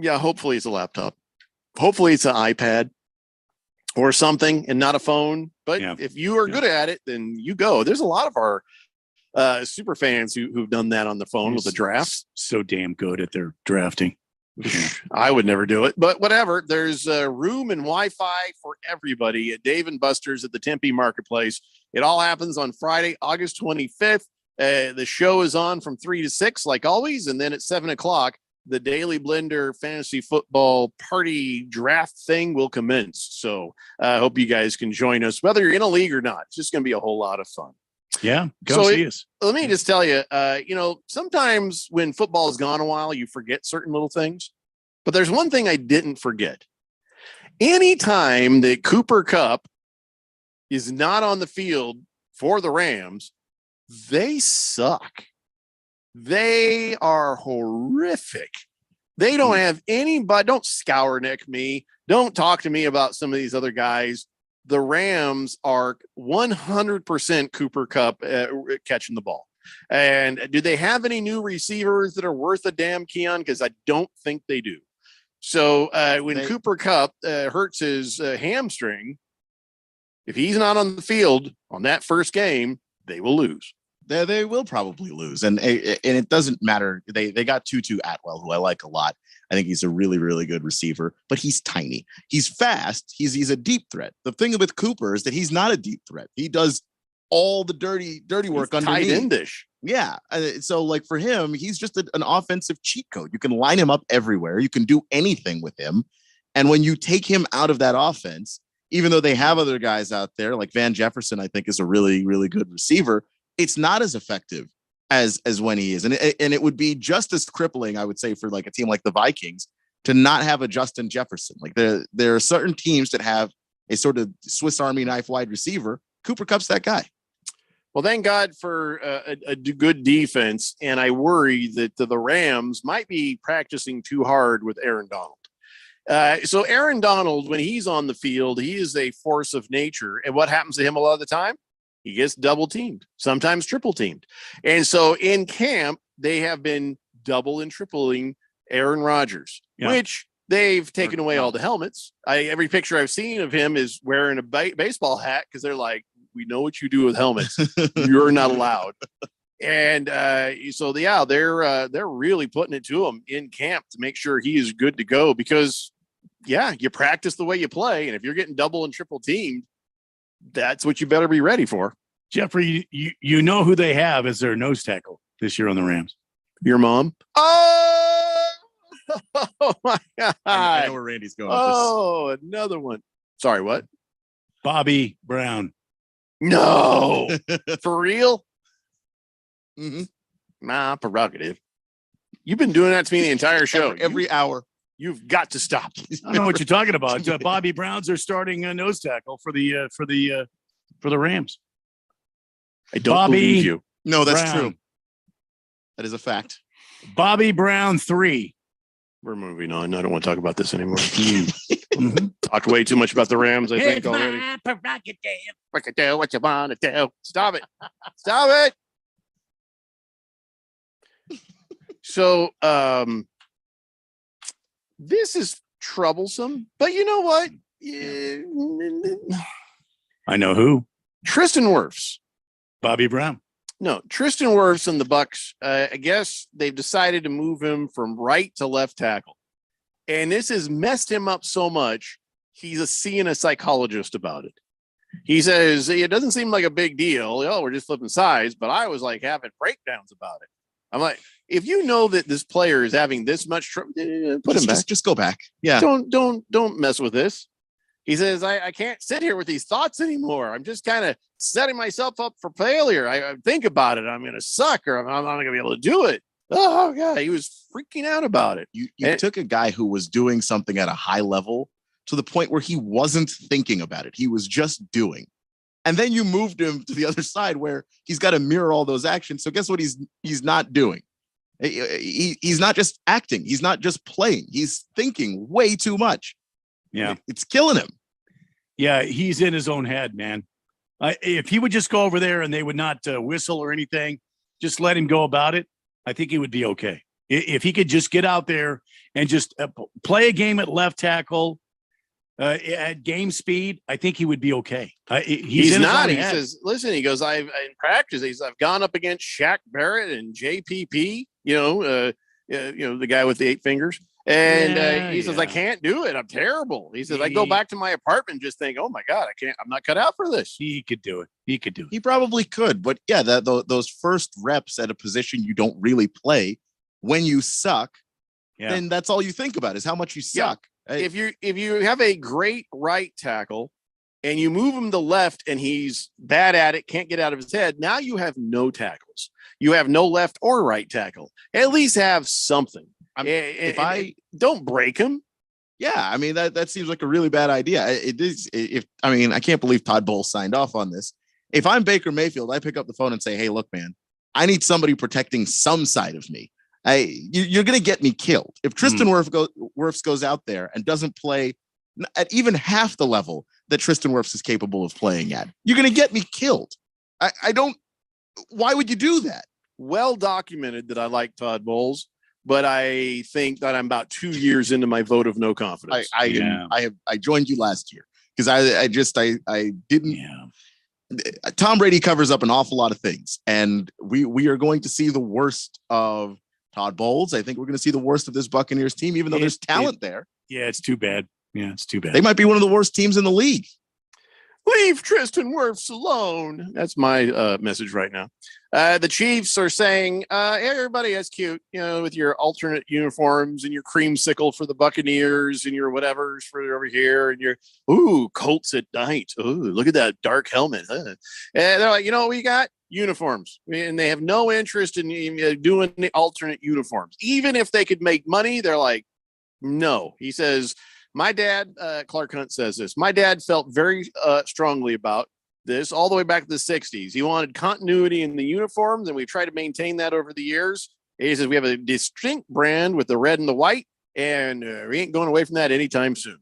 hopefully it's a laptop. Hopefully it's an iPad or something and not a phone. But if you are good at it, then you go. There's a lot of our super fans who've done that on the phone with the draft. So damn good at their drafting. I would never do it, but whatever. There's room and Wi-Fi for everybody at Dave & Buster's at the Tempe Marketplace. It all happens on Friday, August 25th. The show is on from 3 to 6, like always. And then at 7 o'clock, the Daily Blender Fantasy Football Party Draft thing will commence. So I hope you guys can join us, whether you're in a league or not. It's just going to be a whole lot of fun. Yeah, go see us. Let me just tell you, sometimes when football has gone a while, you forget certain little things. But there's one thing I didn't forget. Anytime that Cooper Kupp is not on the field for the Rams, they suck. They are horrific. They don't have anybody. Don't scour neck me. Don't talk to me about some of these other guys. The Rams are 100% Cooper Kupp catching the ball. And do they have any new receivers that are worth a damn, Keon? Because I don't think they do. So when Cooper Kupp hurts his hamstring, if he's not on the field on that first game, they will lose. They will probably lose. And it doesn't matter. They got Tutu Atwell, who I like a lot. I think he's a really, really good receiver, but he's tiny. He's fast. He's a deep threat. The thing with Cooper is that he's not a deep threat. He does all the dirty work underneath. Tight endish. Yeah. So like for him, he's just an offensive cheat code. You can line him up everywhere. You can do anything with him. And when you take him out of that offense, even though they have other guys out there, like Van Jefferson, I think is a really, really good receiver, it's not as effective as when he is. And it would be just as crippling, I would say, for like a team like the Vikings to not have a Justin Jefferson. Like there are certain teams that have a sort of Swiss Army knife wide receiver. Cooper Kupp's that guy. Well, thank God for a good defense. And I worry that the Rams might be practicing too hard with Aaron Donald. So Aaron Donald, when he's on the field, he is a force of nature. And what happens to him a lot of the time? He gets double teamed, sometimes triple teamed. And so in camp, they have been double and tripling Aaron Rodgers, which they've taken away all the helmets. Every picture I've seen of him is wearing a baseball hat because they're like, we know what you do with helmets. You're not allowed. And so, yeah, they're really putting it to him in camp to make sure he is good to go because, yeah, you practice the way you play. And if you're getting double and triple teamed, that's what you better be ready for. Jeffrey, you know who they have as their nose tackle this year on the Rams? Your mom? Oh my God. I know where Randy's going. Oh, another one. Sorry, what? Bobby Brown. No. For real? Mm-hmm. Nah, prerogative. You've been doing that to me the entire show. Every hour. You've got to stop. I don't know what you're talking about. Bobby Brown's are starting a nose tackle for the Rams. I don't Bobby believe you. No, that's Brown. true. That is a fact. Bobby Brown 3. We're moving on. I don't want to talk about this anymore. Talked way too much about the Rams, I think, already. What you do, what you want to do. Stop it. Stop it. So, this is troublesome, but you know what? I know who. Tristan Wirfs. Bobby Brown. No, Tristan Wirfs and the Bucks. I guess they've decided to move him from right to left tackle, and this has messed him up so much. He's seeing a psychologist about it. He says it doesn't seem like a big deal. Oh, we're just flipping sides, but I was like having breakdowns about it. I'm like, if you know that this player is having this much trouble, put him back. Just go back. Yeah. Don't mess with this. He says, I can't sit here with these thoughts anymore. I'm just kind of setting myself up for failure. I think about it. I'm going to suck or I'm not going to be able to do it. Oh, God. He was freaking out about it. You took a guy who was doing something at a high level to the point where he wasn't thinking about it. He was just doing. And then you moved him to the other side where he's got to mirror all those actions. So guess what he's not doing? He's not just acting. He's not just playing. He's thinking way too much. Yeah. It's killing him. Yeah, he's in his own head, man. If he would just go over there and they would not whistle or anything, just let him go about it, I think he would be okay. If he could just get out there and just play a game at left tackle at game speed, I think he would be okay. He's not. He says, listen, he goes, in practice, I've gone up against Shaq Barrett and JPP, the guy with the 8 fingers. And he says, I can't do it. I'm terrible. He says, I go back to my apartment and just think, oh my God, I'm not cut out for this. He could do it. He probably could. But yeah, those first reps at a position you don't really play when you suck, then that's all you think about is how much you suck. Yeah. If you have a great right tackle and you move him to left and he's bad at it, can't get out of his head, now you have no tackles. You have no left or right tackle. At least have something. Don't break him. Yeah, I mean that seems like a really bad idea. It is. I can't believe Todd Bowles signed off on this. If I'm Baker Mayfield, I pick up the phone and say, "Hey, look, man, I need somebody protecting some side of me. You're going to get me killed if Tristan Wirfs goes out there and doesn't play at even half the level that Tristan Wirfs is capable of playing at. You're going to get me killed. I don't. Why would you do that? Well documented that I like Todd Bowles. But I think that I'm about 2 years into my vote of no confidence. I joined you last year because I didn't. Yeah. Tom Brady covers up an awful lot of things, and we are going to see the worst of Todd Bowles. I think we're going to see the worst of this Buccaneers team, even though there's talent there. Yeah, it's too bad. Yeah, it's too bad. They might be one of the worst teams in the league. Leave Tristan Wirfs alone. That's my message right now. The Chiefs are saying, hey, everybody, that's cute, with your alternate uniforms and your creamsicle for the Buccaneers and your whatevers for over here and your, Colts at night. Ooh, look at that dark helmet. Huh? And they're like, we got uniforms. And they have no interest in doing the alternate uniforms. Even if they could make money, they're like, no. He says, my dad, Clark Hunt says this, my dad felt very strongly about this all the way back to the 60s. He wanted continuity in the uniforms, and we've tried to maintain that over the years. He says we have a distinct brand with the red and the white, and we ain't going away from that anytime soon.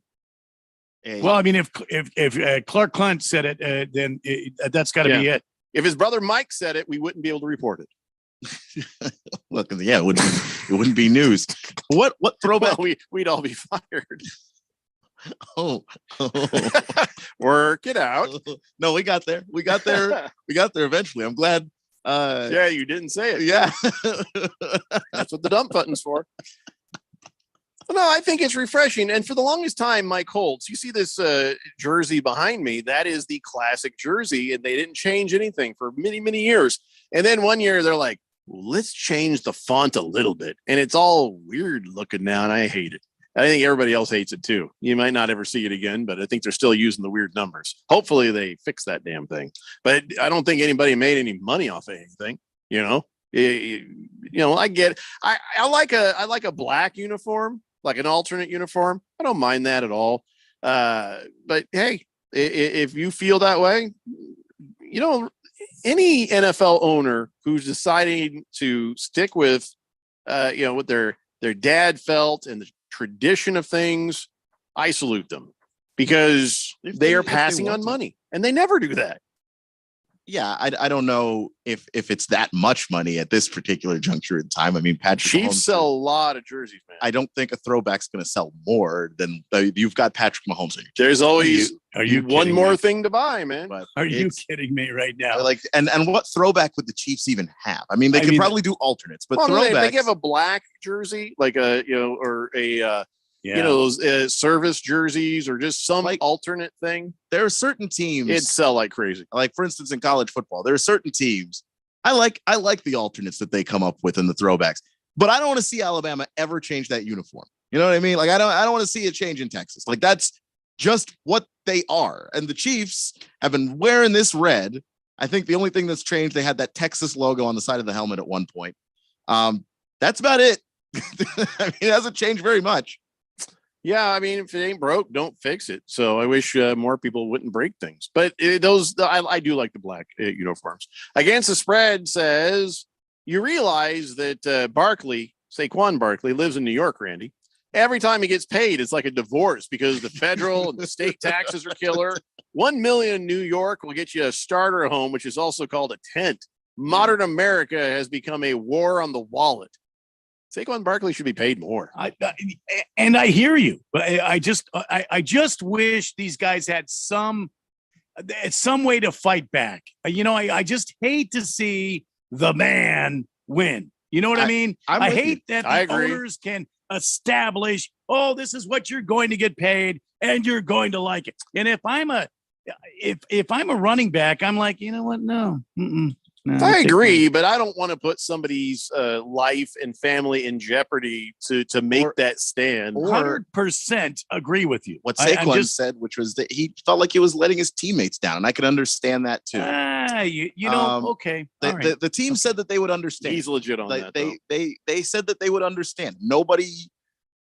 Well, I mean, if Clark Hunt said it, then that's got to be it. If his brother Mike said it, we wouldn't be able to report it. Look, yeah, it wouldn't be news. What throwback? Well, we'd all be fired. Oh. Work it out. No, we got there. We got there eventually. I'm glad. Yeah, you didn't say it. Yeah. That's what the dump button's for. No, I think it's refreshing. And for the longest time, Mike Holtz, you see this jersey behind me. That is the classic jersey. And they didn't change anything for many, many years. And then one year they're like, let's change the font a little bit. And it's all weird looking now. And I hate it. I think everybody else hates it too. You might not ever see it again, but I think they're still using the weird numbers. Hopefully they fix that damn thing. But I don't think anybody made any money off of anything. I get. I like a black uniform, like an alternate uniform, I don't mind that at all. But hey, if you feel that way, any NFL owner who's deciding to stick with, what their dad felt and the tradition of things, I salute them because they are passing on money, and they never do that. Yeah, I don't know if it's that much money at this particular juncture in time. I mean, Patrick Chiefs Mahomes, sell a lot of jerseys, man. I don't think a throwback's going to sell more than you've got Patrick Mahomes in your team. There's always Are you one kidding more me? thing to buy, man. But Are you it's- kidding me right now? Like, and what throwback would the Chiefs even have? I mean, they could probably do alternates, but Well, throwbacks. they give a black jersey, like or a Yeah. those service jerseys or just some alternate thing. There are certain teams It'd sell like crazy. Like, for instance, in college football, there are certain teams I like the alternates that they come up with in the throwbacks, but I don't want to see Alabama ever change that uniform. You know what I mean? Like, I don't want to see a change in Texas. Like, that's just what they are. And the Chiefs have been wearing this red. I think the only thing that's changed, they had that Texas logo on the side of the helmet at one point. That's about it. I mean, it hasn't changed very much. Yeah, I mean, if it ain't broke, don't fix it. So I wish more people wouldn't break things. But I do like the black uniforms. Against the Spread says, you realize that Saquon Barkley lives in New York, Randy. Every time he gets paid, it's like a divorce because the federal and the state taxes are killer. 1 million in New York will get you a starter home, which is also called a tent. Modern America has become a war on the wallet. Saquon Barkley should be paid more. And I hear you, but I just wish these guys had some way to fight back. I just hate to see the man win. You know what I mean? I hate that the owners can establish, this is what you're going to get paid, and you're going to like it. And if I'm a running back, I'm like, you know what? No. No, I agree, but I don't want to put somebody's life and family in jeopardy to make that stand. 100% agree with you. What Saquon said, which was that he felt like he was letting his teammates down, and I could understand that too. Okay. The team said that they would understand. He's legit on that. They said that they would understand. Nobody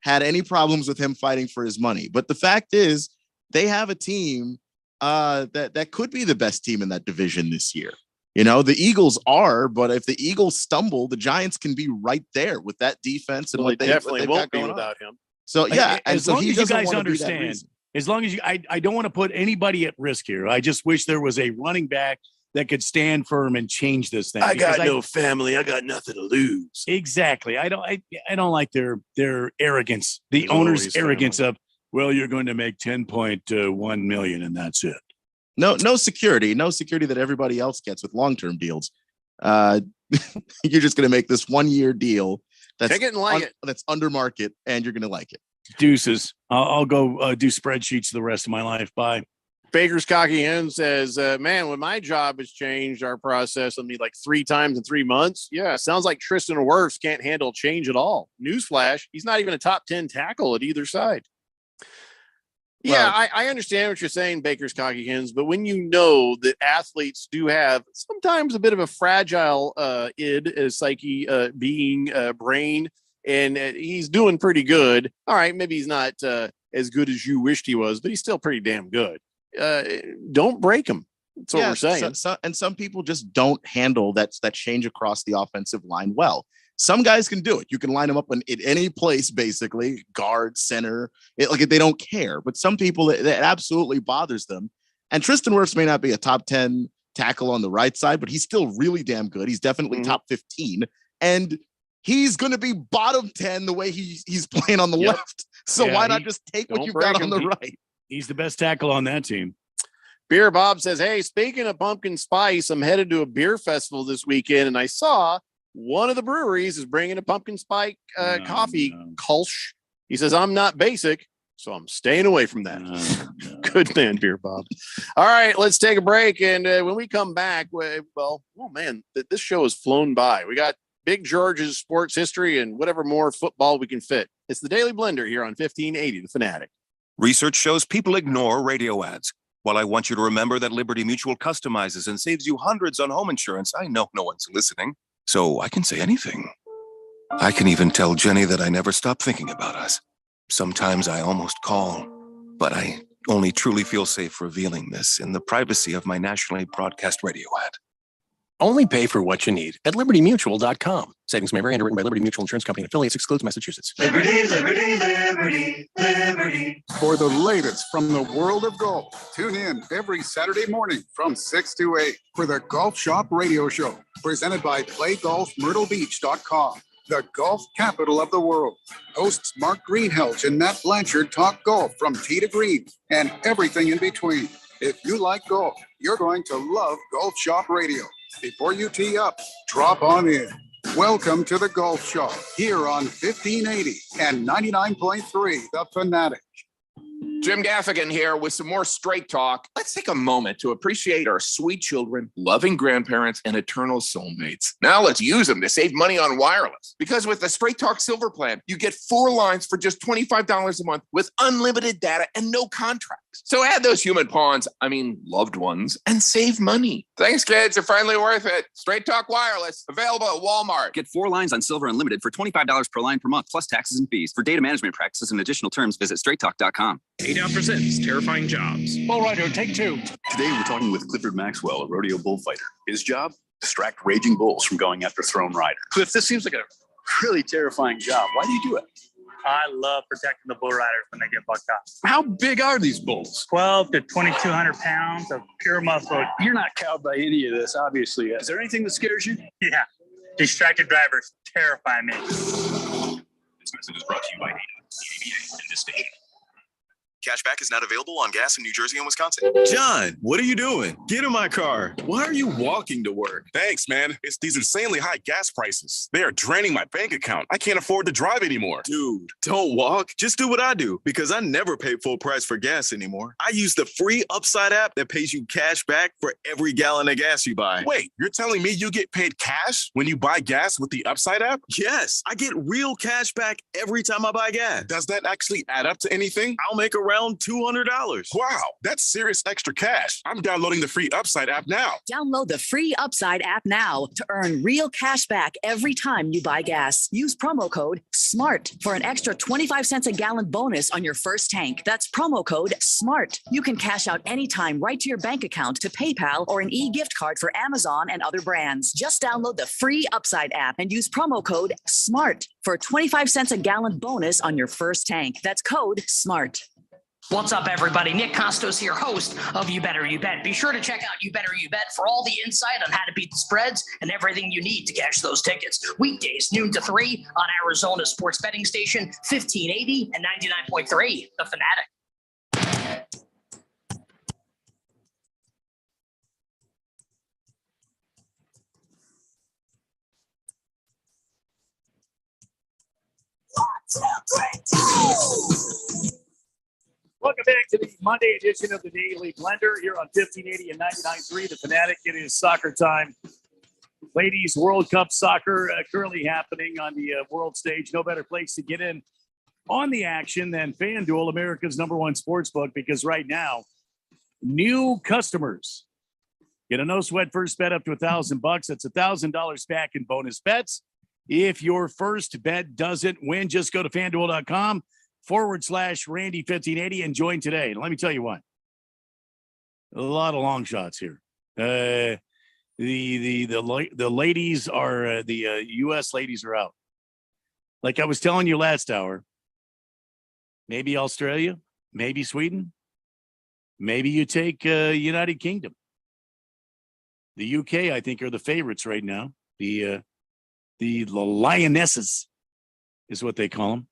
had any problems with him fighting for his money, but the fact is, they have a team that could be the best team in that division this year. The Eagles are, but if the Eagles stumble, the Giants can be right there with that defense and what they definitely what won't be on. without him. So yeah, as long as you guys understand, as long as I don't want to put anybody at risk here. I just wish there was a running back that could stand firm and change this thing. I got no family. I got nothing to lose. Exactly. I don't like their arrogance, the There's owner's always arrogance of, well, you're going to make 10.1 million and that's it. No security that everybody else gets with long-term deals. You're just going to make this 1-year deal that's Take it and like it. That's under market, and you're going to like it. Deuces. I'll go do spreadsheets the rest of my life. Bye. Baker's Cocky Hen says, man, when my job has changed our process on me like 3 times in 3 months. Yeah, sounds like Tristan Wirfs can't handle change at all. Newsflash, he's not even a top 10 tackle at either side. Yeah, I understand what you're saying, Baker's Cocky Hens, but when you know that athletes do have sometimes a bit of a fragile psyche, being, brain, and he's doing pretty good. All right, maybe he's not as good as you wished he was, but he's still pretty damn good. Don't break him. That's what we're saying. And some people just don't handle that change across the offensive line well. Some guys can do it. You can line them up in any place, basically, guard, center. They don't care. But some people, that absolutely bothers them. And Tristan Wirfs may not be a top 10 tackle on the right side, but he's still really damn good. He's definitely top 15. And he's going to be bottom 10 the way he's playing on the left. So why not just take what you've got on the right? He's the best tackle on that team. Beer Bob says, hey, speaking of pumpkin spice, I'm headed to a beer festival this weekend, and I saw one of the breweries is bringing a pumpkin spice coffee, Kolsch. He says, I'm not basic, so I'm staying away from that. Good man, Beer Bob. All right, let's take a break. And when we come back, this show has flown by. We got Big George's sports history and whatever more football we can fit. It's the Daily Blender here on 1580, The Fanatic. Research shows people ignore radio ads. While I want you to remember that Liberty Mutual customizes and saves you hundreds on home insurance, I know no one's listening. So I can say anything. I can even tell Jenny that I never stop thinking about us. Sometimes I almost call, but I only truly feel safe revealing this in the privacy of my nationally broadcast radio ad. Only pay for what you need at libertymutual.com. Savings may vary, underwritten by Liberty Mutual Insurance Company and affiliates, excludes Massachusetts. Liberty, liberty, liberty, liberty. For the latest from the world of golf, tune in every Saturday morning from 6 to 8 for the Golf Shop Radio Show, presented by PlayGolfMyrtleBeach.com, the golf capital of the world. Hosts Mark Greenhelch and Matt Blanchard talk golf from tee to green and everything in between. If you like golf, you're going to love Golf Shop Radio. Before you tee up, drop on in. Welcome to the Golf Shop here on 1580 and 99.3 The Fanatic. Jim Gaffigan here with some more straight talk. Let's take a moment to appreciate our sweet children, loving grandparents, and eternal soulmates. Now let's use them to save money on wireless. Because with the Straight Talk Silver Plan, you get 4 lines for just $25 a month with unlimited data and no contracts. So add those human pawns, loved ones, and save money. Thanks, kids. They're finally worth it. Straight Talk Wireless, available at Walmart. Get 4 lines on Silver Unlimited for $25 per line per month, plus taxes and fees. For data management practices and additional terms, visit straighttalk.com. 8 Out presents Terrifying Jobs. Bull Rider, take 2. Today, we're talking with Clifford Maxwell, a rodeo bullfighter. His job? Distract raging bulls from going after thrown riders. Cliff, this seems like a really terrifying job. Why do you do it? I love protecting the bull riders when they get bucked off. How big are these bulls? 12 to 2,200 pounds of pure muscle. You're not cowed by any of this, obviously. Is there anything that scares you? Yeah. Distracted drivers terrify me. This message is brought to you by ADA and this station. Cashback is not available on gas in New Jersey and Wisconsin. John, what are you doing? Get in my car. Why are you walking to work? Thanks, man. It's these insanely high gas prices. They are draining my bank account. I can't afford to drive anymore. Dude, don't walk. Just do what I do because I never pay full price for gas anymore. I use the free Upside app that pays you cash back for every gallon of gas you buy. Wait, you're telling me you get paid cash when you buy gas with the Upside app? Yes, I get real cash back every time I buy gas. Does that actually add up to anything? I'll make around $200. Wow, that's serious extra cash. I'm downloading the free Upside app now. Download the free Upside app now to earn real cash back every time you buy gas. Use promo code SMART for an extra 25 cents a gallon bonus on your first tank. That's promo code SMART. You can cash out anytime right to your bank account, to PayPal, or an e-gift card for Amazon and other brands. Just download the free Upside app and use promo code SMART for a 25 cents a gallon bonus on your first tank. That's code SMART. What's up, everybody? Nick Costos here, host of You Better You Bet. Be sure to check out You Better You Bet for all the insight on how to beat the spreads and everything you need to cash those tickets. Weekdays, noon to 3 on Arizona sports betting station, 1580 and 99.3, The Fanatic. Welcome back to the Monday edition of the Daily Blender here on 1580 and 99.3 The Fanatic. It is soccer time. Ladies World Cup soccer currently happening on the world stage. No better place to get in on the action than FanDuel, America's #1 sports book, because right now, new customers get a no sweat first bet up to $1,000. That's $1,000 back in bonus bets. If your first bet doesn't win, just go to FanDuel.com/Randy1580 and join today. And let me tell you what, a lot of long shots here. The ladies are the U.S. ladies are out. Like I was telling you last hour, maybe Australia, maybe Sweden, maybe you take United Kingdom. The UK, I think, are the favorites right now. The Lionesses is what they call them.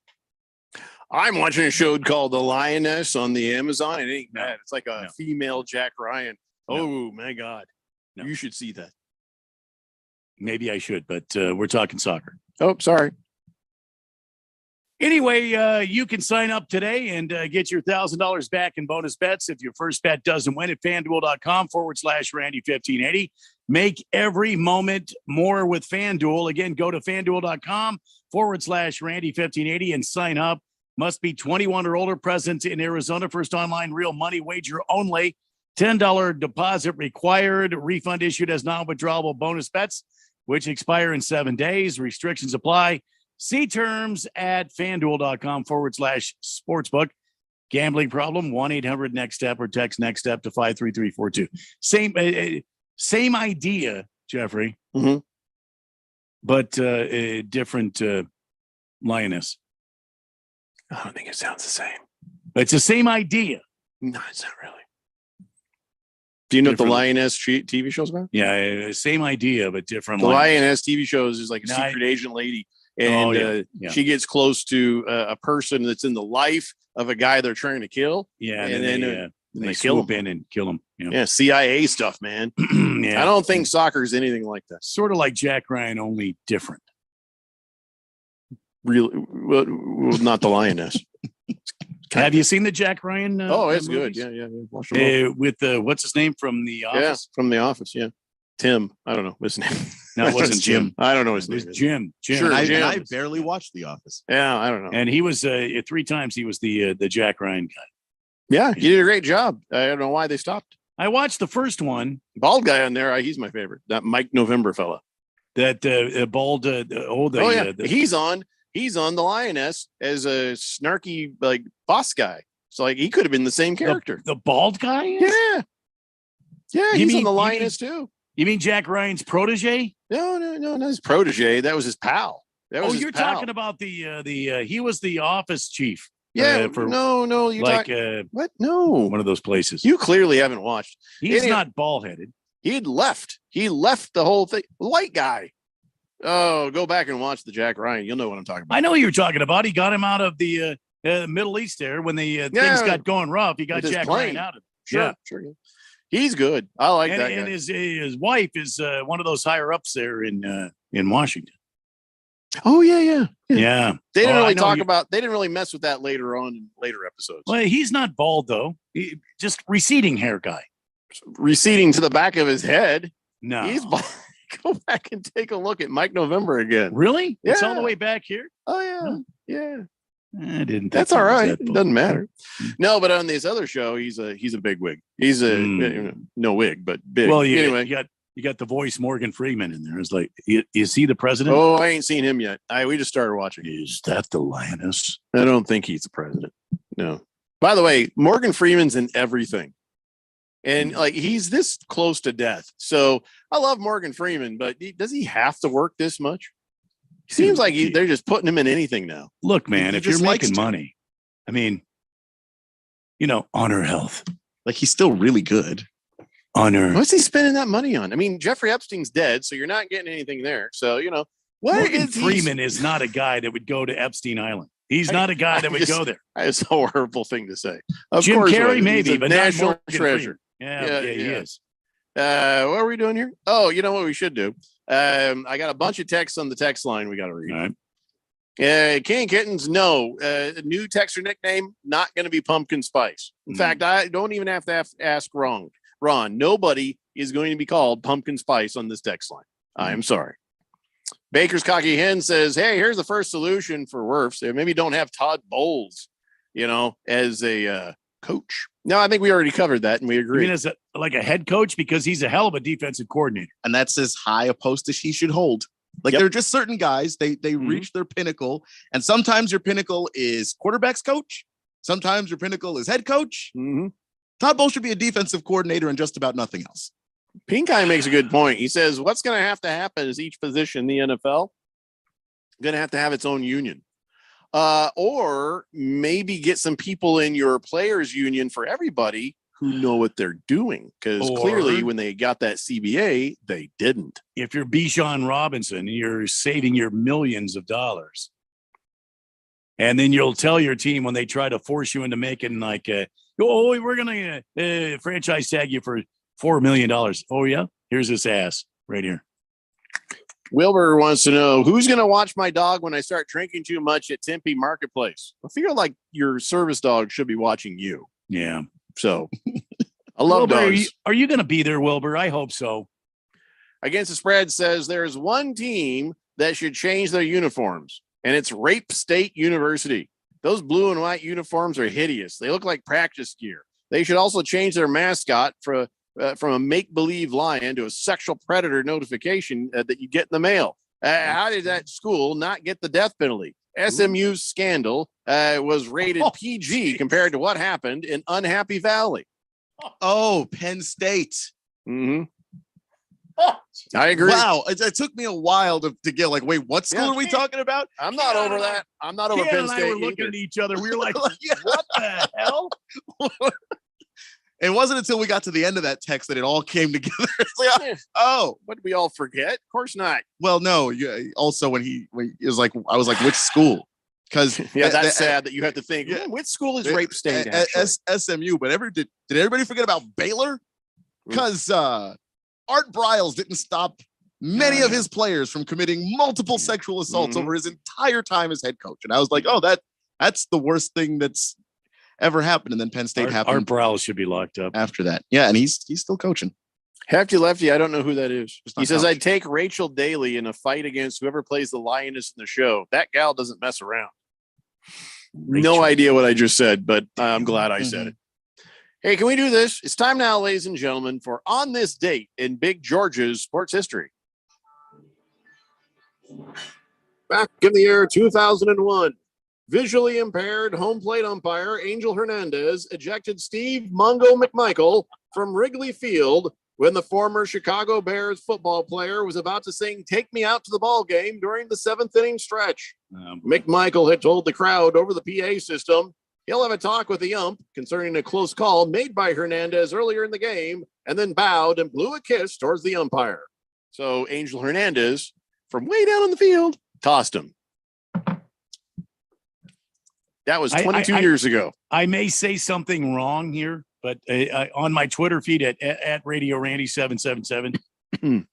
I'm watching a show called The Lioness on the Amazon. It ain't bad. It's like a female Jack Ryan. Oh, my God. You should see that. Maybe I should, but we're talking soccer. Oh, sorry. Anyway, you can sign up today and get your $1,000 back in bonus bets if your first bet doesn't win at FanDuel.com/Randy1580. Make every moment more with FanDuel. Again, go to FanDuel.com/Randy1580 and sign up. Must be 21 or older, present in Arizona. First online real money wager only. $10 deposit required. Refund issued as non-withdrawable bonus bets, which expire in 7 days. Restrictions apply. See terms at fanduel.com/sportsbook. Gambling problem, 1-800-NEXT-STEP or text next step to 53342. Same idea, Jeffrey, but a different lioness. I don't think it sounds the same. It's the same idea. No, it's not really. Do you know what the Different. Lioness TV show's about? Yeah, same idea, but different. The lioness. Lioness TV shows is like a secret agent lady, and she gets close to a person that's in the life of a guy they're trying to kill. Yeah, and then they kill swoop him. in and kill him. Yeah, CIA stuff, man. Yeah. I don't think soccer is anything like that. Sort of like Jack Ryan, only different. Really, well, not the Lioness. Have you seen the Jack Ryan? It's good. movies? Yeah. Watch them all. With what's his name from The Office? Yeah, from The Office. Yeah, Tim. I don't know his name. No, it wasn't Jim. I don't know his It name. was Jim. Sure, And Jim. I barely watched The Office. Yeah, I don't know. And he was 3 times. He was the Jack Ryan guy. Yeah, he did a great job. I don't know why they stopped. I watched the first one. Bald guy on there. He's my favorite. That Mike November fella. That bald. He's on The Lioness as a snarky like boss guy. So like he could have been the same character. The bald guy. Yeah. He's on The Lioness too. You mean Jack Ryan's protege? No, not his protege. That was his pal. You're talking about the he was the office chief. Yeah, no, you like what? No, one of those places. You clearly haven't watched. He's not bald headed. He'd left. He left the whole thing. White guy. Oh, go back and watch the Jack Ryan. You'll know what I'm talking about. I know who you're talking about. He got him out of the Middle East there when the things got going rough. He got With his Jack plane. Ryan out of it. Sure. He's good. I like and, that and guy. his wife is one of those higher ups there in Washington. Oh yeah. Yeah. They didn't I really know talk you- about. They didn't really mess with that later on in later episodes. Well, he's not bald though. Just receding hair guy. Receding to the back of his head. No, he's bald. Go back and take a look at Mike November again. Really? It's all the Yeah. way back here. Oh yeah. I didn't. think That's he all was right. that It bald. doesn't matter. No, but on this other show, he's a big wig. He's a no wig, but big. Well, anyway. you got the voice Morgan Freeman in there. It's like, is he the president? Oh, I ain't seen him yet. We just started watching. Is that the Lioness? I don't think he's the president. No. By the way, Morgan Freeman's in everything. And like he's this close to death. So I love Morgan Freeman, but does he have to work this much? He seems like they're just putting him in anything now. Look, man, He if you're just likes making to. money, I mean, honor health. Like he's still really good. Honor. What's he spending that money on? I mean, Jeffrey Epstein's dead, so you're not getting anything there. So, what Morgan is he- Freeman is not a guy that would go to Epstein Island. He's not a guy that would go there. It's a horrible thing to say. Of Jim course, Carrey, right. maybe, He's a but not national Morgan treasure. Freeman. Yeah, he is. What are we doing here? Oh, you know what we should do? I got a bunch of texts on the text line we got to read. All right. King Kittens, no. New texter nickname, not going to be Pumpkin Spice. In fact, I don't even have to ask Ron. Nobody is going to be called Pumpkin Spice on this text line. I am sorry. Baker's Cocky Hen says, hey, here's the first solution for Werfs. Maybe don't have Todd Bowles, as a coach. No, I think we already covered that and we I agree. mean, as like a head coach, because he's a hell of a defensive coordinator. And that's as high a post as he should hold. Like there are just certain guys, they reach their pinnacle. And sometimes your pinnacle is quarterbacks coach. Sometimes your pinnacle is head coach. Todd Bowles should be a defensive coordinator and just about nothing else. Pink Eye makes a good point. He says, what's going to happen is each position in the NFL going to have its own union. Or maybe get some people in your players union for everybody who know what they're doing. Because clearly when they got that CBA, they didn't. If you're Bijan Robinson, you're saving your millions of dollars. And then you'll tell your team when they try to force you into making like, we're going to franchise tag you for $4 million. Oh, yeah? Here's this ass right here. Wilbur wants to know who's going to watch my dog when I start drinking too much at Tempe Marketplace. I feel like your service dog should be watching you. Yeah. So I love Wilbur, dogs. Are you going to be there, Wilbur? I hope so. Against the Spread says there's one team that should change their uniforms, and it's Rape State University. Those blue and white uniforms are hideous. They look like practice gear. They should also change their mascot from a make-believe lion to a sexual predator notification that you get in the mail. How did that school not get the death penalty? SMU's scandal was rated PG compared to what happened in Unhappy Valley. Oh, Penn State. Mm-hmm. I agree. Wow, it took me a while to get like, wait, what school are we talking about? I'm not over that. I'm not over Penn and State. I were looking either. at each other. We were like, what the hell? It wasn't until we got to the end of that text that it all came together. It's like, oh, what did we all forget? Of course not. Well, no. Also, when he was like, I was like, which school? Because that's sad that you have to think. Which school is Rape State? SMU. But did everybody forget about Baylor? Because Art Briles didn't stop many of his players from committing multiple sexual assaults over his entire time as head coach. And I was like, oh, that's the worst thing that's ever happened. And then Penn State happened. Art Briles should be locked up after that. Yeah, and he's still coaching. Hefty Lefty, I don't know who that is. He says, coaching. I'd take Rachel Daly in a fight against whoever plays the lioness in the show. That gal doesn't mess around. No idea what I just said, but I'm glad I said it. Hey, can we do this? It's time now, ladies and gentlemen, for On This Date in Big George's sports history. Back in the year 2001, visually impaired home plate umpire Angel Hernandez ejected Steve Mungo McMichael from Wrigley Field when the former Chicago Bears football player was about to sing "Take Me Out to the Ball Game" during the 7th inning stretch. McMichael had told the crowd over the PA system he'll have a talk with the ump concerning a close call made by Hernandez earlier in the game, and then bowed and blew a kiss towards the umpire. So Angel Hernandez, from way down on the field, tossed him. That was 22 years ago. I may say something wrong here, but on my Twitter feed at Radio Randy 777,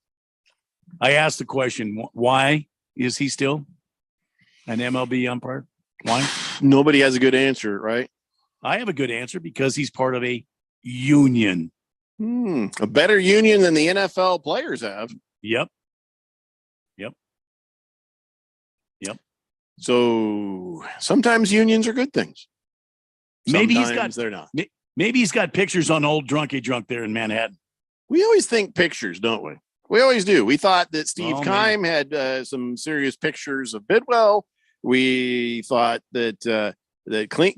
I asked the question: why is he still an MLB umpire? Why? Nobody has a good answer, right? I have a good answer because he's part of a union. A better union than the NFL players have. Yep. So sometimes unions are good things. Maybe they're not. Maybe he's got pictures on old Drunky Drunk there in Manhattan. We always think pictures, don't we? We always do. We thought that Steve Oh, Keim had some serious pictures of Bidwell. We thought that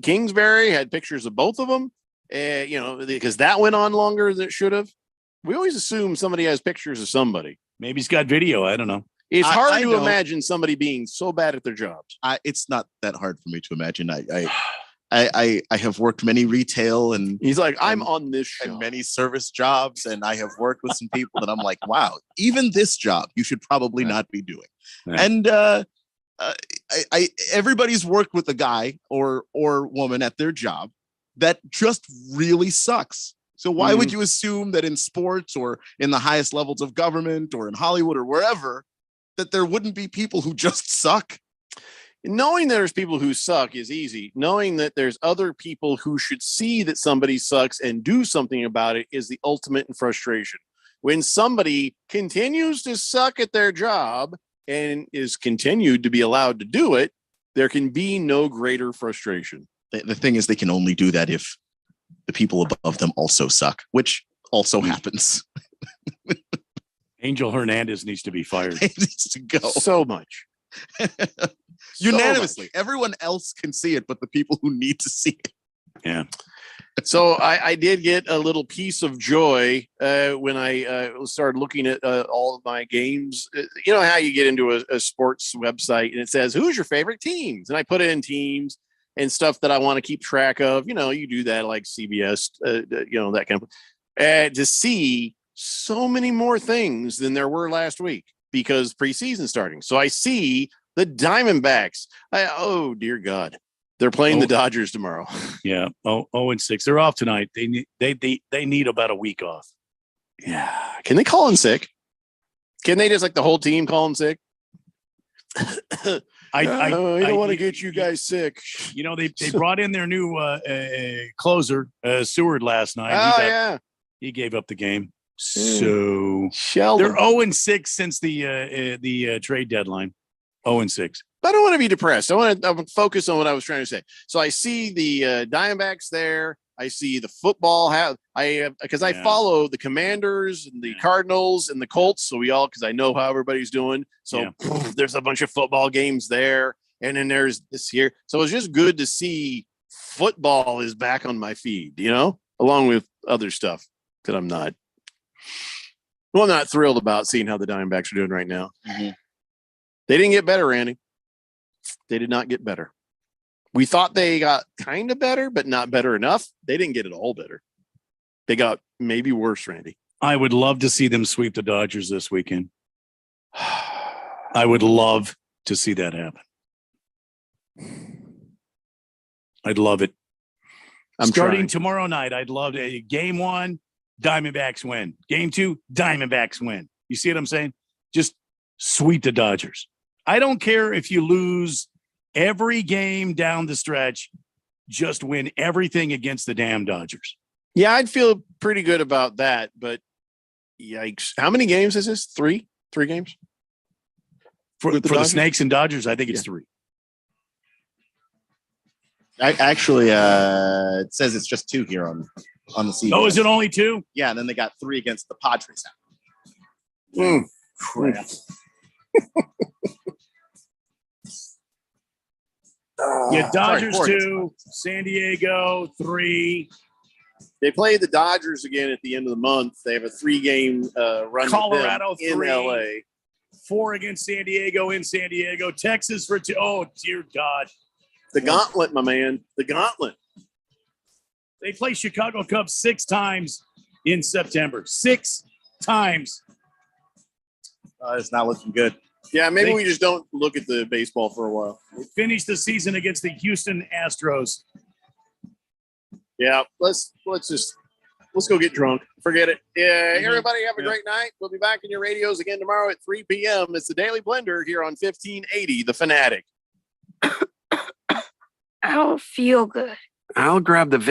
Kingsbury had pictures of both of them. Because that went on longer than it should have. We always assume somebody has pictures of somebody. Maybe he's got video. I don't know. It's hard I to don't. imagine somebody being so bad at their jobs. It's not that hard for me to imagine. I have worked many retail and he's like, I'm on this show. And many service jobs, and I have worked with some people that I'm like, wow, even this job you should probably not be doing. Yeah. And everybody's worked with a guy or woman at their job that just really sucks. So why would you assume that in sports or in the highest levels of government or in Hollywood or wherever that there wouldn't be people who just suck? Knowing there's people who suck is easy. Knowing that there's other people who should see that somebody sucks and do something about it is the ultimate in frustration. When somebody continues to suck at their job and is continued to be allowed to do it, there can be no greater frustration. The thing is, they can only do that if the people above them also suck, which also happens. Angel Hernandez needs to be fired. He needs to go. So much. Unanimously. Everyone else can see it, but the people who need to see it. Yeah. So I did get a little piece of joy when I started looking at all of my games. You know how you get into a sports website and it says, who's your favorite teams? And I put in teams and stuff that I want to keep track of. You do that like CBS, that kind of, to see so many more things than there were last week because preseason starting. So I see the Diamondbacks. Oh, dear God. They're playing the Dodgers tomorrow. Yeah. 0-6. They're off tonight. They need about a week off. Yeah. Can they call in sick? Can they just like the whole team call in sick? I don't want to get you guys sick. They brought in their new closer, Seward, last night. Yeah. He gave up the game. So Sheldon. They're 0-6 since the trade deadline. 0-6. But I don't want to be depressed. I want to focus on what I was trying to say. So I see the Diamondbacks there. I see the football. Because I follow the Commanders and the Cardinals and the Colts. So because I know how everybody's doing. So there's a bunch of football games there. And then there's this here. So it's just good to see football is back on my feed, along with other stuff that I'm not thrilled about seeing how the Diamondbacks are doing right now. Mm-hmm. They didn't get better, Randy. They did not get better. We thought they got kind of better, but not better enough. They didn't get it all better. They got maybe worse, Randy. I would love to see them sweep the Dodgers this weekend. I would love to see that happen. I'd love it. Starting tomorrow night, I'd love to. Game 1, Diamondbacks win. Game 2, Diamondbacks win. You see what I'm saying? Just sweep the Dodgers. I don't care if you lose every game down the stretch. Just win everything against the damn Dodgers. Yeah, I'd feel pretty good about that. But yikes. How many games is this? 3? 3 games? For the Snakes and Dodgers, I think it's 3. It says it's just 2 here on the season. Oh, is it only 2? Yeah, and then they got 3 against the Padres. Crap. Dodgers 2, San Diego 3. They play the Dodgers again at the end of the month. They have a 3-game run. Colorado in 3, LA. 4 against San Diego in San Diego. Texas for 2. Oh, dear God. The gauntlet, my man. The gauntlet. They play Chicago Cubs 6 times in September. 6 times. It's not looking good. Yeah, maybe we just don't look at the baseball for a while. They finished the season against the Houston Astros. Yeah, let's go get drunk. Forget it. Yeah, everybody have a great night. We'll be back in your radios again tomorrow at 3 p.m. It's the Daily Blender here on 1580 The Fanatic. I don't feel good. I'll grab the